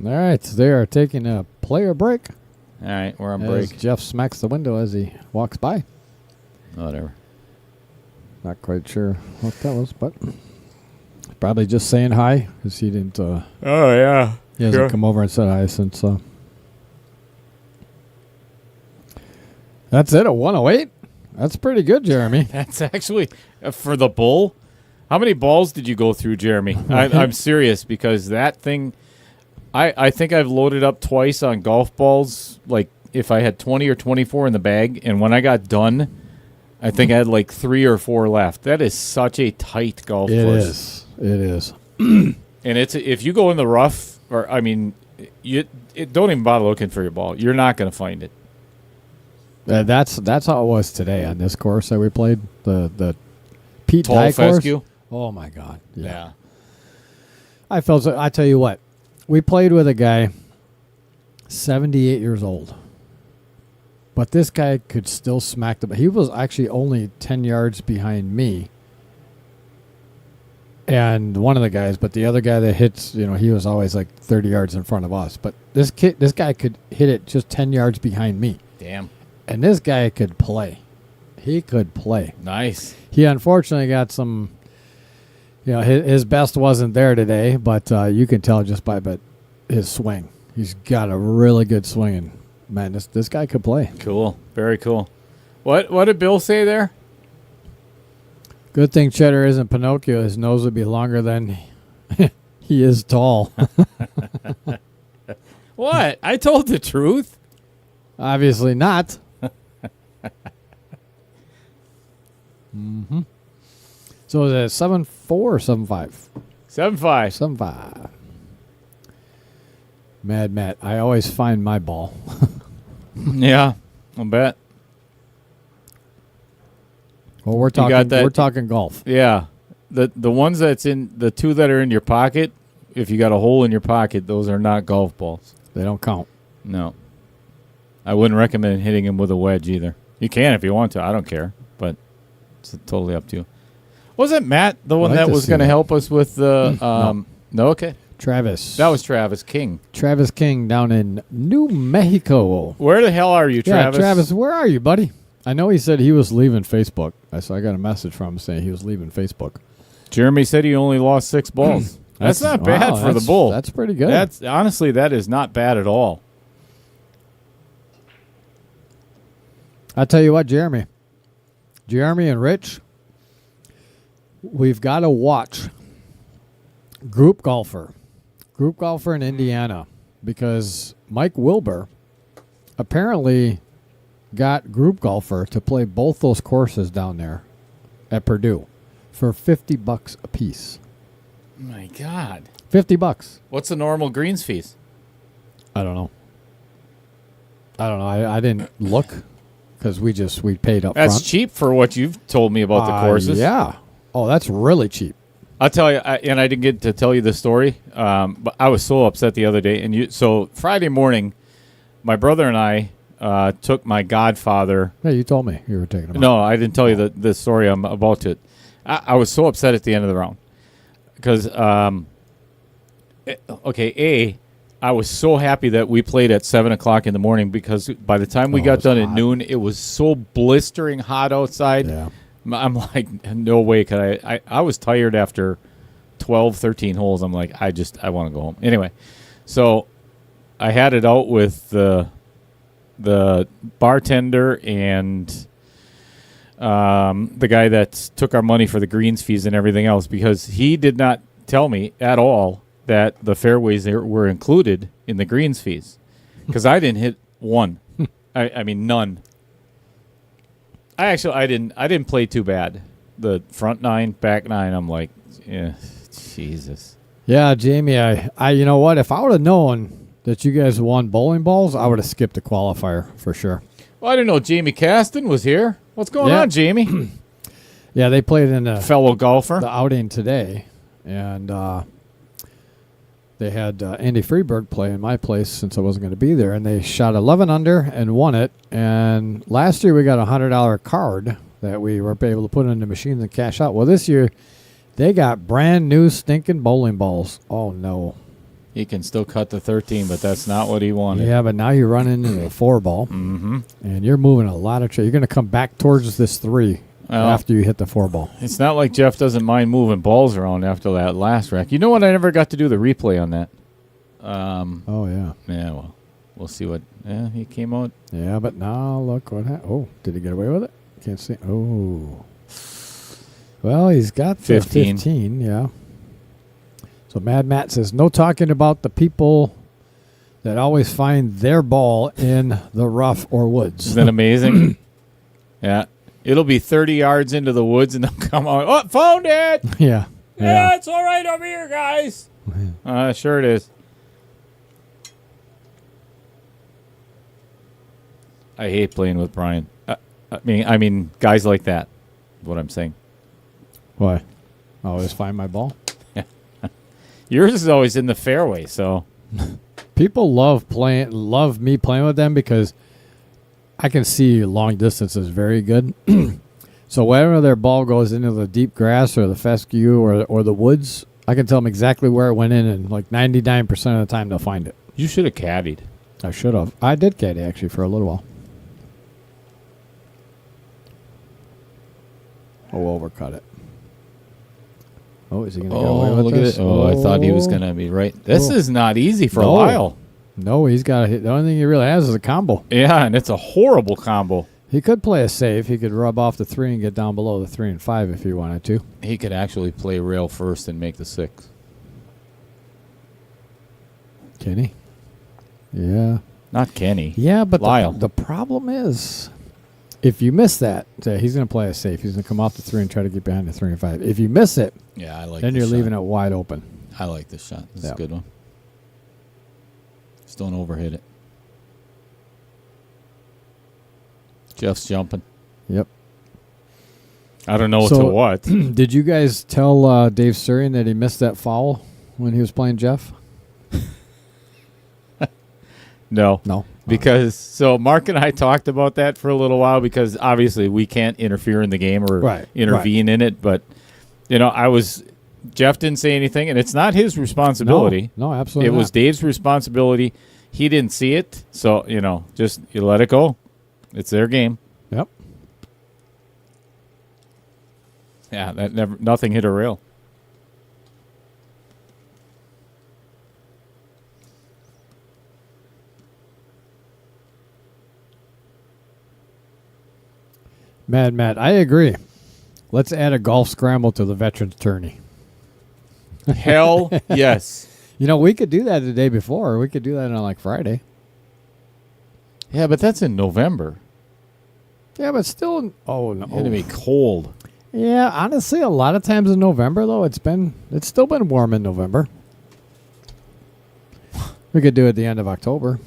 All right, so they are taking a player break. All right, we're on As break. Jeff smacks the window as he walks by. Whatever. Not quite sure what that was, but probably just saying hi because he didn't. Oh, yeah. He hasn't come over and said hi since. That's it, a 108. That's pretty good, Jeremy. That's actually, for the bull, how many balls did you go through, Jeremy? I'm serious because that thing, I think I've loaded up twice on golf balls, like if I had 20 or 24 in the bag, and when I got done, I think I had like 3 or 4 left. That is such a tight golf course. It is. And it's if you go in the rough, or I mean, don't even bother looking for your ball. You're not going to find it. That's how it was today on this course that we played, the Pete Tall Dye course. fescue. Oh my God! Yeah. I felt. I tell you what, we played with a guy, 78 years old, but this guy could still smack the. He was actually only 10 yards behind me, and one of the guys, but the other guy that hits, he was always like 30 yards in front of us. But this guy could hit it just 10 yards behind me. Damn. And this guy could play. He could play. Nice. He unfortunately got some, his best wasn't there today, but you can tell just by his swing. He's got a really good swing. And, man, this guy could play. Cool. Very cool. What did Bill say there? Good thing Cheddar isn't Pinocchio. His nose would be longer than he is tall. What? I told the truth. Obviously not. Mm-hmm. So is it 7-4 or 7-5? 7-5. 7-5. Mad Matt, I always find my ball. Yeah, I'll bet. Well, we're got talking. that- We're talking golf. Yeah, the ones that's in the 2 that are in your pocket. If you got a hole in your pocket, those are not golf balls. They don't count. No, I wouldn't recommend hitting them with a wedge either. You can if you want to. I don't care, but it's totally up to you. Wasn't Matt the one I'd like that to was see going to that. help us with the? No, okay. Travis. That was Travis King. Travis King down in New Mexico. Where the hell are you, Travis? Yeah, Travis, where are you, buddy? I know he said he was leaving Facebook. I got a message from him saying he was leaving Facebook. Jeremy said he only lost 6 balls. That's not bad for the bull. That's pretty good. That's honestly, that is not bad at all. I'll tell you what, Jeremy and Rich, we've got to watch Group Golfer in Indiana, because Mike Wilbur apparently got Group Golfer to play both those courses down there at Purdue for $50 a piece. My God. $50. What's the normal greens fees? I don't know. I didn't look because we paid up That's front. cheap for what you've told me about the courses. Yeah. Oh, that's really cheap. I'll tell you, and I didn't get to tell you the story, but I was so upset the other day. So Friday morning, my brother and I took my godfather. Yeah, you told me you were taking him. No, I didn't tell you the story I'm about to. I was so upset at the end of the round because, I was so happy that we played at 7 o'clock in the morning, because by the time we got done at noon, it was so blistering hot outside. Yeah. I'm like, no way could I was tired after 12, 13 holes. I'm like, I want to go home. Anyway, so I had it out with the bartender and the guy that took our money for the greens fees and everything else, because he did not tell me at all that the fairways were included in the greens fees, because I didn't hit one. I mean, none. I didn't play too bad. The front 9, back 9, I'm like, yeah, Jesus. Yeah, Jamie, I you know what? If I would have known that you guys won bowling balls, I would have skipped the qualifier for sure. Well, I didn't know Jamie Caston was here. What's going on, Jamie? Yeah, they played in the fellow golfer. The outing today, and they had Andy Freeberg play in my place since I wasn't going to be there, and they shot 11 under and won it. And last year we got a $100 card that we were able to put in the machine and cash out. Well, this year they got brand new stinking bowling balls. Oh, no. He can still cut the 13, but that's not what he wanted. Yeah, but now you're running into the 4 ball, and you're moving a lot of You're going to come back towards this 3 after you hit the 4 ball. It's not like Jeff doesn't mind moving balls around after that last rack. You know what? I never got to do the replay on that. Oh, yeah. Yeah, well, we'll see what... Yeah, he came out. Yeah, but now look what happened. Oh, did he get away with it? Can't see. Oh. Well, he's got 15, yeah. So Mad Matt says, no talking about the people that always find their ball in the rough or woods. Isn't that amazing? Yeah. It'll be 30 yards into the woods, and they'll come out. Oh, found it! Yeah. Yeah, it's all right over here, guys. Sure it is. I hate playing with Brian. I mean, guys like that. Is what I'm saying. Why? Always find my ball? Yours is always in the fairway, so people love me playing with them because I can see long distances very good. So whenever their ball goes into the deep grass or the fescue or the woods, I can tell them exactly where it went in, and like 99% of the time they'll find it. You should have caddied. I should have. I did caddy actually for a little while. Oh, overcut it. Oh, is he going to get away with this? Oh, I thought he was going to be right. This is not easy for Lyle. No, he's got to hit. The only thing he really has is a combo. Yeah, and it's a horrible combo. He could play a save. He could rub off the 3 and get down below the 3 and 5 if he wanted to. He could actually play rail first and make the 6. Kenny? Yeah. Not Kenny. Yeah, but Lyle. The problem is, if you miss that, he's going to play a safe. He's going to come off the 3 and try to get behind the 3 and 5. If you miss it, yeah, I like. Then you're leaving it wide open. I like this shot. This is a good one. Just don't overhit it. Jeff's jumping. Yep. I don't know to what. Did you guys tell Dave Surian that he missed that foul when he was playing Jeff? No. No. Because so Mark and I talked about that for a little while, because obviously we can't interfere in the game or intervene in it. But, Jeff didn't say anything, and it's not his responsibility. No, absolutely It was Dave's responsibility. He didn't see it. So, just you let it go. It's their game. Yep. Yeah, nothing hit a rail. Matt, I agree. Let's add a golf scramble to the Veterans Tourney. Hell yes. You know, we could do that the day before. We could do that on like Friday. Yeah, but that's in November. Yeah, but still. Oh no, It's gonna be cold. Yeah, honestly, a lot of times in November though, it's still been warm in November. We could do it at the end of October.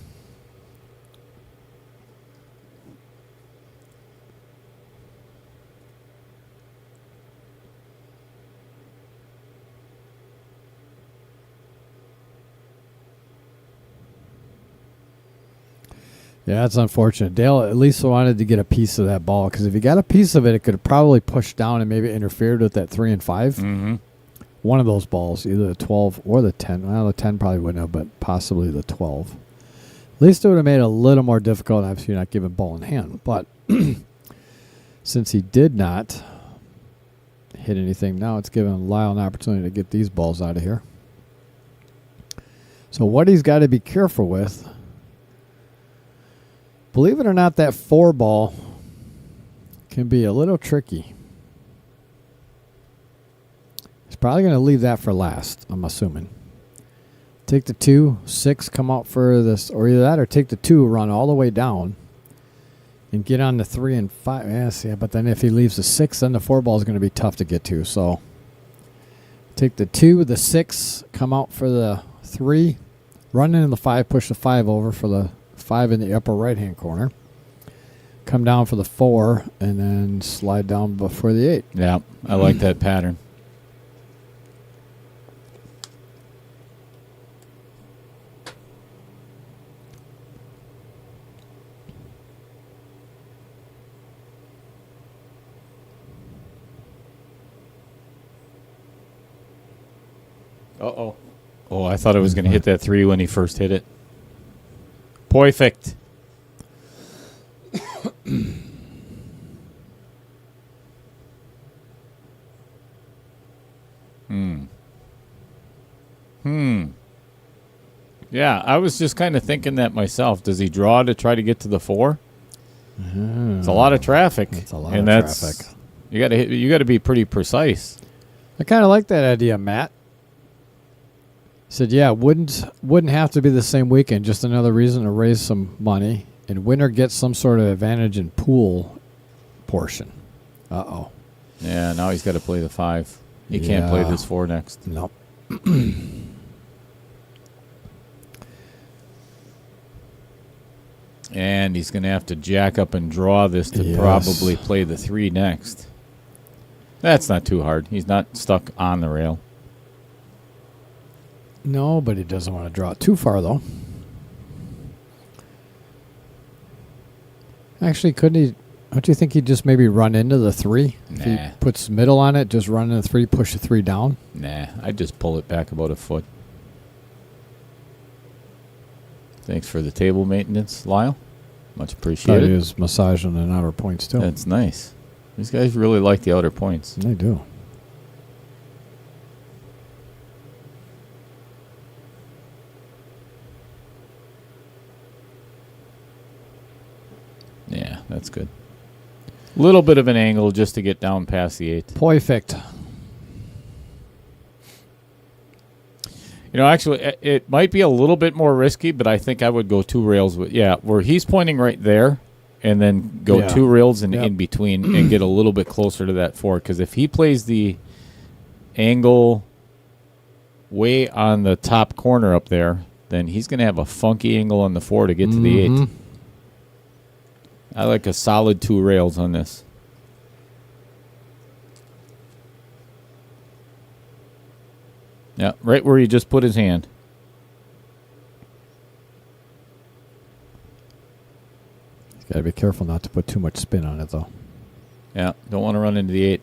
Yeah, that's unfortunate. Dale at least wanted to get a piece of that ball because if he got a piece of it, it could have probably pushed down and maybe interfered with that 3 and 5. Mm-hmm. One of those balls, either the 12 or the 10. Well, the 10 probably wouldn't have, but possibly the 12. At least it would have made it a little more difficult. Obviously, you're not giving ball in hand. But since he did not hit anything, now it's giving Lyle an opportunity to get these balls out of here. So what he's got to be careful with, believe it or not, that 4 ball can be a little tricky. He's probably going to leave that for last, I'm assuming. Take the 2, 6, come out for this, or either that or take the 2, run all the way down, and get on the 3 and 5. Yes, yeah, but then if he leaves the 6, then the 4 ball is going to be tough to get to. So take the 2, the 6, come out for the 3, run into the 5, push the 5 over for the 5 in the upper right-hand corner. Come down for the 4, and then slide down before the 8. Yeah, I like that pattern. Uh-oh. Oh, I thought I was going to hit that 3 when he first hit it. Perfect. Yeah, I was just kind of thinking that myself. Does he draw to try to get to the 4? It's a lot of traffic. It's a lot of traffic. You got to be pretty precise. I kind of like that idea, Matt. Said, yeah, wouldn't have to be the same weekend. Just another reason to raise some money, and winner gets some sort of advantage in pool portion. Uh-oh. Yeah, now he's got to play the 5. He can't play this 4 next. Nope. And he's going to have to jack up and draw this to probably play the 3 next. That's not too hard. He's not stuck on the rail. No, but he doesn't want to draw it too far, though. Actually, couldn't he? Don't you think he'd just maybe run into the 3? Nah. If he puts middle on it, just run into the 3, push the 3 down? Nah, I'd just pull it back about a foot. Thanks for the table maintenance, Lyle. Much appreciated. He was massaging the outer points, too. That's nice. These guys really like the outer points. They do. Yeah, that's good. Little bit of an angle just to get down past the 8. Perfect. You know, actually, it might be a little bit more risky, but I think I would go 2 rails with, where he's pointing right there, and then go 2 rails and in between and get a little bit closer to that 4. Because if he plays the angle way on the top corner up there, then he's going to have a funky angle on the 4 to get to the 8. I like a solid 2 rails on this. Yeah, right where he just put his hand. He's got to be careful not to put too much spin on it, though. Yeah, don't want to run into the 8.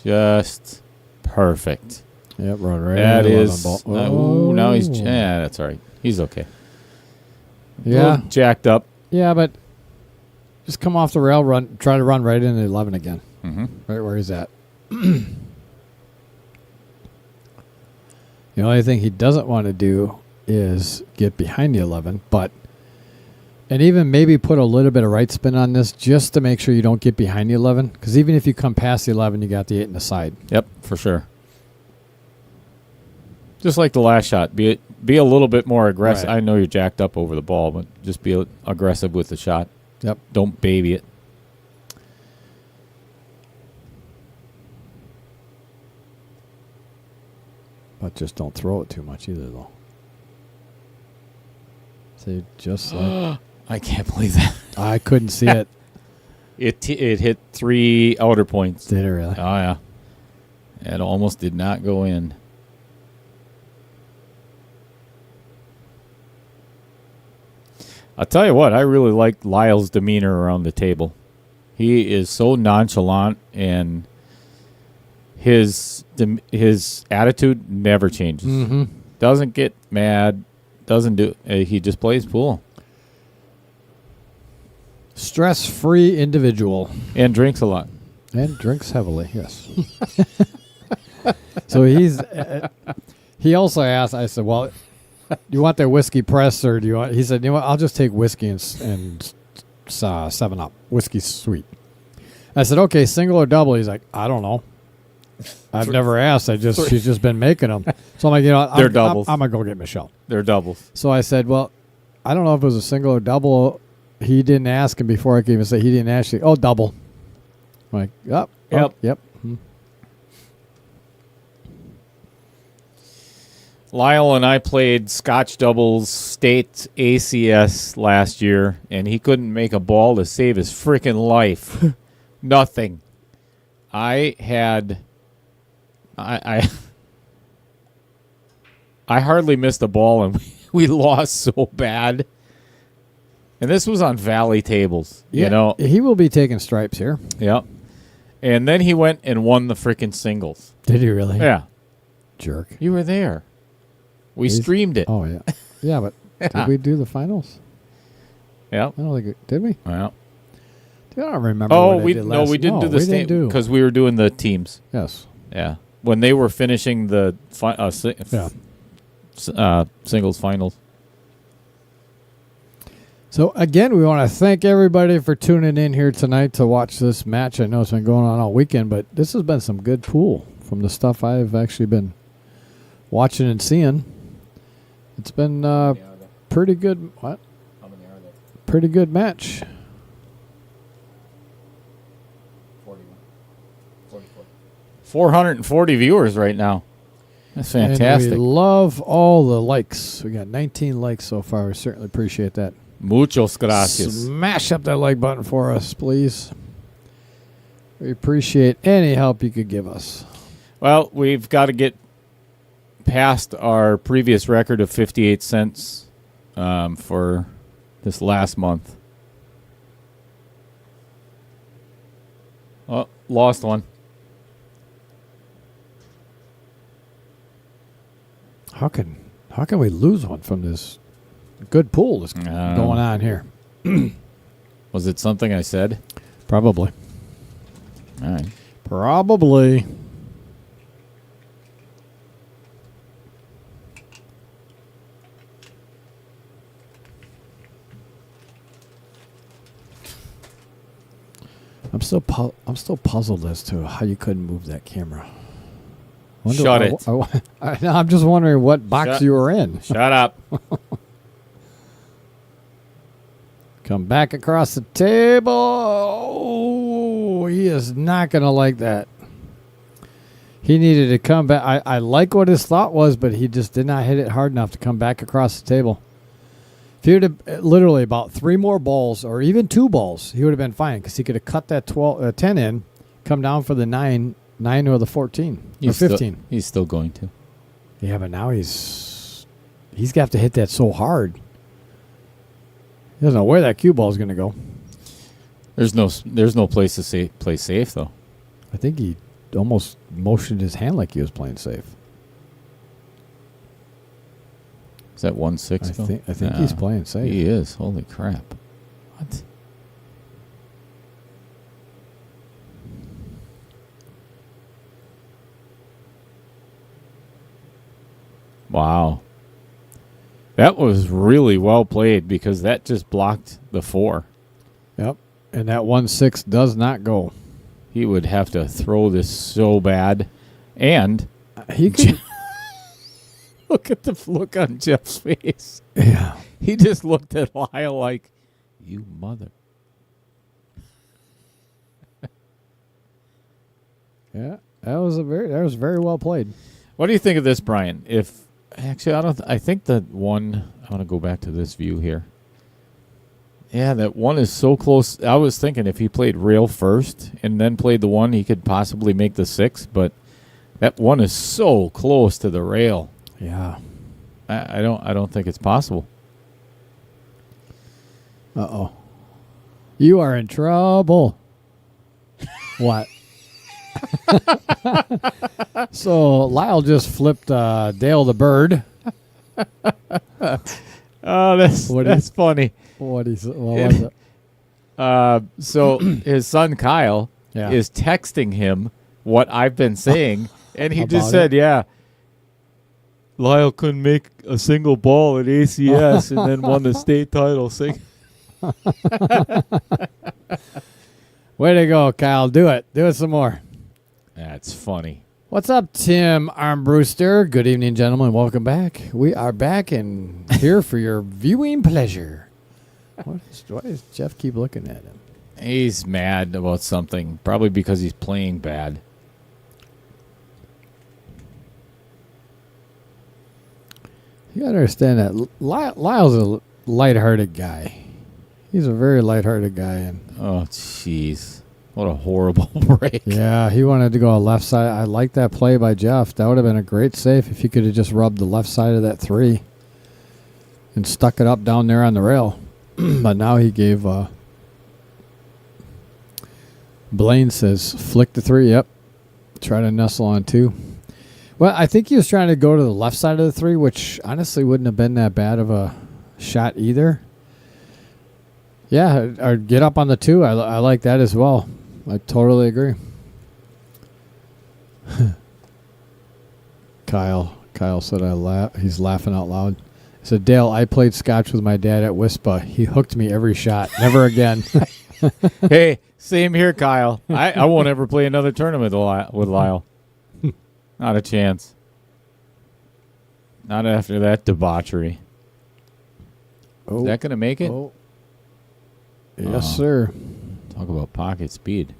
Just perfect. Yep, run right. That into is. ball. Now he's. Yeah, that's all right. He's okay. Yeah, jacked up. Yeah, but just come off the rail, try to run right into 11 again. Mm-hmm. Right where he's at. The only thing he doesn't want to do is get behind the 11, but And even maybe put a little bit of right spin on this just to make sure you don't get behind the 11. Because even if you come past the 11, you got the 8 in the side. Yep, for sure. Just like the last shot. Be a little bit more aggressive. Right. I know you're jacked up over the ball, but just be aggressive with the shot. Yep. Don't baby it. But just don't throw it too much either, though. See, just like... I can't believe that. I couldn't see it. It hit 3 outer points. Did it really? Oh, yeah. It almost did not go in. I'll tell you what, I really like Lyle's demeanor around the table. He is so nonchalant, and his attitude never changes. Mm-hmm. Doesn't get mad. Doesn't do. He just plays pool Stress-free individual. and drinks a lot. And drinks heavily, yes. So he's... he also asked, I said, well... Do you want that whiskey press, or do you want? He said, you know what? I'll just take whiskey and 7-Up, whiskey sweet. I said, okay, single or double? He's like, I don't know. I've never asked. She's just been making them. So I'm like, you know, They're doubles. I'm gonna go get Michelle. They're doubles. So I said, well, I don't know if it was a single or double. He didn't ask, and before I could even say, he didn't ask. Oh, double. I'm like, yep. Hmm. Lyle and I played Scotch doubles state ACS last year, and he couldn't make a ball to save his freaking life. Nothing. I hardly missed a ball, and we lost so bad. And this was on Valley tables, Yeah, you know. he will be taking stripes here. Yep. And then he went and won the freaking singles. Did he really? Yeah. Jerk. You were there. We streamed it. Oh, yeah. Yeah, but did we do the finals? Yeah. I don't think did we? Well. I don't remember. Oh, what I we did no, last. we didn't do the we didn't do. because we were doing the teams. Yes. Yeah. When they were finishing the singles finals. So again, we want to thank everybody for tuning in here tonight to watch this match. I know it's been going on all weekend, but this has been some good pool from the stuff I've actually been watching and seeing. It's been pretty good. What? How many are there? Pretty good match. 440 viewers right now. That's fantastic. And we love all the likes. We got 19 likes so far. We certainly appreciate that. Muchos gracias. Smash up that like button for us, please. We appreciate any help you could give us. Well, we've got to get past our previous record of 58 cents for this last month. Oh, lost one. How can we lose one from this good pool that's going on here? Was it something I said? Probably. All right. Probably. I'm still puzzled as to how you couldn't move that camera. Shut it. I'm just wondering what box you were in. Shut up. Come back across the table. Oh, he is not going to like that. He needed to come back. I like what his thought was, but he just did not hit it hard enough to come back across the table. If he would have literally about 3 more balls or even 2 balls, he would have been fine because he could have cut that 10 in, come down for the 9 or the 14 or 15. He's still going to. Yeah, but now he's going to have to hit that so hard. He doesn't know where that cue ball is going to go. There's no place to play safe though. I think he almost motioned his hand like he was playing safe. Is that 1-6? I think he's playing safe. He is. Holy crap! What? Wow. That was really well played because that just blocked the 4. Yep. And that 1-6 does not go. He would have to throw this so bad. And He could. look at the look on Jeff's face. Yeah. He just looked at Lyle like, you mother. Yeah. That was very well played. What do you think of this, Brian? I think that one, I want to go back to this view here. Yeah, that one is so close. I was thinking if he played rail first and then played the 1, he could possibly make the 6, but that 1 is so close to the rail. Yeah. I don't think it's possible. Uh-oh. You are in trouble. What? So Lyle just flipped Dale the bird. Oh, that's funny. What was it? So his son Kyle Yeah. is texting him what I've been saying, and he just About said, "Yeah, Lyle couldn't make a single ball at ACS, and then won the state title." Way to go, Kyle. Do it. Do it some more. That's funny. What's up, Tim Armbruster? Good evening, gentlemen. Welcome back. We are back and here for your viewing pleasure. Why does Jeff keep looking at him? He's mad about something, probably because he's playing bad. You gotta understand that Lyle's a lighthearted guy. He's a very lighthearted guy, and Oh, jeez. What a horrible break. yeah, he wanted to go left side. I like that play by Jeff. That would have been a great save if he could have just rubbed the left side of that 3 and stuck it up down there on the rail. But now he gave Blaine says flick the 3. Yep, try to nestle on 2. Well, I think he was trying to go to the left side of the 3, which honestly wouldn't have been that bad of a shot either. Yeah, or get up on the 2. I like that as well. I totally agree. Kyle said he's laughing out loud. He said, Dale, I played scotch with my dad at Wispa. He hooked me every shot. Never again. Hey, same here, Kyle. I won't ever play another tournament with Lyle. Not a chance. Not after that debauchery. Oh, Is that going to make it? oh. Yes, sir. Talk about pocket speed.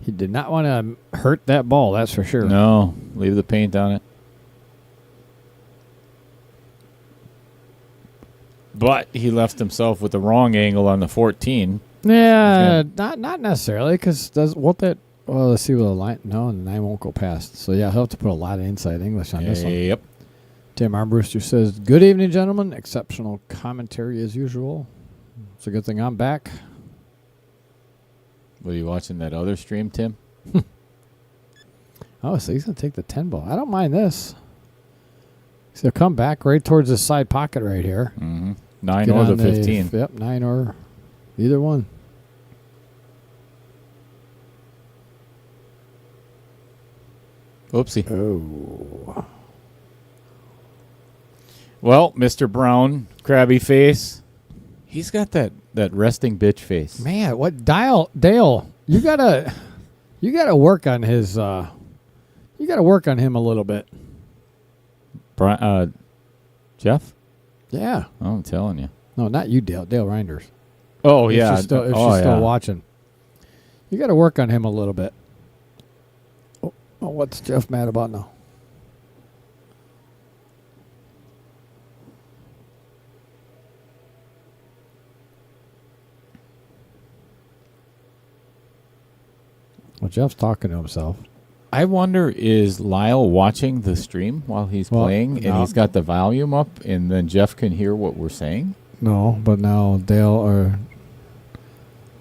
He did not want to hurt that ball, that's for sure. No, leave the paint on it. But he left himself with the wrong angle on the 14. Yeah, not necessarily, because won't that... Well, let's see what the line... No, the 9 won't go past. So, yeah, he'll have to put a lot of inside English on this one. Yep. Tim Armbruster says, good evening, gentlemen. Exceptional commentary as usual. It's a good thing I'm back. Were you watching that other stream, Tim? Oh, so he's going to take the 10 ball. I don't mind this. So come back right towards the side pocket right here. Mm-hmm. 9 Get or the on 15. Yep, 9 or either one. Oopsie. Oh. Well, Mr. Brown, crabby face. He's got that resting bitch face. Man, what Dale, you gotta work on his you gotta work on him a little bit. Jeff? Yeah. Oh, I'm telling you. No, not you, Dale Reinders. Oh, If yeah. she's still watching. You gotta work on him a little bit. Oh, what's Jeff mad about now? Well, Jeff's talking to himself. I wonder, is Lyle watching the stream while he's playing and he's got the volume up and then Jeff can hear what we're saying? No, but now Dale or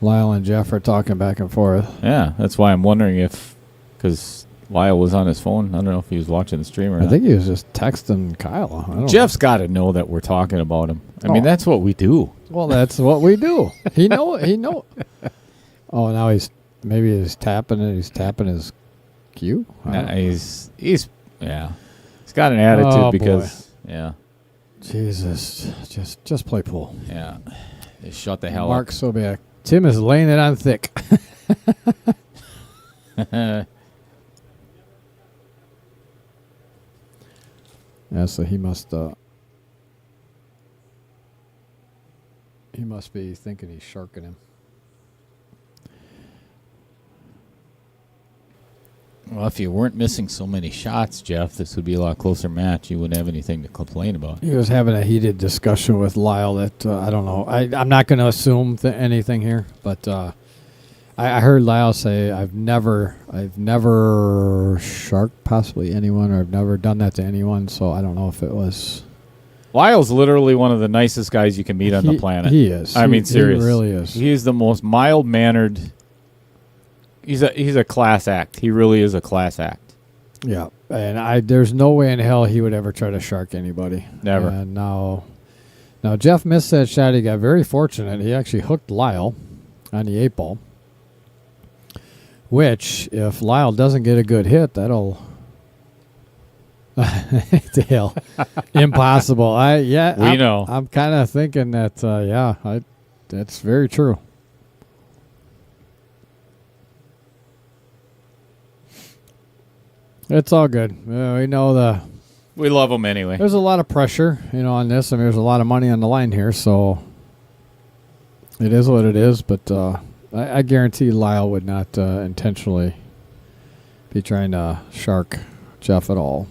Lyle and Jeff are talking back and forth. Yeah, that's why I'm wondering if, because Lyle was on his phone, I don't know if he was watching the stream or not. I think he was just texting Kyle. I don't Jeff's got to know that we're talking about him. I mean, Oh. that's what we do. Well, that's what we do. He know. Oh, now he's tapping it. He's tapping his cue. He's got an attitude Oh, because, yeah. Jesus, just play pool. Yeah. Just shut the hell Mark Sobiak. Tim is laying it on thick. up. Yeah, so he must be thinking he's sharking him. Well, if you weren't missing so many shots, Jeff, this would be a lot closer match. You wouldn't have anything to complain about. He was having a heated discussion with Lyle that I don't know. I'm not going to assume anything here, but I heard Lyle say, I've never sharked possibly anyone, or I've never done that to anyone, so I don't know if it was... Lyle's literally one of the nicest guys you can meet on the planet. He is. I mean, serious. He really is. He's the most mild-mannered. He's a class act. He really is a class act. Yeah, and there's no way in hell he would ever try to shark anybody. Never. And now Jeff missed that shot. He got very fortunate. He actually hooked Lyle on the 8-ball. Which, if Lyle doesn't get a good hit, that'll Dale, impossible. We know. I'm kind of thinking that. That's very true. It's all good. We know we love him anyway. There's a lot of pressure, on this. I mean, there's a lot of money on the line here, so it is what it is. But I guarantee Lyle would not intentionally be trying to shark Jeff at all.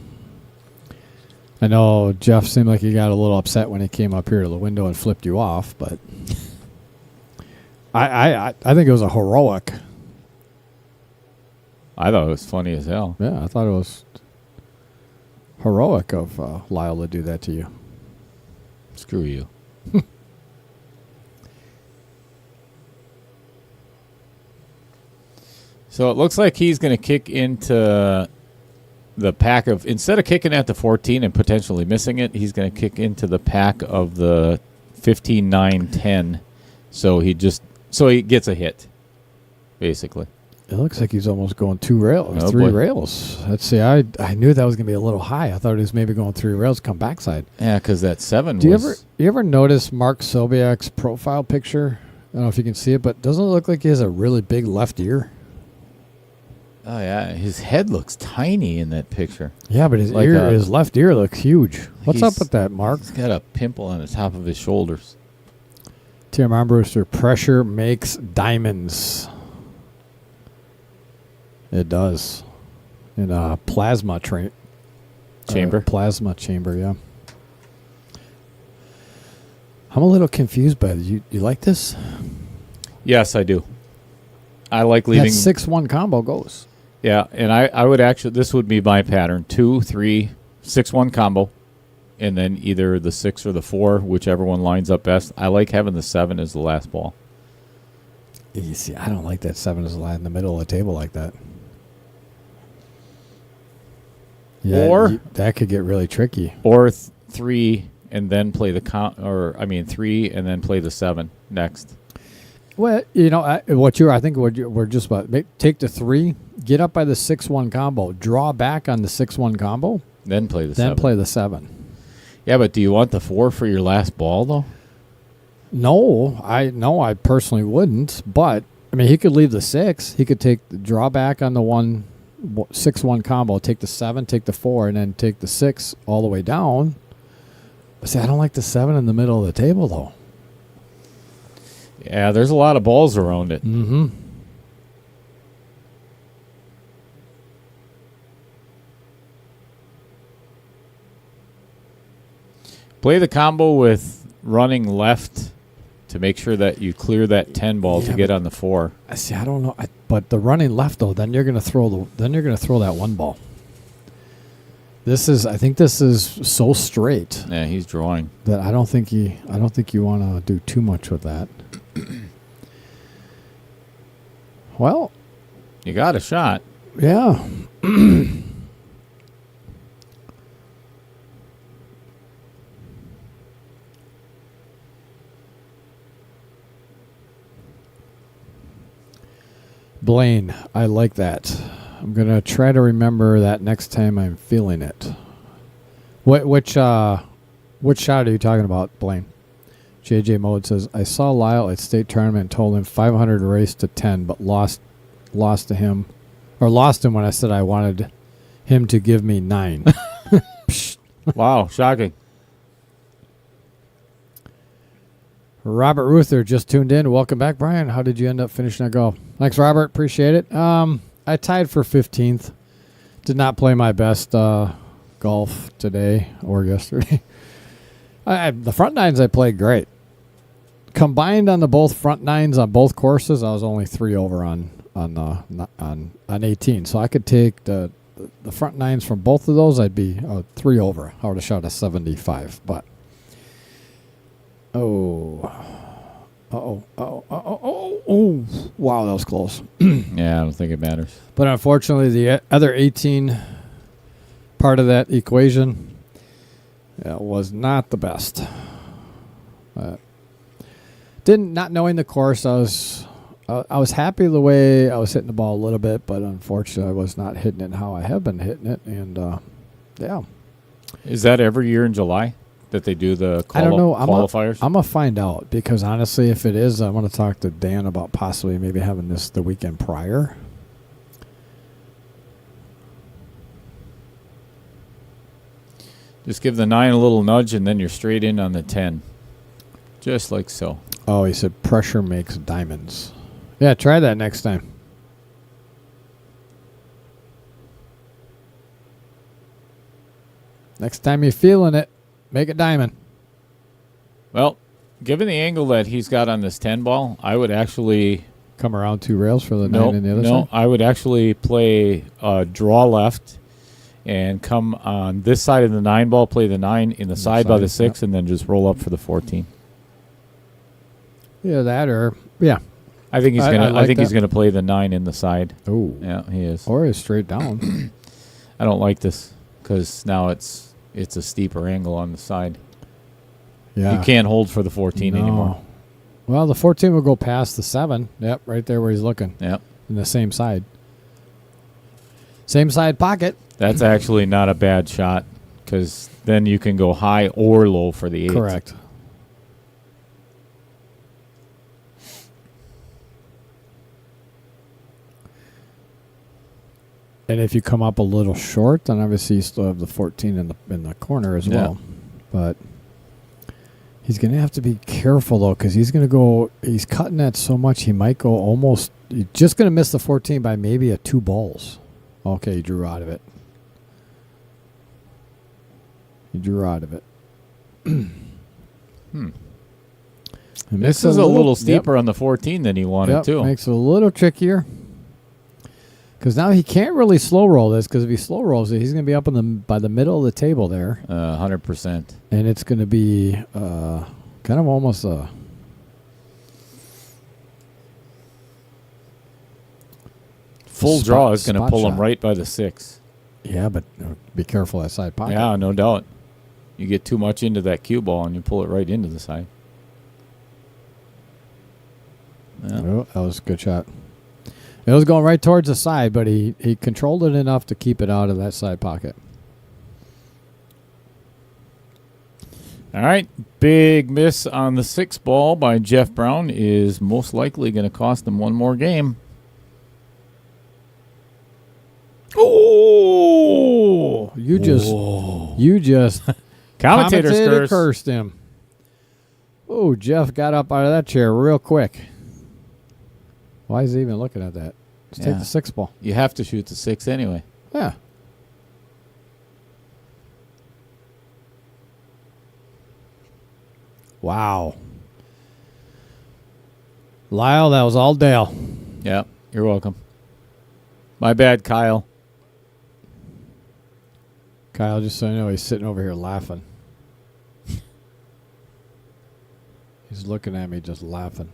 I know Jeff seemed like he got a little upset when he came up here to the window and flipped you off, but I think it was a heroic. I thought it was funny as hell. Yeah, I thought it was heroic of Lyle to do that to you. Screw you. So it looks like he's going to kick into the pack of, instead of kicking at the 14 and potentially missing it, he's going to kick into the pack of the 15, 9, 10. So he gets a hit, basically. It looks like he's almost going 2 rails, Oh, 3 boy. rails. Let's see. I knew that was going to be a little high. I thought he was maybe going 3 rails, come backside. Yeah, because that 7 Do was... you ever notice Mark Sobiak's profile picture? I don't know if you can see it, but doesn't it look like he has a really big left ear? Oh, yeah. His head looks tiny in that picture. Yeah, but his left ear looks huge. What's up with that, Mark? He's got a pimple on the top of his shoulders. Tim Armbruster, pressure makes diamonds. It does. In a plasma Chamber. Plasma chamber, yeah. I'm a little confused by this. You like this? Yes, I do. I like leaving... That 6-1 combo goes. Yeah, and I would actually, this would be my pattern, 2, 3, 6-1 combo, and then either the 6 or the 4, whichever one lines up best. I like having the 7 as the last ball. You see, I don't like that 7 as a line in the middle of the table like that. Yeah, Or that could get really tricky. Or 3 and then play the 3 and then play the 7 next. Well, we're just about take the 3, get up by the 6-1 combo, draw back on the 6-1 combo, Then play the 7. then play the 7. Yeah, but do you want the 4 for your last ball, though? No, I personally wouldn't. But I mean, he could leave the 6. He could take the draw back on the 6-1 combo, take the 7, take the 4, and then take the 6 all the way down. But see, I don't like the 7 in the middle of the table, though. Yeah, there's a lot of balls around it. Mm-hmm. Play the combo with running left to make sure that you clear that 10 ball to get on the 4. I see. I don't know, but the running left though, then you're going to throw that 1 ball. I think this is so straight. Yeah, he's drawing. That I don't think you want to do too much with that. Well, You got a shot. yeah. Blaine, I like that. I'm going to try to remember that next time I'm feeling it. Which Which shot are you talking about, Blaine? JJ Mode says, I saw Lyle at state tournament and told him 500 race to 10, but lost him when I said I wanted him to give me 9. Wow, shocking. Robert Ruther just tuned in. Welcome back, Brian. How did you end up finishing that golf? Thanks, Robert. Appreciate it. I tied for 15th. Did not play my best golf today or yesterday. The front nines I played great. Combined on the both front nines on both courses, I was only 3 over on 18. So I could take the front nines from both of those. I'd be 3 over. I would have shot a 75, but wow, that was close. Yeah, I don't think it matters. But unfortunately, the other 18 part of that equation was not the best. Not knowing the course, I was happy the way I was hitting the ball a little bit, but unfortunately, I was not hitting it how I have been hitting it. And yeah, is that every year in July that they do the I don't know. qualifiers? I'm gonna find out, because honestly, if it is, I want to talk to Dan about possibly maybe having this the weekend prior. Just give the 9 a little nudge, and then you're straight in on the 10. Just like so. Oh, he said pressure makes diamonds. Yeah, try that next time. Next time you're feeling it, make it diamond. Well, given the angle that he's got on this 10 ball, I would actually... Come around 2 rails for the 9 and the other side? No, I would actually play draw left and come on this side of the 9 ball, play the 9 in the side by the 6, and then just roll up for the 14. Yeah, that or... Yeah. I think he's gonna. I I think that. he's gonna play the 9 in the side. Oh, Yeah, he is. or is straight down. I don't like this because now it's a steeper angle on the side. Yeah, You can't hold for the 14 anymore. Well, the 14 will go past the 7. Yep, right there where he's looking. Yep. In the same side. Same side pocket. That's actually not a bad shot because then you can go high or low for the 8. Correct. And if you come up a little short, then obviously you still have the 14 in the corner as well. But he's going to have to be careful, though, because he's cutting that so much, he might go almost, he's just going to miss the 14 by maybe a 2 balls. Okay, he drew out of it. This is a little steeper on the 14 than he wanted too. Makes it a little trickier. Because now he can't really slow roll this, because if he slow rolls it, he's going to be up by the middle of the table there. 100%. And it's going to be kind of almost a... Full draw is going to pull him shot. right by the 6. Yeah, but be careful that side pocket. Yeah, no doubt. You get too much into that cue ball and you pull it right into the side. Yeah. Oh, that was a good shot. It was going right towards the side, but he controlled it enough to keep it out of that side pocket. All right. Big miss on the 6 ball by Jeff Brown is most likely going to cost him one more game. Oh! You just Commentator's curse. cursed him. Oh, Jeff got up out of that chair real quick. Why is he even looking at that? Just take the 6 ball. You have to shoot the 6 anyway. Yeah. Wow. Lyle, that was all Dale. Yeah, you're welcome. My bad, Kyle. Kyle, just so you know, he's sitting over here laughing. He's looking at me just laughing.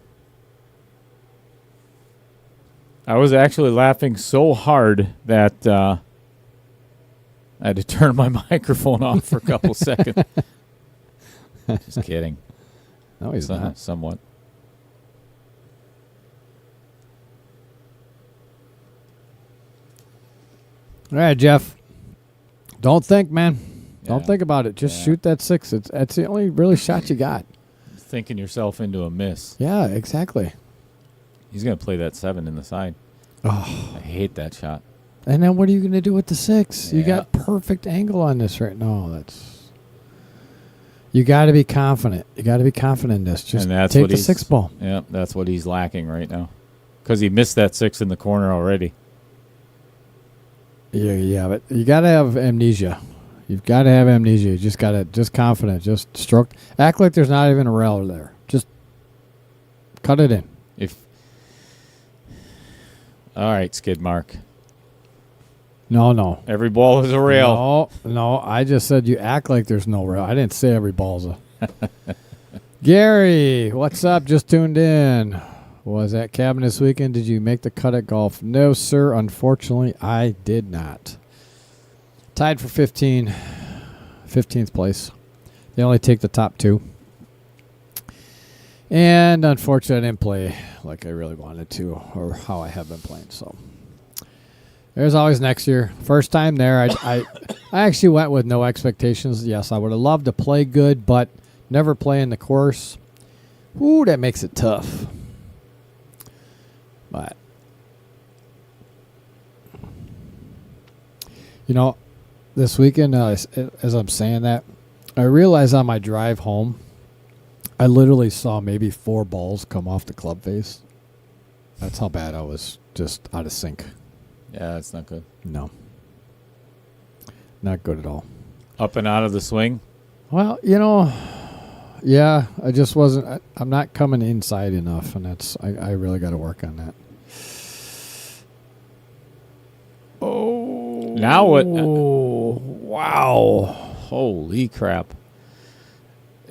I was actually laughing so hard that I had to turn my microphone off for a couple seconds. Just kidding. No, he's not. Somewhat. All right, Jeff. Don't think, man. Don't think about it. Just shoot that 6. That's the only really shot you got. Thinking yourself into a miss. Yeah, exactly. He's going to play that 7 in the side. Oh. I hate that shot. And then what are you going to do with the 6? Yeah. You got perfect angle on this right now. You got to be confident. You got to be confident in this. Just take the 6 ball. Yeah, that's what he's lacking right now. Because he missed that 6 in the corner already. Yeah, but you got to have amnesia. You've got to have amnesia. You just got to, just confident. Just stroke. Act like there's not even a rail there. Just cut it in. All right, skid mark. No. Every ball is a rail. No. I just said you act like there's no rail. I didn't say every ball's a. Gary, what's up? Just tuned in. Was at cabin this weekend. Did you make the cut at golf? No, sir. Unfortunately, I did not. Tied for 15th place. They only take the top 2. And unfortunately, I didn't play like I really wanted to or how I have been playing. So there's always next year. First time there, I actually went with no expectations. Yes, I would have loved to play good, but never play in the course. Ooh, that makes it tough. But, this weekend, as I'm saying that, I realized on my drive home, I literally saw maybe 4 balls come off the club face. That's how bad I was, just out of sync. Yeah, that's not good. No. Not good at all. Up and out of the swing? Well, yeah, I just wasn't. I'm not coming inside enough, and I really got to work on that. Oh. Now what? Wow. Holy crap.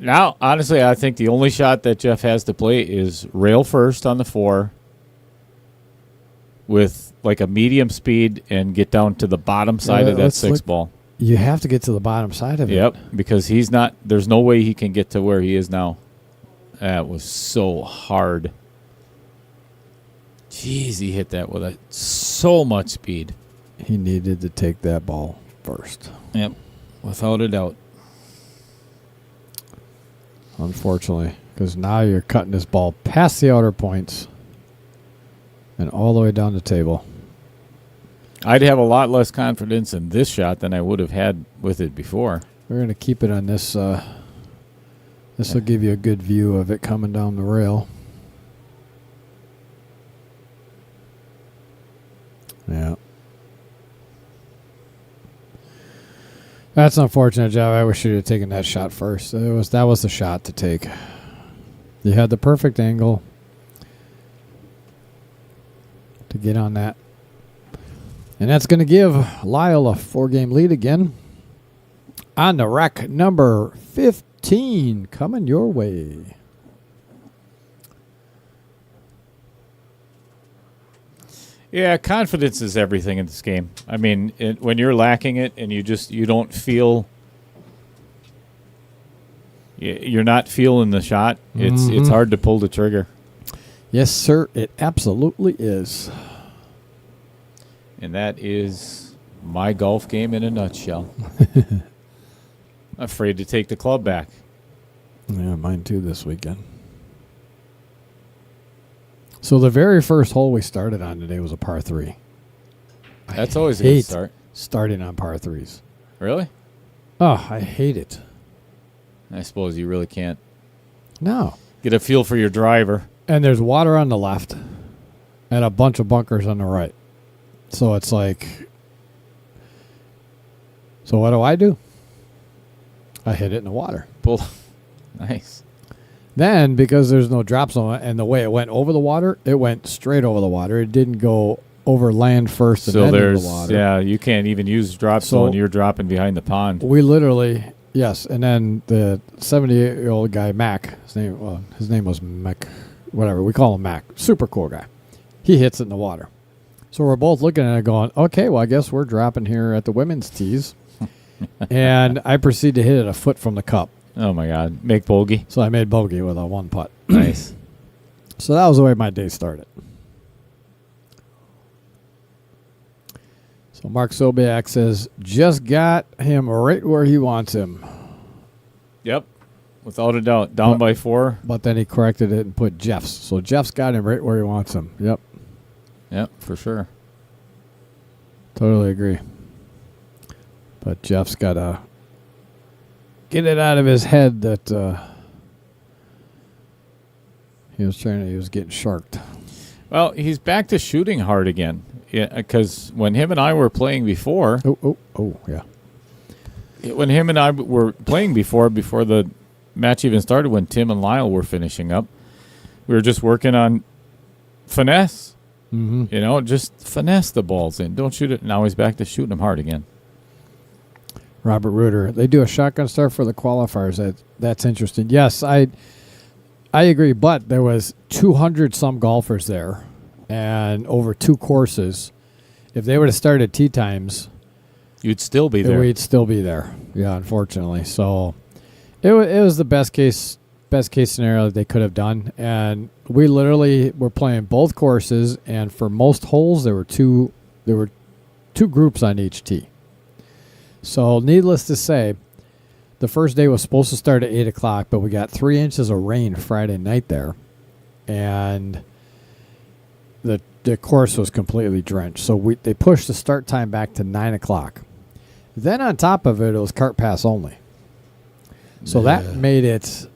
Now, honestly, I think the only shot that Jeff has to play is rail first on the 4 with like a medium speed and get down to the bottom side of that 6 ball. You have to get to the bottom side of it. Yep, because there's no way he can get to where he is now. That was so hard. Jeez, he hit that with so much speed. He needed to take that ball first. Yep, without a doubt. Unfortunately, because now you're cutting this ball past the outer points and all the way down the table. I'd have a lot less confidence in this shot than I would have had with it before. We're going to keep it on this. This will give you a good view of it coming down the rail. Yeah. That's unfortunate, Jeff. I wish you'd have taken that shot first. That was the shot to take. You had the perfect angle to get on that. And that's going to give Lyle a 4-game lead again. On the rack number 15 coming your way. Yeah, confidence is everything in this game. I mean, when you're lacking it and you don't feel, you're not feeling the shot, it's hard to pull the trigger. Yes, sir, it absolutely is. And that is my golf game in a nutshell. I'm afraid to take the club back. Yeah, mine too this weekend. So the very first hole we started on today was a par 3. That's always a good start. Starting on par 3s. Really? Oh, I hate it. I suppose you really can't No. get a feel for your driver. And there's water on the left and a bunch of bunkers on the right. So it's like, so what do? I hit it in the water. Pull. Nice. Then, because there's no drop zone, and the way it went over the water, it went straight over the water. It didn't go over land first and then into the water. Yeah, you can't even use drop zone. You're dropping behind the pond. We literally, yes. And then the 78-year-old guy, Mac, his name was Mac, whatever. We call him Mac. Super cool guy. He hits it in the water. So we're both looking at it going, okay, well, I guess we're dropping here at the women's tees. And I proceed to hit it a foot from the cup. Oh, my God. Make bogey. So I made bogey with a 1 putt. Nice. So that was the way my day started. So Mark Sobiak says, just got him right where he wants him. Yep, without a doubt. Down by 4. But then he corrected it and put Jeff's. So Jeff's got him right where he wants him. Yep. Yep, for sure. Totally agree. But Jeff's got to get it out of his head that he was getting sharked. Well, he's back to shooting hard again. Yeah, because when him and I were playing before, Yeah. when him and I were playing before the match even started, when Tim and Lyle were finishing up, we were just working on finesse. Mm-hmm. Just finesse the balls in. Don't shoot it. Now he's back to shooting them hard again. Robert Reuter, they do a shotgun start for the qualifiers. That's interesting. Yes, I agree, but there was 200 some golfers there and over 2 courses. If they would have started tee times, you'd still be there. We'd still be there. Yeah, unfortunately. So it was the best case scenario that they could have done, and we literally were playing both courses, and for most holes there were two groups on each tee. So needless to say, the first day was supposed to start at 8 o'clock, but we got 3 inches of rain Friday night there, and the course was completely drenched. So they pushed the start time back to 9 o'clock. Then on top of it, it was cart pass only. So that made it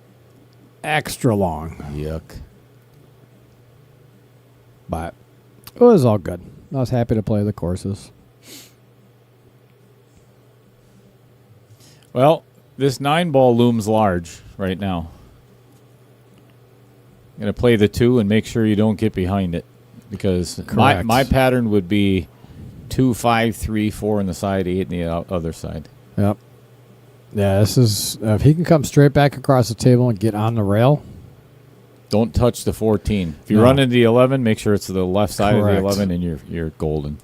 extra long. Yuck. But it was all good. I was happy to play the courses. Well, this 9-ball looms large right now. I'm going to play the 2 and make sure you don't get behind it, because my pattern would be 2, 5, 3, 4 on the side, 8 on the other side. Yep. Yeah, this is if he can come straight back across the table and get on the rail. Don't touch the 14. If you run into the 11, make sure it's the left side of the 11, and you're golden.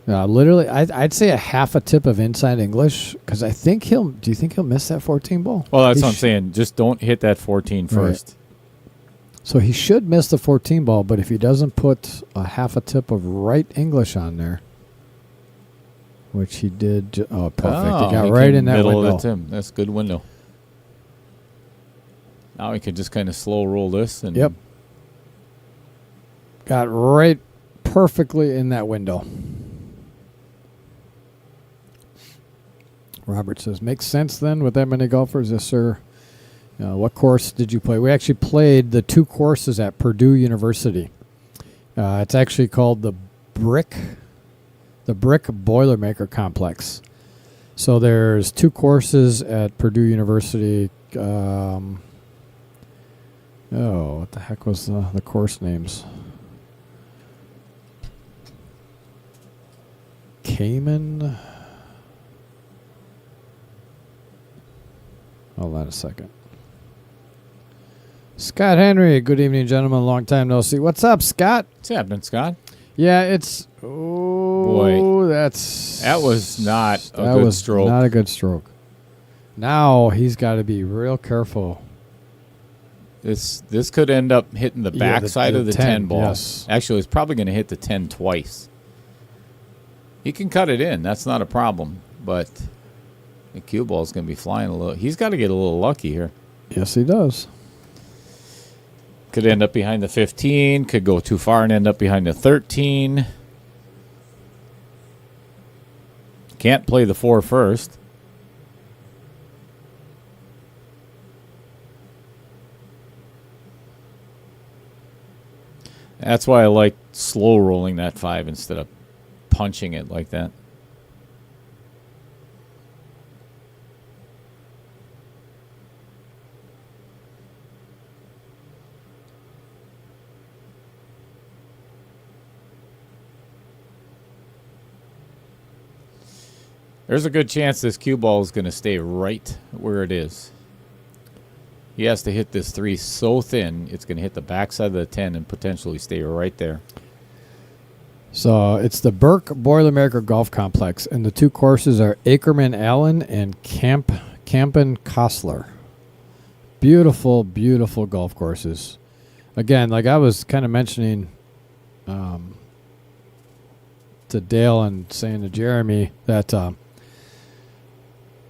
Literally, I'd say a half a tip of inside English, because I think do you think he'll miss that 14 ball? Well, that's what I'm saying. Just don't hit that 14 first. Right. So he should miss the 14 ball, but if he doesn't put a half a tip of right English on there, which he did. Perfect. He got right in that middle window. Of the Tim. That's a good window. Now we can just kind of slow roll this. And Yep. Got right perfectly in that window. Robert says, makes sense then with that many golfers? Yes, sir. What course did you play? We actually played the 2 courses at Purdue University. It's actually called the Brick Boilermaker Complex. So there's 2 courses at Purdue University. What the heck was the course names? Cayman. Hold on a second. Scott Henry, good evening, gentlemen. Long time no see. What's up, Scott? What's happening, Scott? Yeah, it's... Boy. That was not a good stroke. Not a good stroke. Now he's got to be real careful. This could end up hitting the backside of the 10 ball. Yes. Actually, it's probably going to hit the 10 twice. He can cut it in. That's not a problem. But the cue ball is going to be flying a little. He's got to get a little lucky here. Yes, he does. Could end up behind the 15. Could go too far and end up behind the 13. Can't play the 4 first. That's why I like slow rolling that 5 instead of punching it like that. There's a good chance this cue ball is going to stay right where it is. He has to hit this 3 so thin, it's going to hit the backside of the 10 and potentially stay right there. So it's the Burke Boilermaker Golf Complex, and the 2 courses are Ackerman Allen and Campen Kostler. Beautiful, beautiful golf courses. Again, like I was kind of mentioning to Dale and saying to Jeremy that,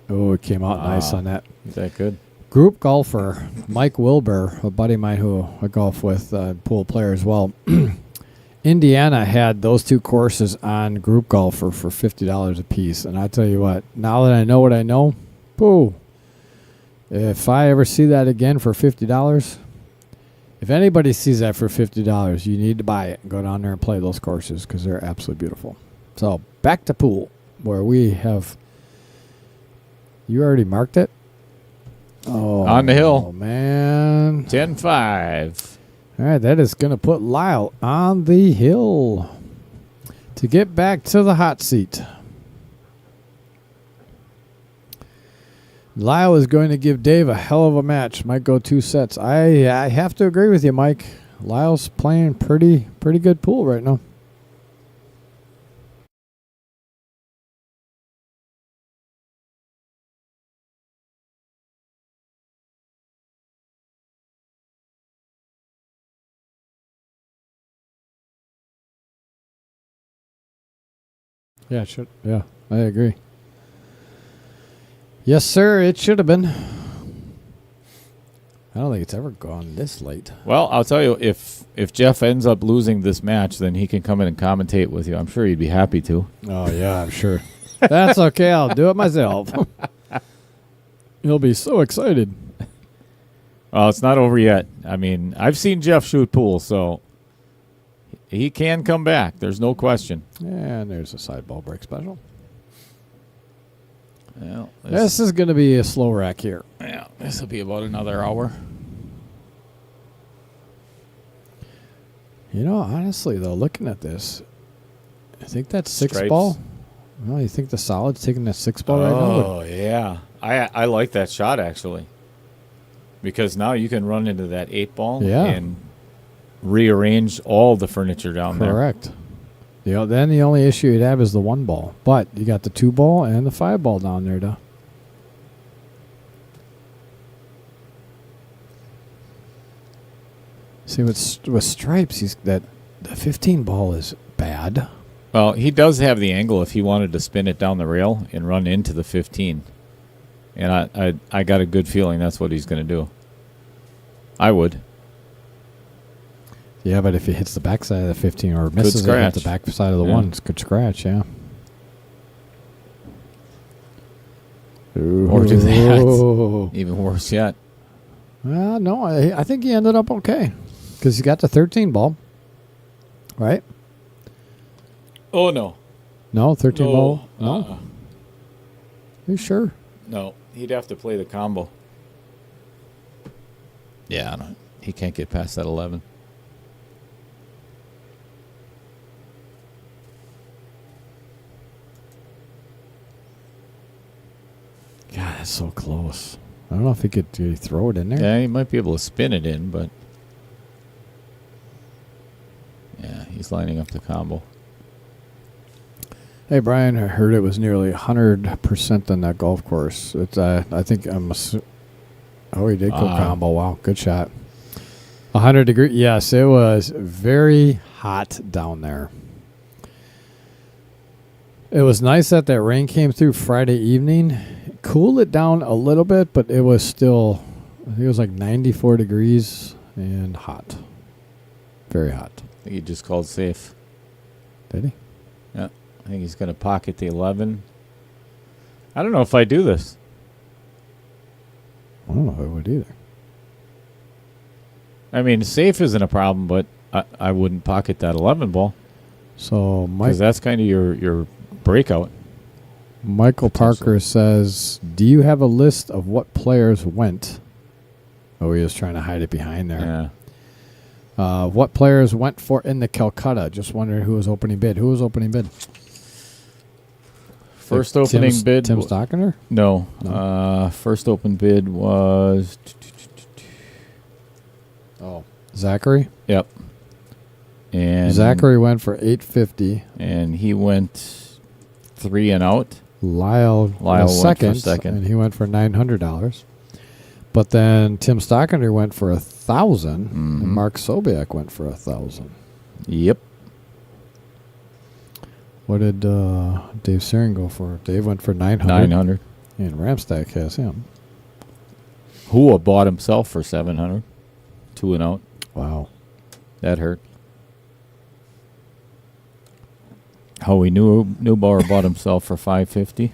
it came out nice on that. Is that good? Group golfer Mike Wilbur, a buddy of mine who I golf with, pool player as well. Indiana had those two courses on Group Golfer for $50 a piece. And I tell you what, now that I know what I know, boo. If I ever see that again for $50, if anybody sees that for $50, you need to buy it and go down there and play those courses because they're absolutely beautiful. So back to pool, where we have. You already marked it? Oh, on the hill. Oh, man. 10-5. All right, that is going to put Lyle on the hill to get back to the hot seat. Lyle is going to give Dave a hell of a match. Might go 2 sets. I have to agree with you, Mike. Lyle's playing pretty good pool right now. Yeah, it should. Yeah, I agree. Yes, sir. It should have been. I don't think it's ever gone this late. Well, I'll tell you, if Jeff ends up losing this match, then he can come in and commentate with you. I'm sure he'd be happy to. Oh, yeah, I'm sure. That's okay. I'll do it myself. He'll be so excited. Well, it's not over yet. I mean, I've seen Jeff shoot pool, so he can come back. There's no question. And there's a side ball break special. Well, This is going to be a slow rack here. Yeah, this will be about another hour. You know, honestly, though, looking at this, I think that's 6 Stripes. ball. Well, you think the solid's taking that 6 ball right now? Oh, yeah. I like that shot, actually. Because now you can run into that 8 ball and rearrange all the furniture down there. Correct. Then the only issue you'd have is the 1 ball. But you got the 2 ball and the 5 ball down there, though. See, with Stripes, the 15 ball is bad. Well, he does have the angle if he wanted to spin it down the rail and run into the 15. And I got a good feeling that's what he's going to do. I would. Yeah, but if he hits the backside of the 15 or misses it at the backside of the 1, it's good scratch, yeah. Or do that. Even worse yet. No, I think he ended up okay. Because he got the 13 ball. Right? Oh, no. No, 13 ball? No? Uh-uh. You sure? No, he'd have to play the combo. Yeah, no, he can't get past that 11. God, that's so close. I don't know if he could throw it in there. Yeah, he might be able to spin it in, but yeah, he's lining up the combo. Hey, Brian, I heard it was nearly 100% on that golf course. It's I think oh, he did go combo. Wow, good shot. 100 degree. Yes, it was very hot down there. It was nice that rain came through Friday evening. Cooled it down a little bit, but it was still, I think it was like 94 degrees and hot. Very hot. I think he just called safe. Did he? Yeah. I think he's going to pocket the 11. I don't know if I do this. I don't know if I would either. I mean, safe isn't a problem, but I wouldn't pocket that 11 ball. So, because that's kind of your breakout. Michael Parker says, do you have a list of what players went? Oh, he was trying to hide it behind there. Yeah. What players went for in the Calcutta? Just wondering who was opening bid. Who was opening bid? First opening bid. Tim Stockner? No. First open bid was. Zachary? Yep. And Zachary went for $850. And he went 3 and out. Lyle was second, and he went for $900. But then Tim Stockner went for $1,000, and Mark Sobiak went for $1,000. Yep. What did Dave Sarin go for? Dave went for 900. 900. And Ramstack has him. Hua bought himself for 700. 2 and out. Wow. That hurt. Howie Neubauer bought himself for 550.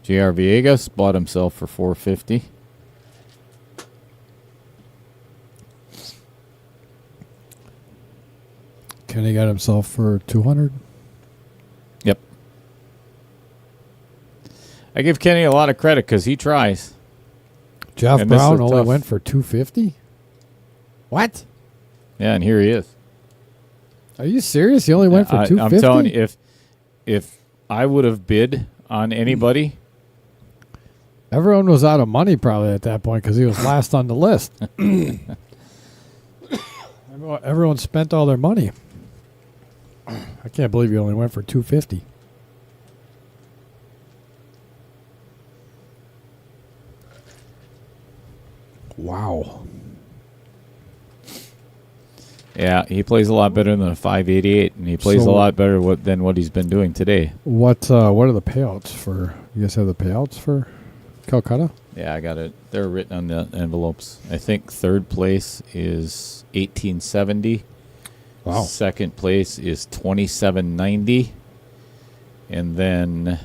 J.R. Villegas bought himself for 450. Kenny got himself for 200. Yep. I give Kenny a lot of credit because he tries. Jeff And this Brown is only tough. went for 250. What? Yeah, and here he is. Are you serious? He only went for 250. I'm telling you, if I would have bid on anybody, Everyone was out of money probably at that point because he was last on the list. Everyone spent all their money. I can't believe you only went for 250. Wow. yeah, he plays a lot better than a 588, and he plays So- a lot better than what he's been doing today. What are the payouts for? You guys have the payouts for Calcutta? Yeah, I got it. They're written on the envelopes. I think third place is 1870. Wow. Second place is 2790, and then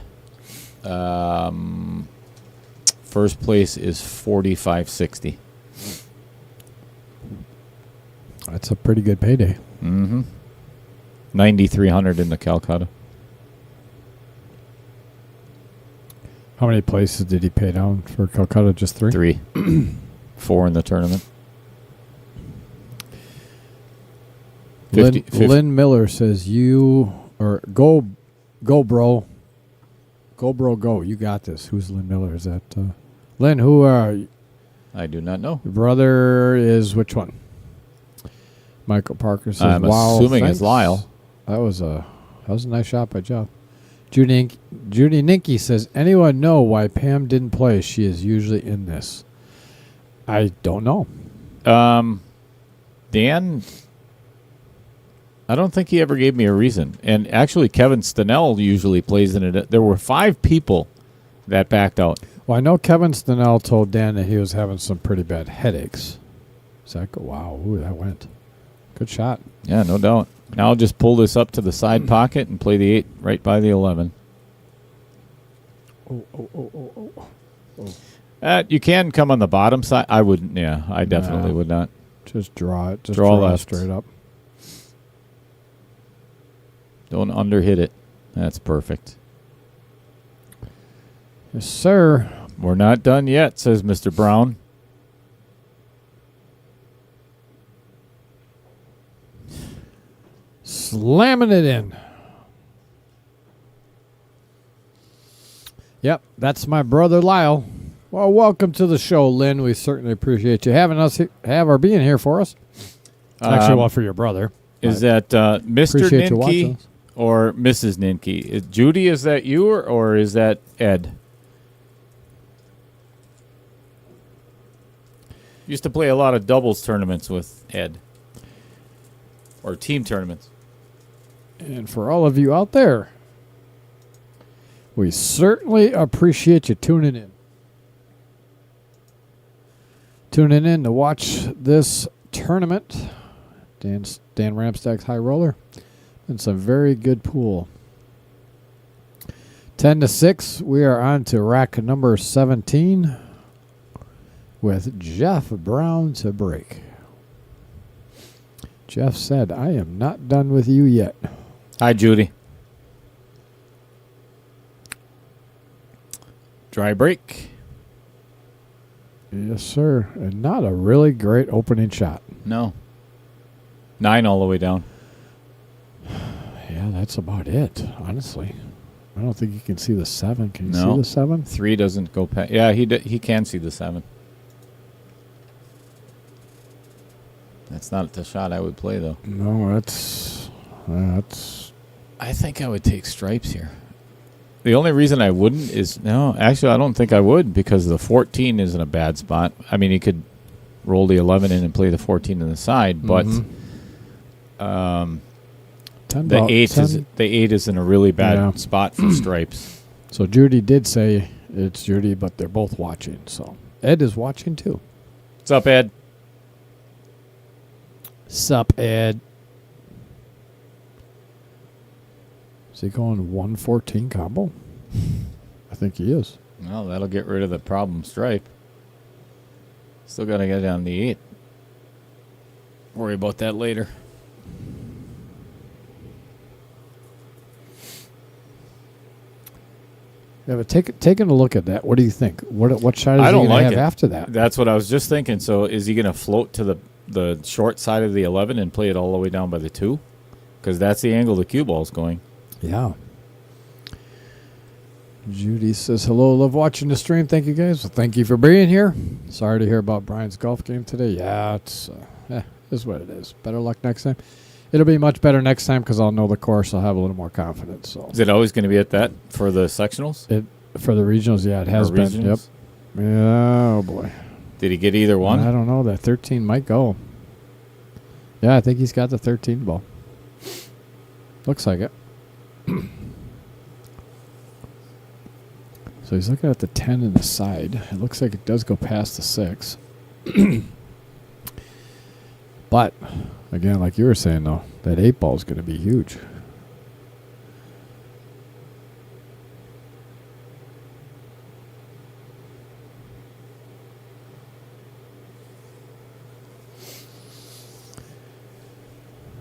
first place is 4560. That's a pretty good payday. Mm-hmm. 9,300 in the Calcutta. How many places did he pay down for Calcutta? Just 3? 3. 4 in the tournament. 50, 50. Lynn Miller says you or go bro. Go bro go. You got this. Who's Lynn Miller? Is that Lynn, who are you? I do not know. Your brother is which one? Michael Parker says I'm wow. assuming thanks. it's Lyle. That was a nice shot by Jeff. Judy Ninky says, anyone know why Pam didn't play? She is usually in this. I don't know. Dan, I don't think he ever gave me a reason. And actually, Kevin Stenell usually plays in it. There were 5 people that backed out. Well, I know Kevin Stenell told Dan that he was having some pretty bad headaches. So I go, wow, ooh, that went. Good shot. Yeah, no doubt. Now I'll just pull this up to the side pocket and play the 8 right by the 11. You can come on the bottom side. I wouldn't. Yeah, I definitely would not. Just draw it. Just Draw draw it left. straight up. Don't underhit it. That's perfect. Yes, sir. We're not done yet, says Mr. Brown. Slamming it in. Yep, that's my brother Lyle. Well, welcome to the show, Lynn. We certainly appreciate you having us being here for us. Actually, well, for your brother. Is that Mr. Appreciate you watching Ninke us. or Mrs. Ninke? Judy, is that you or is that Ed? Used to play a lot of doubles tournaments with Ed. Or team tournaments. And for all of you out there, we certainly appreciate you tuning in. Tuning in to watch this tournament. Dan Ramstack's high roller. And some very good pool. 10-6, we are on to rack number 17 with Jeff Brown to break. Jeff said, I am not done with you yet. Hi, Judy. Dry break. Yes, sir. And not a really great opening shot. No. 9 all the way down. Yeah, that's about it, honestly. I don't think you can see the 7. Can you No. see the 7? 3 doesn't go past. Yeah, he can see the 7. That's not the shot I would play, though. No, that's I think I would take stripes here. The only reason I wouldn't is, no, actually, I don't think I would because the 14 isn't a bad spot. I mean, he could roll the 11 in and play the 14 in the side, but The 8 is in a really bad spot for stripes. So Judy did say it's Judy, but they're both watching. So Ed is watching too. What's up, Ed? Sup, Ed? Is he going 114 combo? I think he is. Well, that'll get rid of the problem stripe. Still got to get down the 8. Worry about that later. Yeah, but taking a look at that, what do you think? What shot is I he don't going to like have it. after that? That's what I was just thinking. So is he going to float to the short side of the 11 and play it all the way down by the 2? Because that's the angle the cue ball's going. Yeah. Judy says, hello, love watching the stream. Thank you, guys. Well, thank you for being here. Sorry to hear about Brian's golf game today. Yeah, it's is what it is. Better luck next time. It'll be much better next time because I'll know the course. I'll have a little more confidence. So Is it always going to be at that for the sectionals? For the regionals, yeah, it has been. Yep. Yeah, oh, boy. Did he get either one? I don't know. That 13 might go. Yeah, I think he's got the 13 ball. Looks like it. So he's looking at the 10 in the side. It looks like it does go past the 6. But, again, like you were saying, though, that 8 ball is going to be huge.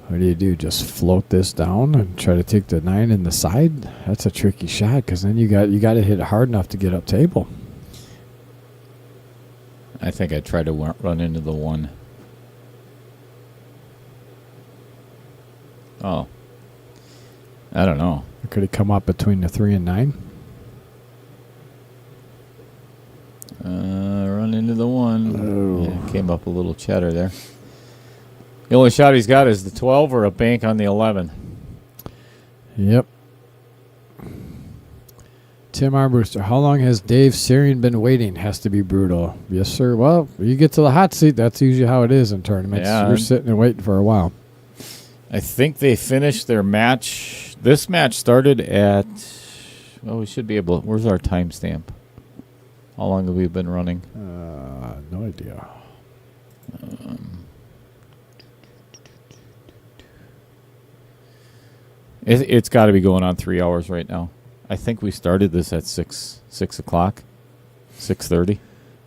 What do? Just float this down and try to take the 9 in the side? That's a tricky shot because then you got to hit it hard enough to get up table. I think I tried to run into the 1. Oh. I don't know. Could he come up between the 3 and 9? Run into the 1. Oh. Yeah, came up a little cheddar there. The only shot he's got is the 12 or a bank on the 11. Yep. Tim Armbruster, how long has Dave Syrian been waiting? Has to be brutal. Yes, sir. Well, you get to the hot seat. That's usually how it is in tournaments. Yeah. You're sitting and waiting for a while. I think they finished their match. This match started at, well, we should be able, where's our timestamp? How long have we been running? No idea. It's got to be going on 3 hours right now. I think we started this at 6 o'clock, 6:30.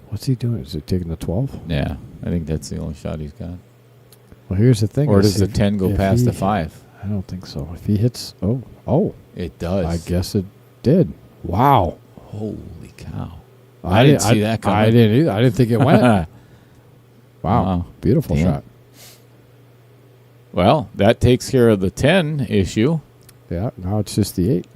What's he doing? Is he taking the 12? Yeah, I think that's the only shot he's got. Well, here's the thing. Or does the 10 go past the 5? I don't think so. If he hits, oh, it does. I guess it did. Wow. Holy cow! I didn't see that coming. I didn't either. I didn't think it went. Wow. Wow. Beautiful Damn. shot. Well, that takes care of the 10 issue. Yeah, now it's just the 8.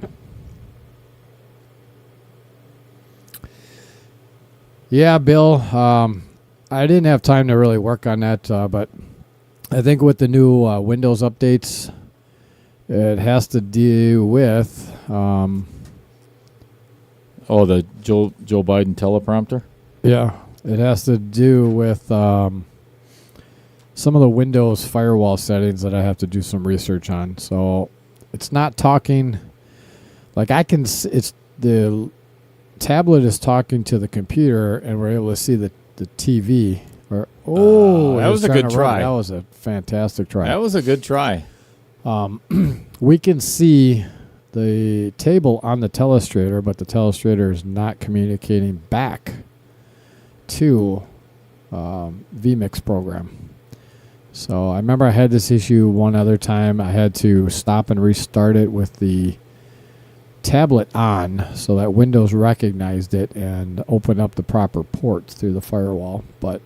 Yeah, Bill, I didn't have time to really work on that, but I think with the new Windows updates, it has to do with... the Joe Biden teleprompter? Yeah, it has to do with some of the Windows firewall settings that I have to do some research on. So it's not talking... Like I can... It's the... tablet is talking to the computer, and we're able to see the TV. That was a good try. That was a fantastic try. That was a good try. We can see the table on the telestrator, but the telestrator is not communicating back to vMix program. So I remember I had this issue one other time. I had to stop and restart it with the tablet on so that Windows recognized it and opened up the proper ports through the firewall, but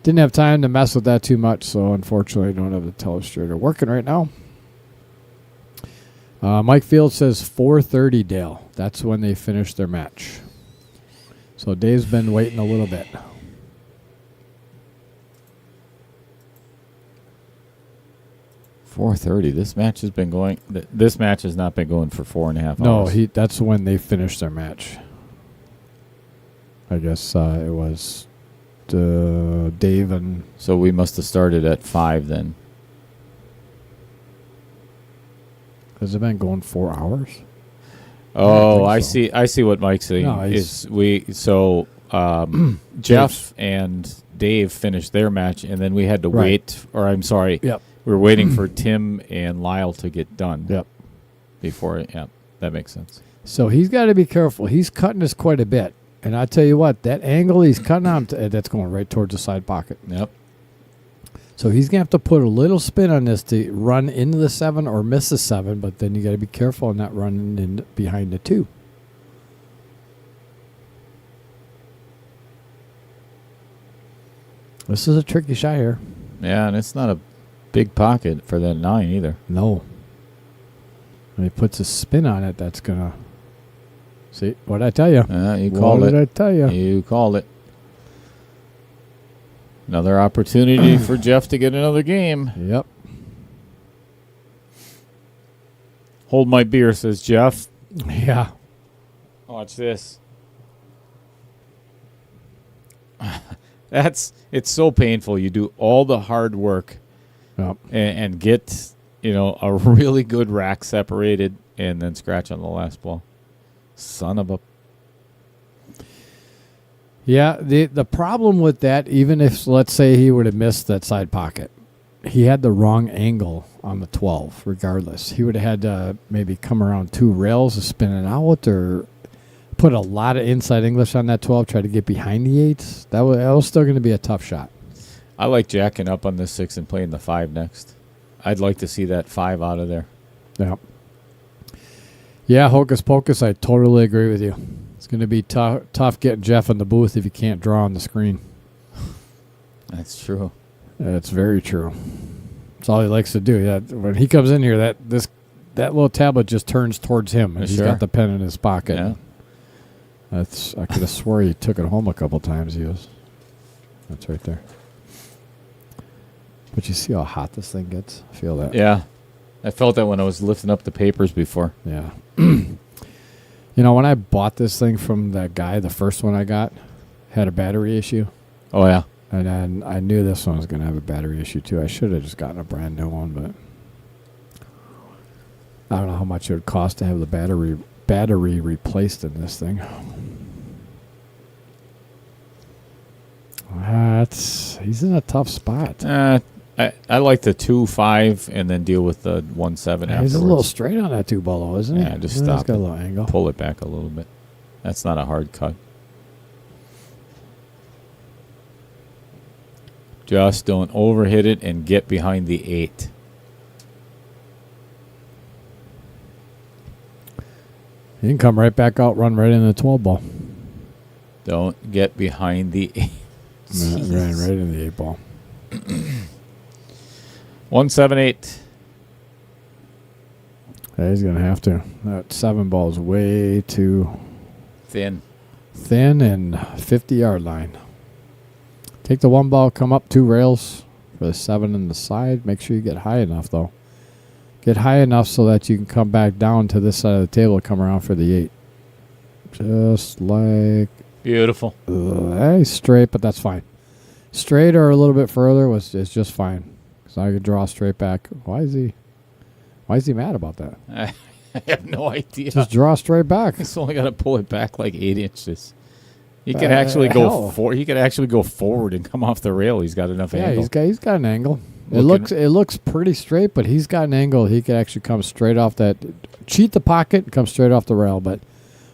didn't have time to mess with that too much, so unfortunately I don't have the telestrator working right now. Mike Field says 4:30, Dale. That's when they finished their match. So Dave's been waiting a little bit. $4:30. This match has been going. This match has not been going for 4.5 hours. No, that's when they finished their match. I guess it was Dave and... So we must have started at 5 then. Has it been going 4 hours? Oh, I I think see. I see what Mike's saying. No, Jeff and Dave finished their match, and then we had to Right. wait. Or I'm sorry, Yep. we were waiting for Tim and Lyle to get done. Yep. Before, that makes sense. So he's got to be careful. He's cutting us quite a bit. And I tell you what, that angle he's cutting on, that's going right towards the side pocket. Yep. So he's going to have to put a little spin on this to run into the 7 or miss the 7, but then you got to be careful and not running in behind the 2. This is a tricky shot here. Yeah, and it's not a big pocket for that 9 either. No. When he puts a spin on it, that's going to... See, what did I tell you? You called What it. did I tell you? You called it. Another opportunity for Jeff to get another game. Yep. Hold my beer, says Jeff. Yeah. Watch this. It's so painful. You do all the hard work Yep. and get, a really good rack separated and then scratch on the last ball. Son of a... Yeah, the problem with that, even if, let's say, he would have missed that side pocket, he had the wrong angle on the 12, regardless. He would have had to maybe come around 2 rails to spin it out or put a lot of inside English on that 12, try to get behind the 8s. That was still going to be a tough shot. I like jacking up on this 6 and playing the 5 next. I'd like to see that 5 out of there. Yeah. Yeah, hocus pocus, I totally agree with you. It's going to be tough getting Jeff in the booth if you can't draw on the screen. That's true. That's very true. That's all he likes to do. Yeah, when he comes in here, that little tablet just turns towards him, and he's got the pen in his pocket. Yeah. I could have swore he took it home a couple times. That's right there. But you see how hot this thing gets? I feel that. Yeah. I felt that when I was lifting up the papers before. Yeah. When I bought this thing from that guy, the first one I got had a battery issue. Oh, yeah. And then I knew this one was going to have a battery issue, too. I should have just gotten a brand new one, but I don't know how much it would cost to have the battery replaced in this thing. He's in a tough spot. I like the 2-5 and then deal with the 1-7 afterwards. He's a little straight on that 2 ball, though, isn't he? Yeah, just He's stop got a it. little angle. Pull it back a little bit. That's not a hard cut. Just don't overhit it and get behind the 8. He can come right back out, run right into the 12 ball. Don't get behind the 8. Ran right into the 8 ball. 1-7-8. Yeah, he's going to have to. That 7 ball is way too Thin. and 50-yard line. Take the 1 ball, come up 2 rails for the 7 in the side. Make sure you get high enough, though. Get high enough so that you can come back down to this side of the table and come around for the 8. Just like... Beautiful. Hey, straight, but that's fine. Straight or a little bit further is just fine. So I could draw straight back. Why is he mad about that? I have no idea. Just draw straight back. He's only got to pull it back like 8 inches. He could actually go He could actually go forward and come off the rail. He's got enough angle. He's got an angle. It looks pretty straight, but he's got an angle. He could actually come straight off that. Cheat the pocket and come straight off the rail. But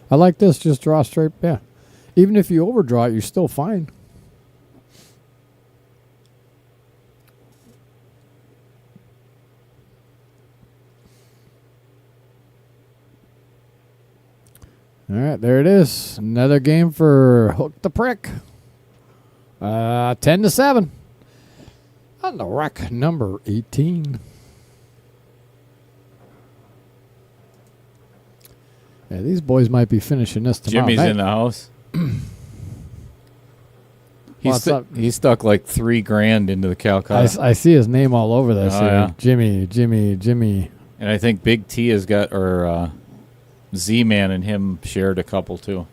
I like this. Just draw straight. Yeah. Even if you overdraw it, you're still fine. All right, there it is. Another game for Hook the Prick. 10-7 on the rack number 18. Yeah, these boys might be finishing this tomorrow Jimmy's night. in the house. He's stuck like $3,000 into the Calcutta. I see his name all over this. Oh, yeah. Jimmy. And I think Big T has got, or Z-Man and him shared a couple too.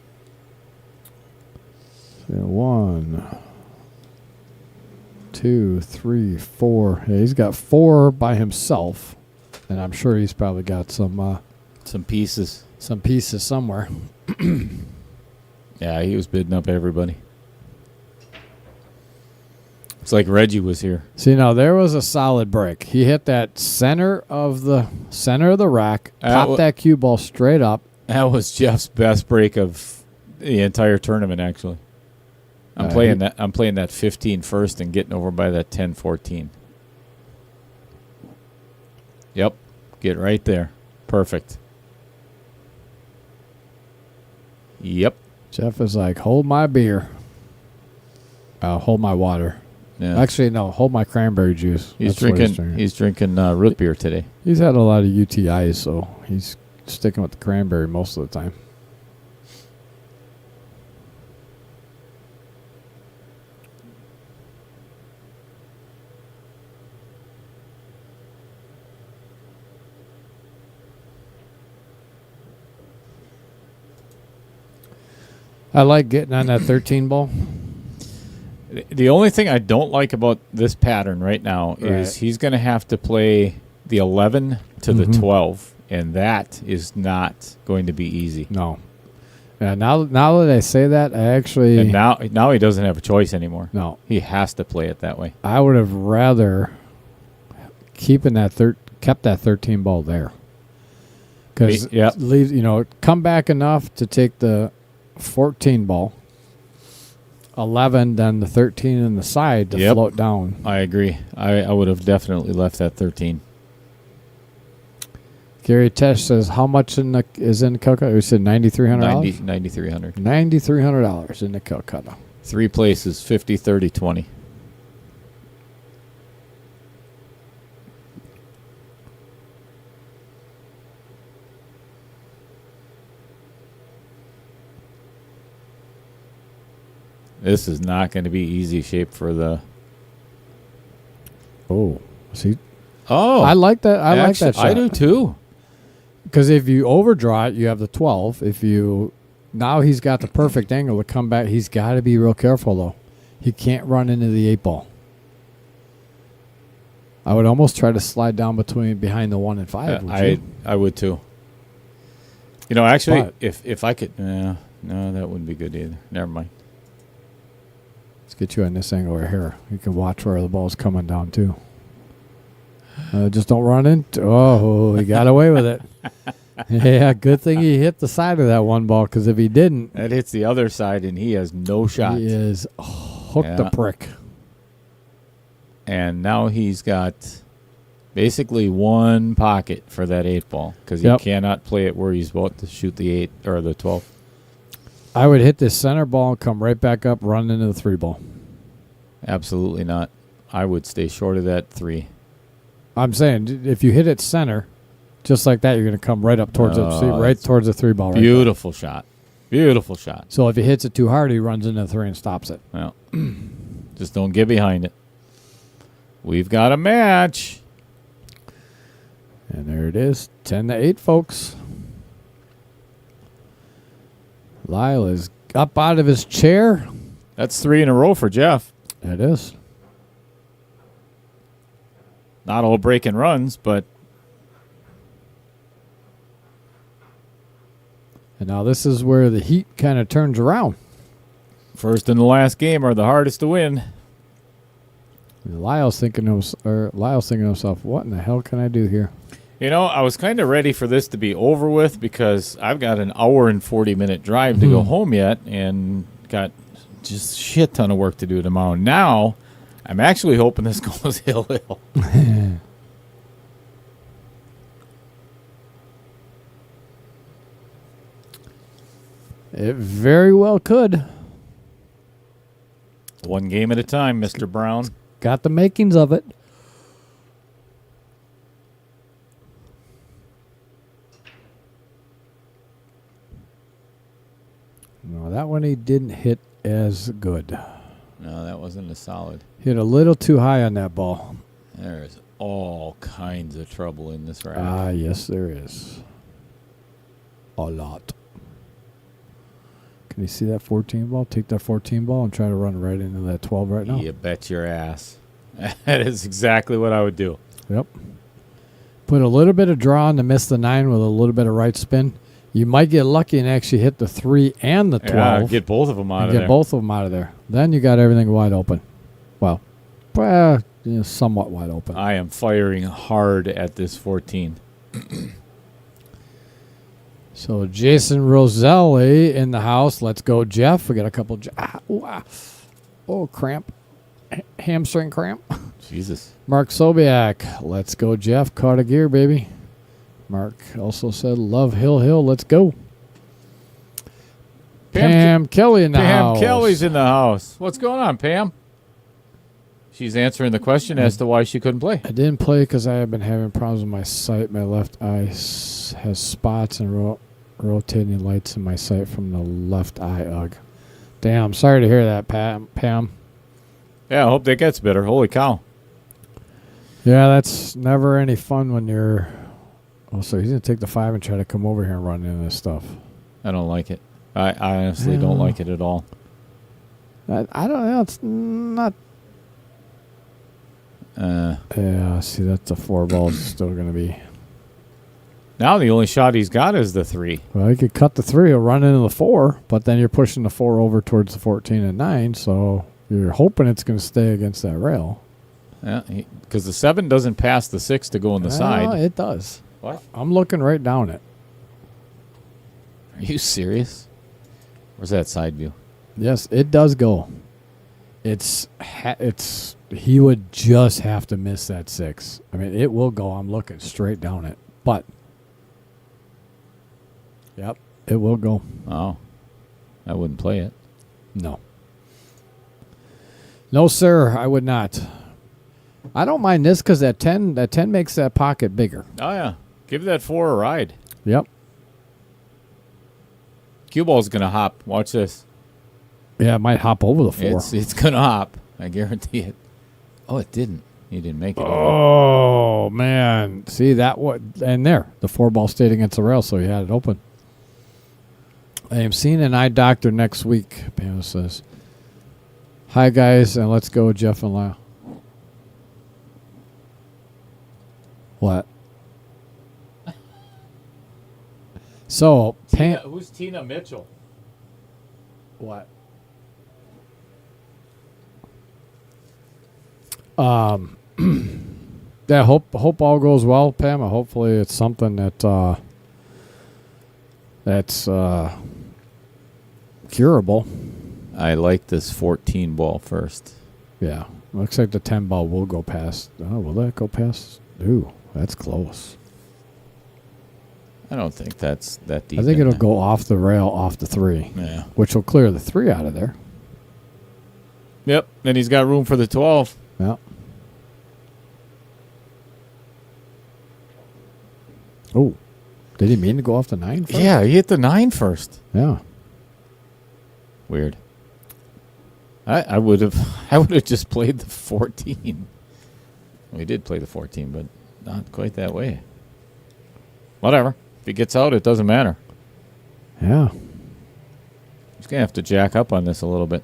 1, 2, 3, 4. Yeah, he's got 4 by himself. And I'm sure he's probably got some pieces. some pieces somewhere. Yeah, he was bidding up everybody. It's like Reggie was here. See, now there was a solid break. He hit that center of the rack, popped that cue ball straight up. That was Jeff's best break of the entire tournament, actually. I'm playing that 15 first and getting over by that 10-14. Yep, get right there. Perfect. Yep. Jeff is like, hold my beer. Hold my water. Yeah. Actually, no, hold my cranberry juice. He's That's what drinking. He's drinking root beer today. He's had a lot of UTIs, so he's sticking with the cranberry most of the time. I like getting on that 13 ball. The only thing I don't like about this pattern right now is he's going to have to play the 11 to the 12, and that is not going to be easy. No. Yeah, now that I say that, I actually... And now he doesn't have a choice anymore. No. He has to play it that way. I would have rather kept that 13 ball there. Because, come back enough to take the 14 ball, 11, then the 13 in the side to float down. I agree. I would have definitely left that 13. Gary Tesh says, how much is in the Calcutta? We said $9,300? $9,300. $9,300 in the Calcutta. 3 places, 50, 30, 20. This is not going to be easy shape for the... Oh, see? Oh. I like that. I like that shot. I do too. Because if you overdraw it, you have the 12. Now he's got the perfect angle to come back. He's got to be real careful, though. He can't run into the 8 ball. I would almost try to slide down behind the 1 and 5. I would too. Actually, if I could... no, that wouldn't be good either. Never mind. Let's get you on this angle right here. You can watch where the ball's coming down, too. Just don't run into... Oh, he got away with it. Yeah, good thing he hit the side of that 1 ball, because if he didn't... That hits the other side, and he has no shot. He is hooked the prick. And now he's got basically 1 pocket for that 8 ball, because he cannot play it where he's about to shoot the 8 or the 12. I would hit this center ball and come right back up, run into the 3 ball. Absolutely not. I would stay short of that 3. I'm saying, if you hit it center, just like that, you're going to come right up towards towards the 3 ball. Beautiful shot. Beautiful shot. So if he hits it too hard, he runs into the 3 and stops it. Well, just don't get behind it. We've got a match. And there it is, 10-8, folks. Lyle is up out of his chair. That's 3 in a row for Jeff. It is. Not all breaking runs, but... And now this is where the heat kind of turns around. First and the last game are the hardest to win. Lyle's thinking to himself, what in the hell can I do here? I was kind of ready for this to be over with because I've got an hour and 40-minute drive to go home yet and got just shit ton of work to do tomorrow. Now, I'm actually hoping this goes hill. It very well could. 1 game at a time, Mr. Brown. Got the makings of it. No, that one he didn't hit as good. No, that wasn't as solid. Hit a little too high on that ball. There's all kinds of trouble in this rack. Ah, yes, there is. A lot. Can you see that 14 ball? Take that 14 ball and try to run right into that 12 right now. You bet your ass. That is exactly what I would do. Yep. Put a little bit of draw on to miss the 9 with a little bit of right spin. You might get lucky and actually hit the 3 and the 12. Yeah, get both of them out of there. Get both of them out of there. Then you got everything wide open. Well, somewhat wide open. I am firing hard at this 14. So Jason Roselli in the house. Let's go, Jeff. We got a couple. Oh, cramp. Hamstring cramp. Jesus. Mark Sobiak. Let's go, Jeff. Caught a gear, baby. Mark also said, love Hill. Let's go. Pam Kelly in the house. Pam Kelly's in the house. What's going on, Pam? She's answering the question as to why she couldn't play. I didn't play because I have been having problems with my sight. My left eye has spots and rotating lights in my sight from the left eye. Ugh. Damn, sorry to hear that, Pam. Yeah, I hope that gets better. Holy cow. Yeah, that's never any fun when you're... Oh, so he's going to take the 5 and try to come over here and run into this stuff. I don't like it. I honestly don't like it at all. I don't know. It's not... yeah, see, that's a 4 ball. It's still going to be... Now the only shot he's got is the 3. Well, he could cut the 3, he'll run into the 4, but then you're pushing the 4 over towards the 14 and 9, so you're hoping it's going to stay against that rail. Yeah, because the 7 doesn't pass the 6 to go on the side. It does. What? I'm looking right down it. Are you serious? Where's that side view? Yes, it does go. It's he would just have to miss that 6. I mean, it will go. I'm looking straight down it, but yep, it will go. Oh, I wouldn't play it. No, sir, I would not. I don't mind this because that 10 makes that pocket bigger. Oh yeah, give that 4 a ride. Yep. Cue ball's gonna hop. Watch this. Yeah, it might hop over the 4. It's gonna hop. I guarantee it. Oh, it didn't. You didn't make it. Oh man, see that what? And there, the 4 ball stayed against the rail, so he had it open. I am seeing an eye doctor next week. Pam says, "Hi guys, and let's go, Jeff and Lyle." What? So, who's Tina Mitchell? What? Yeah, hope all goes well, Pam. Hopefully it's something that's curable. I like this 14 ball first. Yeah. Looks like the 10 ball will go past. Oh, will that go past? Ooh, that's close. I don't think that's that deep. I think it'll go off the rail, off the 3. Yeah. Which will clear the 3 out of there. Yep. And he's got room for the 12. Yeah. Oh. Did he mean to go off the 9 first? Yeah, he hit the 9 first. Yeah. Weird. I would have just played the 14. We did play the 14, but not quite that way. Whatever. If he gets out, it doesn't matter. Yeah. He's going to have to jack up on this a little bit.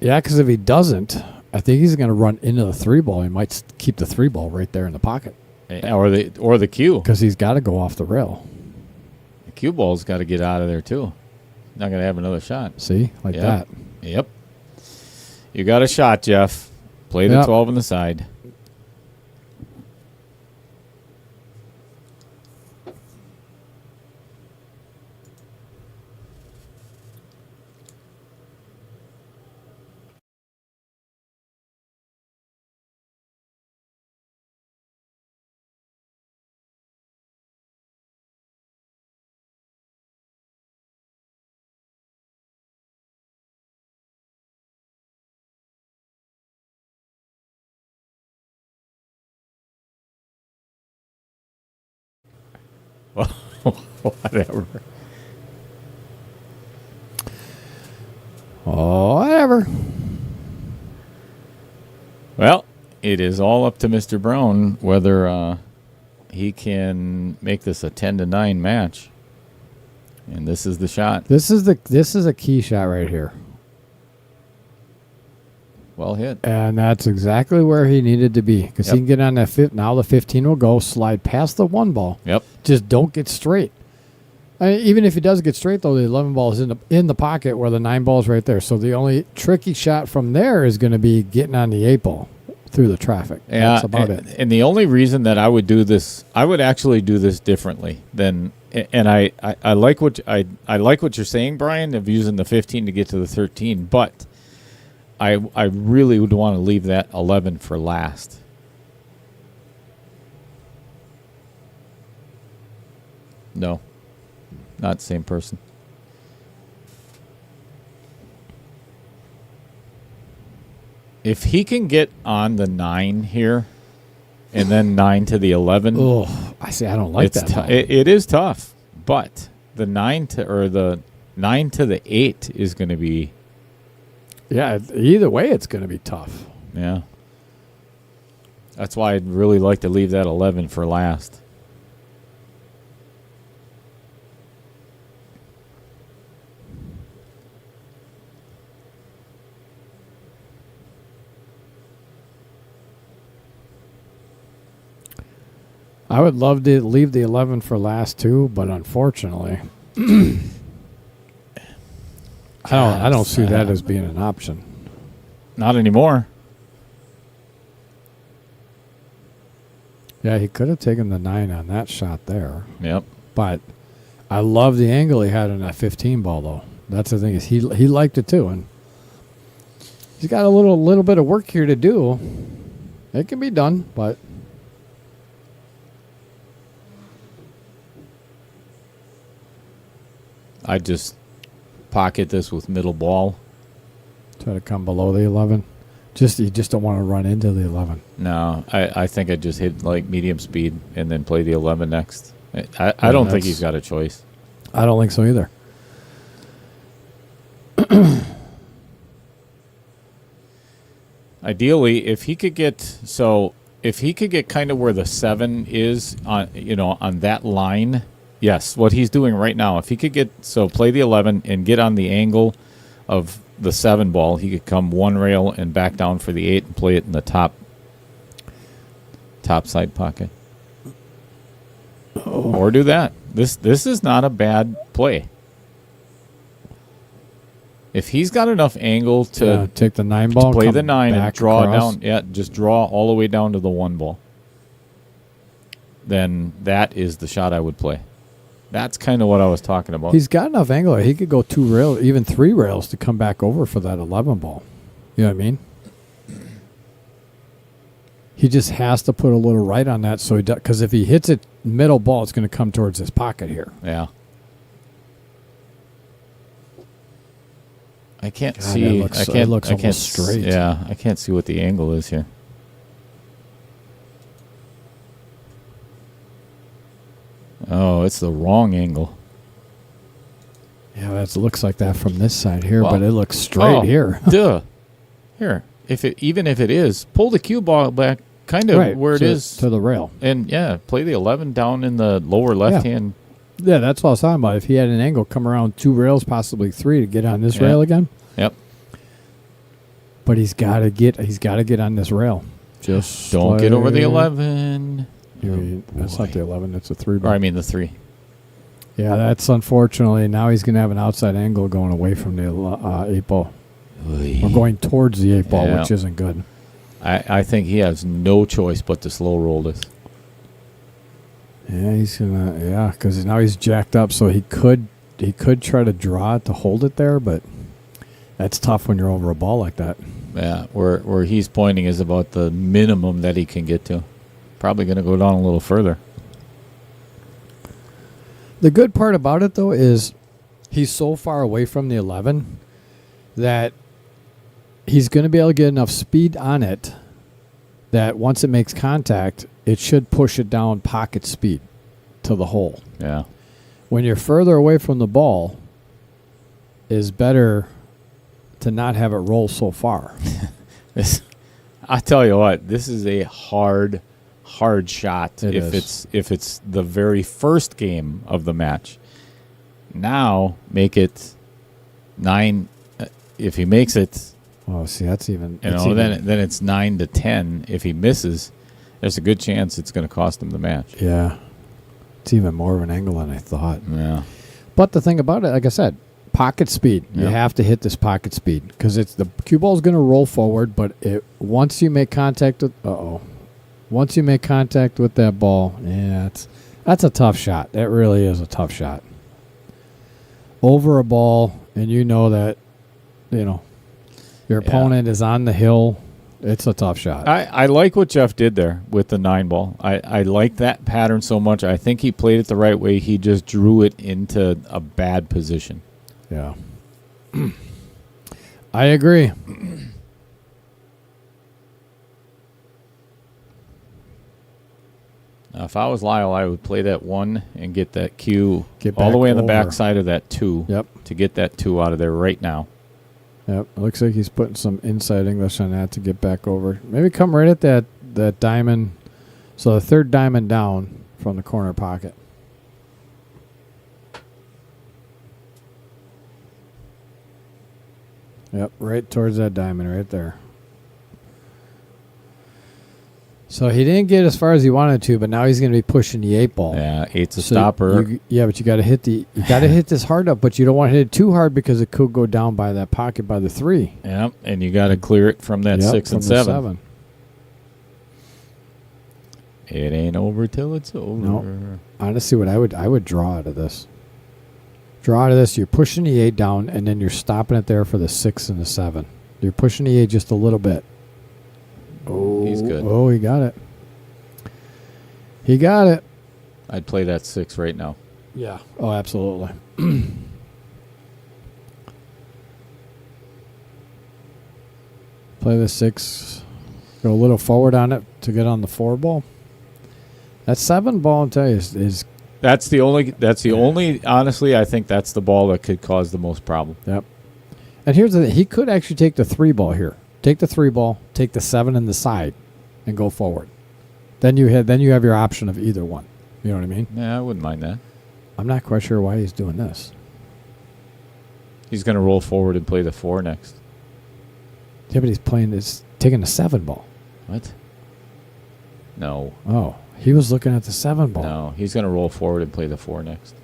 Yeah, because if he doesn't, I think he's going to run into the 3 ball. He might keep the 3 ball right there in the pocket. Or the cue. Because he's got to go off the rail. The cue ball's got to get out of there, too. Not going to have another shot. See? Like that. Yep. You got a shot, Jeff. Play the 12 on the side. Whatever. Oh, whatever. Well, it is all up to Mr. Brown whether he can make this a 10-9 match. And this is the shot. This is a key shot right here. Well hit. And that's exactly where he needed to be because he can get on that fifth. Now the 15 will go, slide past the 1 ball. Yep. Just don't get straight. I mean, even if he does get straight, though, the 11 ball is in the pocket where the 9 ball is right there. So the only tricky shot from there is going to be getting on the 8 ball through the traffic. Yeah, that's about it. And the only reason that I would do this, I would actually do this differently than. And I like what I like what you're saying, Brian, of using the 15 to get to the 13. But I really would want to leave that 11 for last. No. Not the same person. If he can get on the 9 here and then 9 to the 11. Oh, I see. I don't like it's that. It is tough, but the 9 to the 8 is going to be. Yeah, either way, it's going to be tough. Yeah. That's why I'd really like to leave that 11 for last. I would love to leave the 11 for last too, but unfortunately, I don't see that as being an option. Not anymore. Yeah, he could have taken the 9 on that shot there. Yep. But I love the angle he had on that 15 ball, though. That's the thing is he liked it too, and he's got a little bit of work here to do. It can be done, but. I just pocket this with middle ball. Try to come below the 11. You just don't want to run into the 11. No, I think I just hit like medium speed and then play the 11 next. I don't think he's got a choice. I don't think so either. Ideally, if he could get kind of where the 7 is on that line. Yes, what he's doing right now. If he could play the 11 and get on the angle of the 7 ball, he could come 1 rail and back down for the 8 and play it in the top side pocket. Oh. Or do that. This is not a bad play. If he's got enough angle to take the 9 ball, play the 9 and draw across. down, just draw all the way down to the 1 ball, then that is the shot I would play. That's kind of what I was talking about. He's got enough angle. He could go 2 rails, even 3 rails to come back over for that 11 ball. You know what I mean? He just has to put a little right on that, so he does. Because if he hits it middle ball, it's going to come towards his pocket here. Yeah. I can't see. It looks almost straight. Yeah, I can't see what the angle is here. Oh, it's the wrong angle. Yeah, it looks like that from this side here, but it looks straight here. Duh. Here, even if it is, pull the cue ball back kind of where it is. To the rail. And, play the 11 down in the lower left-hand. Yeah, that's what I was talking about. If he had an angle, come around 2 rails, possibly 3 to get on this rail again. Yep. But he's got to get on this rail. Just don't get over the 11. That's not the 11. That's a 3 ball. Or I mean the 3. Yeah, that's unfortunately. Now he's going to have an outside angle going away from the 8 ball. Or going towards the 8 ball, which isn't good. I think he has no choice but to slow roll this. Yeah, he's going to, because now he's jacked up, so he could try to draw it to hold it there, but that's tough when you're over a ball like that. Yeah, where he's pointing is about the minimum that he can get to. Probably going to go down a little further. The good part about it, though, is he's so far away from the 11 that he's going to be able to get enough speed on it that once it makes contact, it should push it down pocket speed to the hole. Yeah. When you're further away from the ball, is better to not have it roll so far. I tell you what, this is a hard shot if it's the very first game of the match. Now make it 9. If he makes it, Oh, see, that's even. You know, then it's 9-10. If he misses, there's a good chance it's going to cost him the match. Yeah. It's even more of an angle than I thought. Yeah. But the thing about it, like I said, pocket speed. You have to hit this pocket speed because it's the cue ball is going to roll forward, but once you make contact with that ball, that's a tough shot. That really is a tough shot. Over a ball, and you know that, your opponent is on the hill. It's a tough shot. I like what Jeff did there with the 9 ball. I like that pattern so much. I think he played it the right way. He just drew it into a bad position. Yeah. I agree. Now, if I was Lyle, I would play that 1 and get that cue all back the way on the over. backside of that 2 Yep. to get that 2 out of there right now. Yep. It looks like he's putting some inside English on that to get back over. Maybe come right at that diamond. So the third diamond down from the corner pocket. Yep, right towards that diamond right there. So he didn't get as far as he wanted to, but now he's going to be pushing the 8 ball. Yeah, 8's a stopper. But you got to hit hit this hard up, but you don't want to hit it too hard because it could go down by that pocket by the 3. Yeah, and you got to clear it from that 6 and 7. It ain't over till it's over. No. Honestly, what I would draw out of this. Draw out of this. You're pushing the 8 down, and then you're stopping it there for the 6 and the 7. You're pushing the 8 just a little bit. Oh, he's good. Oh, he got it. He got it. I'd play that 6 right now. Yeah. Oh, absolutely. Play the 6. Go a little forward on it to get on the 4 ball. That 7 ball, I'll tell you, is That's the only. Honestly, I think that's the ball that could cause the most problem. Yep. And here's the thing. He could actually take the 3 ball here. Take the 3 ball, take the 7 in the side, and go forward. Then you have your option of either one. You know what I mean? Yeah, I wouldn't mind that. I'm not quite sure why he's doing this. He's going to roll forward and play the 4 next. Yeah, but he's taking the 7 ball. What? No. Oh, he was looking at the 7 ball. No, he's going to roll forward and play the 4 next.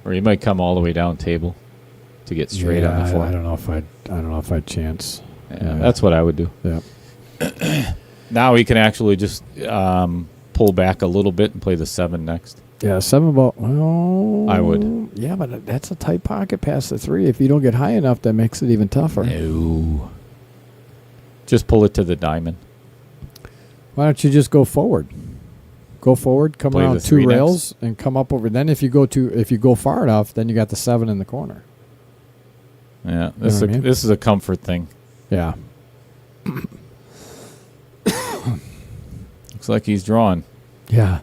Or he might come all the way down table to get straight on the 4. I don't know if I'd chance. Yeah, that's what I would do. Yeah. Now he can actually just pull back a little bit and play the 7 next. Yeah, 7 ball. Well, I would. Yeah, but that's a tight pocket past the 3. If you don't get high enough, that makes it even tougher. No. Just pull it to the diamond. Why don't you just go forward? Go forward, come Play around the 2 3 rails, and come up over. Then if you go far enough, then you got the 7 in the corner. Yeah, You know what I mean? this is a comfort thing. Yeah. Looks like he's drawn. Yeah.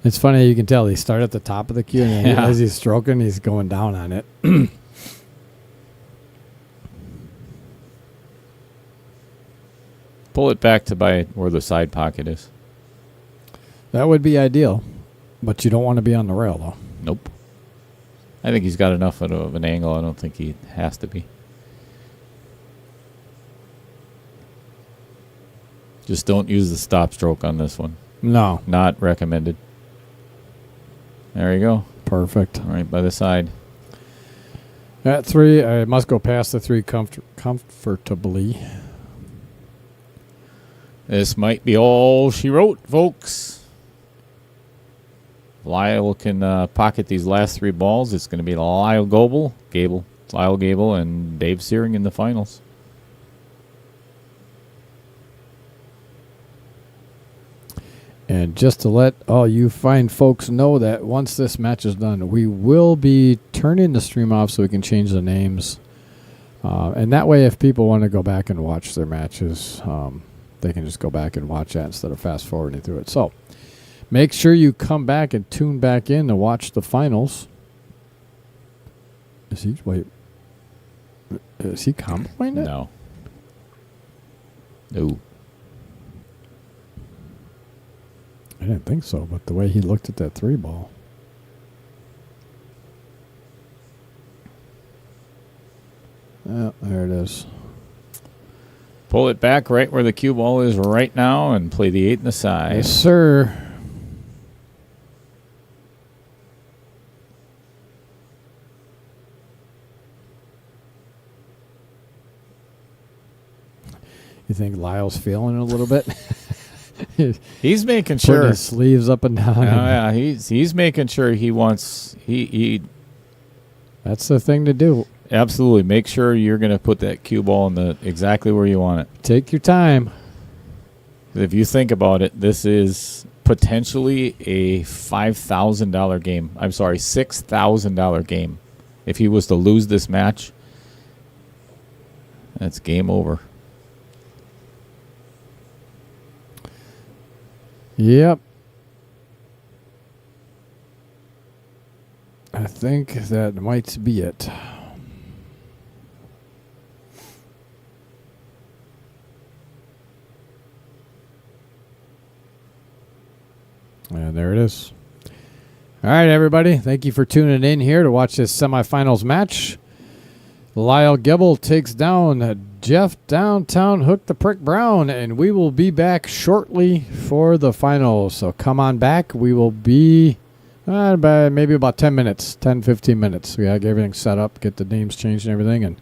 It's funny, you can tell he started at the top of the cue, and then Yeah. as he's stroking, he's going down on it. Pull it back to by where the side pocket is. That would be ideal, but you don't want to be on the rail, though. Nope. I think he's got enough of an angle. I don't think he has to be. Just don't use the stop stroke on this one. No. Not recommended. There you go. Perfect. All right, by the side. At 3, I must go past the 3 comfortably. This might be all she wrote, folks. Lyle can pocket these last 3 balls. It's going to be Lyle Goebel, and Dave Searing in the finals. And just to let all you fine folks know that once this match is done, we will be turning the stream off so we can change the names. And that way, if people want to go back and watch their matches, they can just go back and watch that instead of fast forwarding through it. So make sure you come back and tune back in to watch the finals. Is he comboing it? No. No. I didn't think so, but the way he looked at that 3 ball. Yeah, there it is. Pull it back right where the cue ball is right now and play the 8 in the side. Yes, sir. You think Lyle's feeling it a little bit? He's making Putting sure. his sleeves up and down. Oh, yeah, he's making sure he wants. He That's the thing to do. absolutely make sure you're going to put that cue ball in the exactly where you want it. Take your time. If you think about it, this is potentially a $5,000 game. I'm sorry, $6,000 game. If he was to lose this match, that's game over. Yep. I think that might be it. And there it is. All right, everybody. Thank you for tuning in here to watch this semifinals match. Lyle Goebel takes down Jeff Downtown Hook the Prick Brown, and we will be back shortly for the finals. So come on back. We will be by maybe about 10 minutes, 10, 15 minutes. We got to get everything set up, get the names changed and everything, and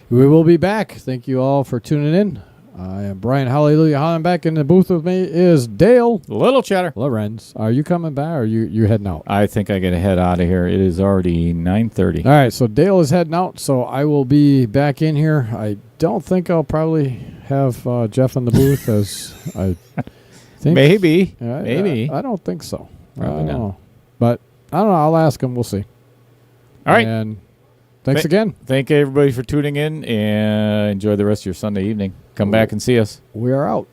we will be back. Thank you all for tuning in. I am Brian Hallelujah Holland. Back in the booth with me is Dale Little chatter. Lorenz. Are you coming back or are you heading out? I think I got to head out of here. It is already 9:30. All right, so Dale is heading out, so I will be back in here. I don't think I'll probably have Jeff in the booth, as I think. Maybe. Maybe. I don't think so. Probably I don't not. know. But I don't know. I'll ask him. We'll see. All right. And thanks again. Thank everybody for tuning in, and enjoy the rest of your Sunday evening. Come back and see us. We are out.